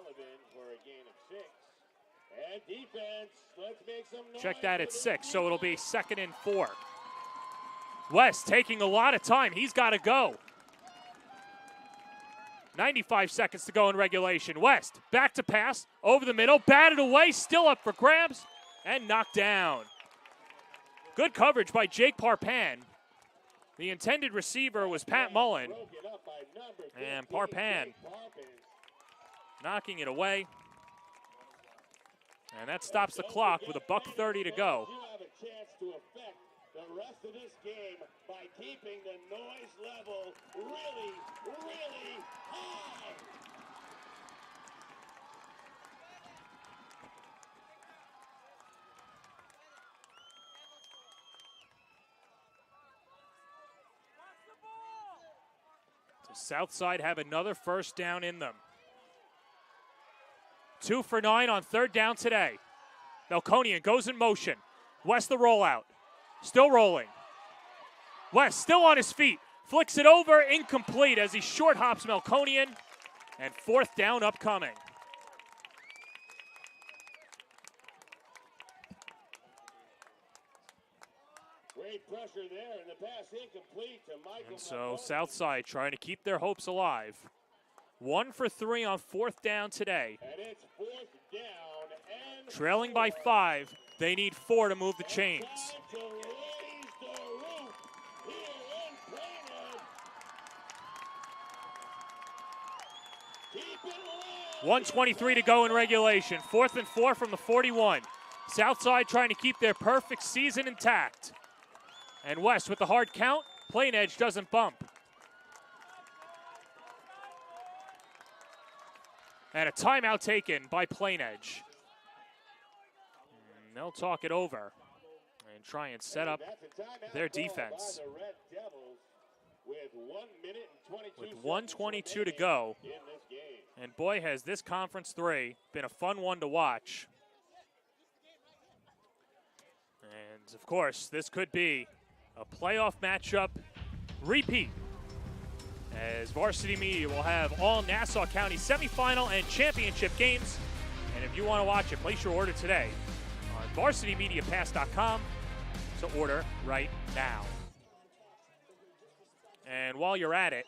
Check that at 6, so it'll be 2nd and 4. West taking a lot of time. He's got to go. 95 seconds to go in regulation. West back to pass, over the middle, batted away, still up for grabs, and knocked down. Good coverage by Jake Parpan. The intended receiver was Pat Mullen. And Parpan knocking it away. And that stops the clock with $1:30 to go. The rest of this game by keeping the noise level really, really high. Does Southside have another first down in them? 2 for 9 on 3rd down today. Melkonian goes in motion. West the rollout. Still rolling. West still on his feet. Flicks it over, incomplete as he short hops Melkonian. And 4th down upcoming. Great pressure there, and the pass incomplete to Michael. And so Southside trying to keep their hopes alive. 1 for 3 on 4th down today. And it's 4th down and trailing by 5. They need 4 to move the chains. 1:23 to go in regulation. 4th and 4 from the 41. Southside trying to keep their perfect season intact. And West with the hard count. Plainedge doesn't bump. And a timeout taken by Plainedge. And they'll talk it over and try and set up their defense. With 1:22 to go. And boy, has this Conference 3 been a fun one to watch. And of course, this could be a playoff matchup repeat, as Varsity Media will have all Nassau County semifinal and championship games. And if you want to watch it, place your order today on varsitymediapass.com. So order right now. And while you're at it,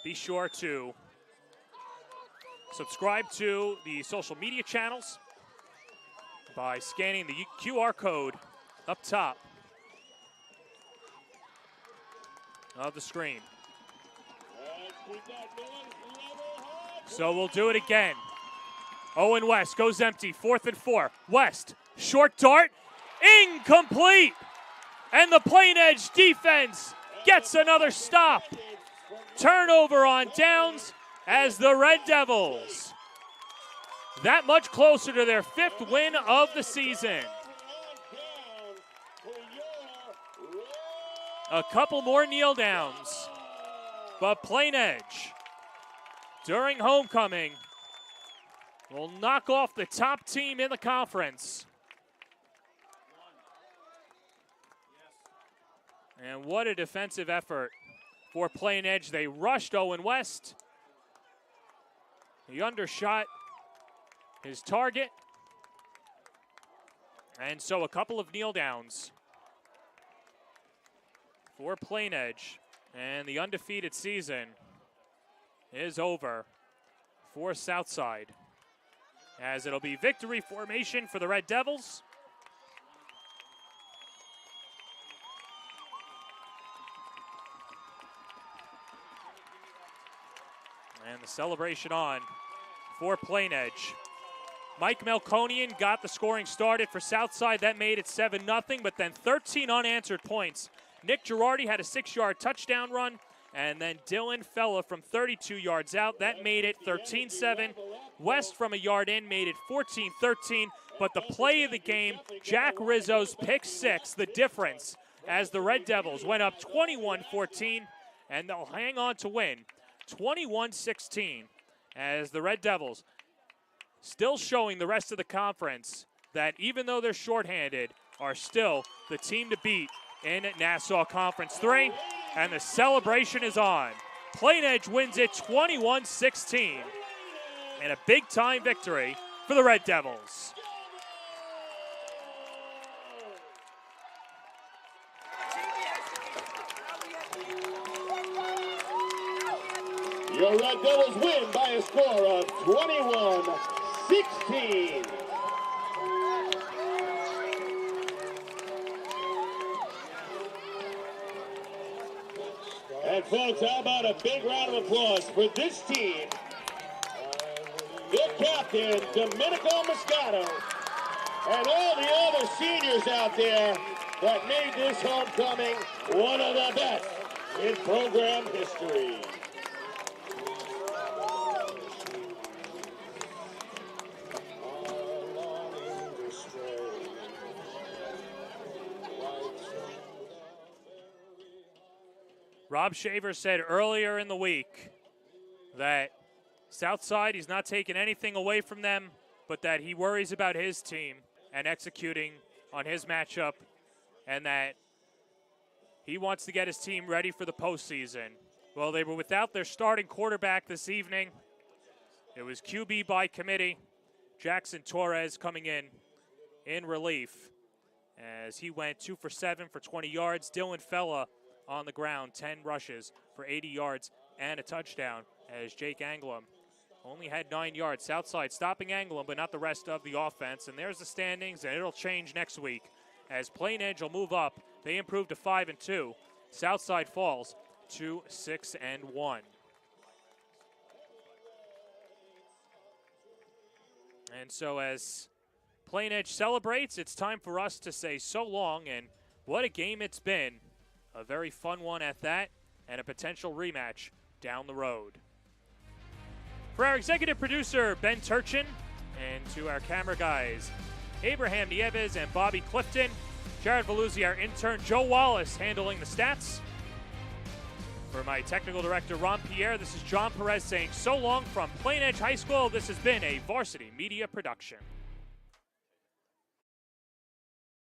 be sure to subscribe to the social media channels by scanning the QR code up top of the screen. So we'll do it again. Owen West goes empty, 4th and 4. West, short dart, incomplete. And the Plainedge defense gets another stop. Turnover on downs as the Red Devils, that much closer to their 5th win of the season. A couple more kneel downs, but Plainedge, during homecoming, will knock off the top team in the conference. And what a defensive effort for Plainedge. They rushed Owen West. He undershot his target. And so a couple of kneel downs for Plainedge. And the undefeated season is over for Southside. as it'll be victory formation for the Red Devils. And the celebration on for Plainedge. Mike Melkonian got the scoring started for Southside. That made it 7-0, but then 13 unanswered points. Nick Girardi had a 6-yard touchdown run, and then Dylan Fella from 32 yards out. That made it 13-7. West from a yard in made it 14-13, but the play of the game, Jack Rizzo's pick six, the difference, as the Red Devils went up 21-14, and they'll hang on to win 21-16, as the Red Devils still showing the rest of the conference that even though they're shorthanded, are still the team to beat in Nassau Conference 3, and the celebration is on. Plainedge wins it 21-16, and a big-time victory for the Red Devils. Your Red Devils win by a score of 21-16. And folks, how about a big round of applause for this team? Their captain, Domenico Moscato, and all the other seniors out there that made this homecoming one of the best in program history. Rob Shaver said earlier in the week that Southside, he's not taking anything away from them, but that he worries about his team and executing on his matchup, and that he wants to get his team ready for the postseason. Well, they were without their starting quarterback this evening. It was QB by committee. Jackson Torres coming in relief, as he went 2 for 7 for 20 yards. Dylan Fella on the ground, 10 rushes for 80 yards and a touchdown, as Jake Anglum only had 9 yards. Southside stopping Anglum, but not the rest of the offense. And there's the standings, and it'll change next week, as Plainedge will move up. They improve to 5-2. Southside falls to 6-1. And so as Plainedge celebrates, it's time for us to say so long, and what a game it's been. A very fun one at that, and a potential rematch down the road. For our executive producer, Ben Turchin, and to our camera guys, Abraham Nieves and Bobby Clifton, Jared Veluzzi, our intern, Joe Wallace, handling the stats. For my technical director, Ron Pierre, this is John Perez saying so long from Plainedge High School. This has been a Varsity Media production.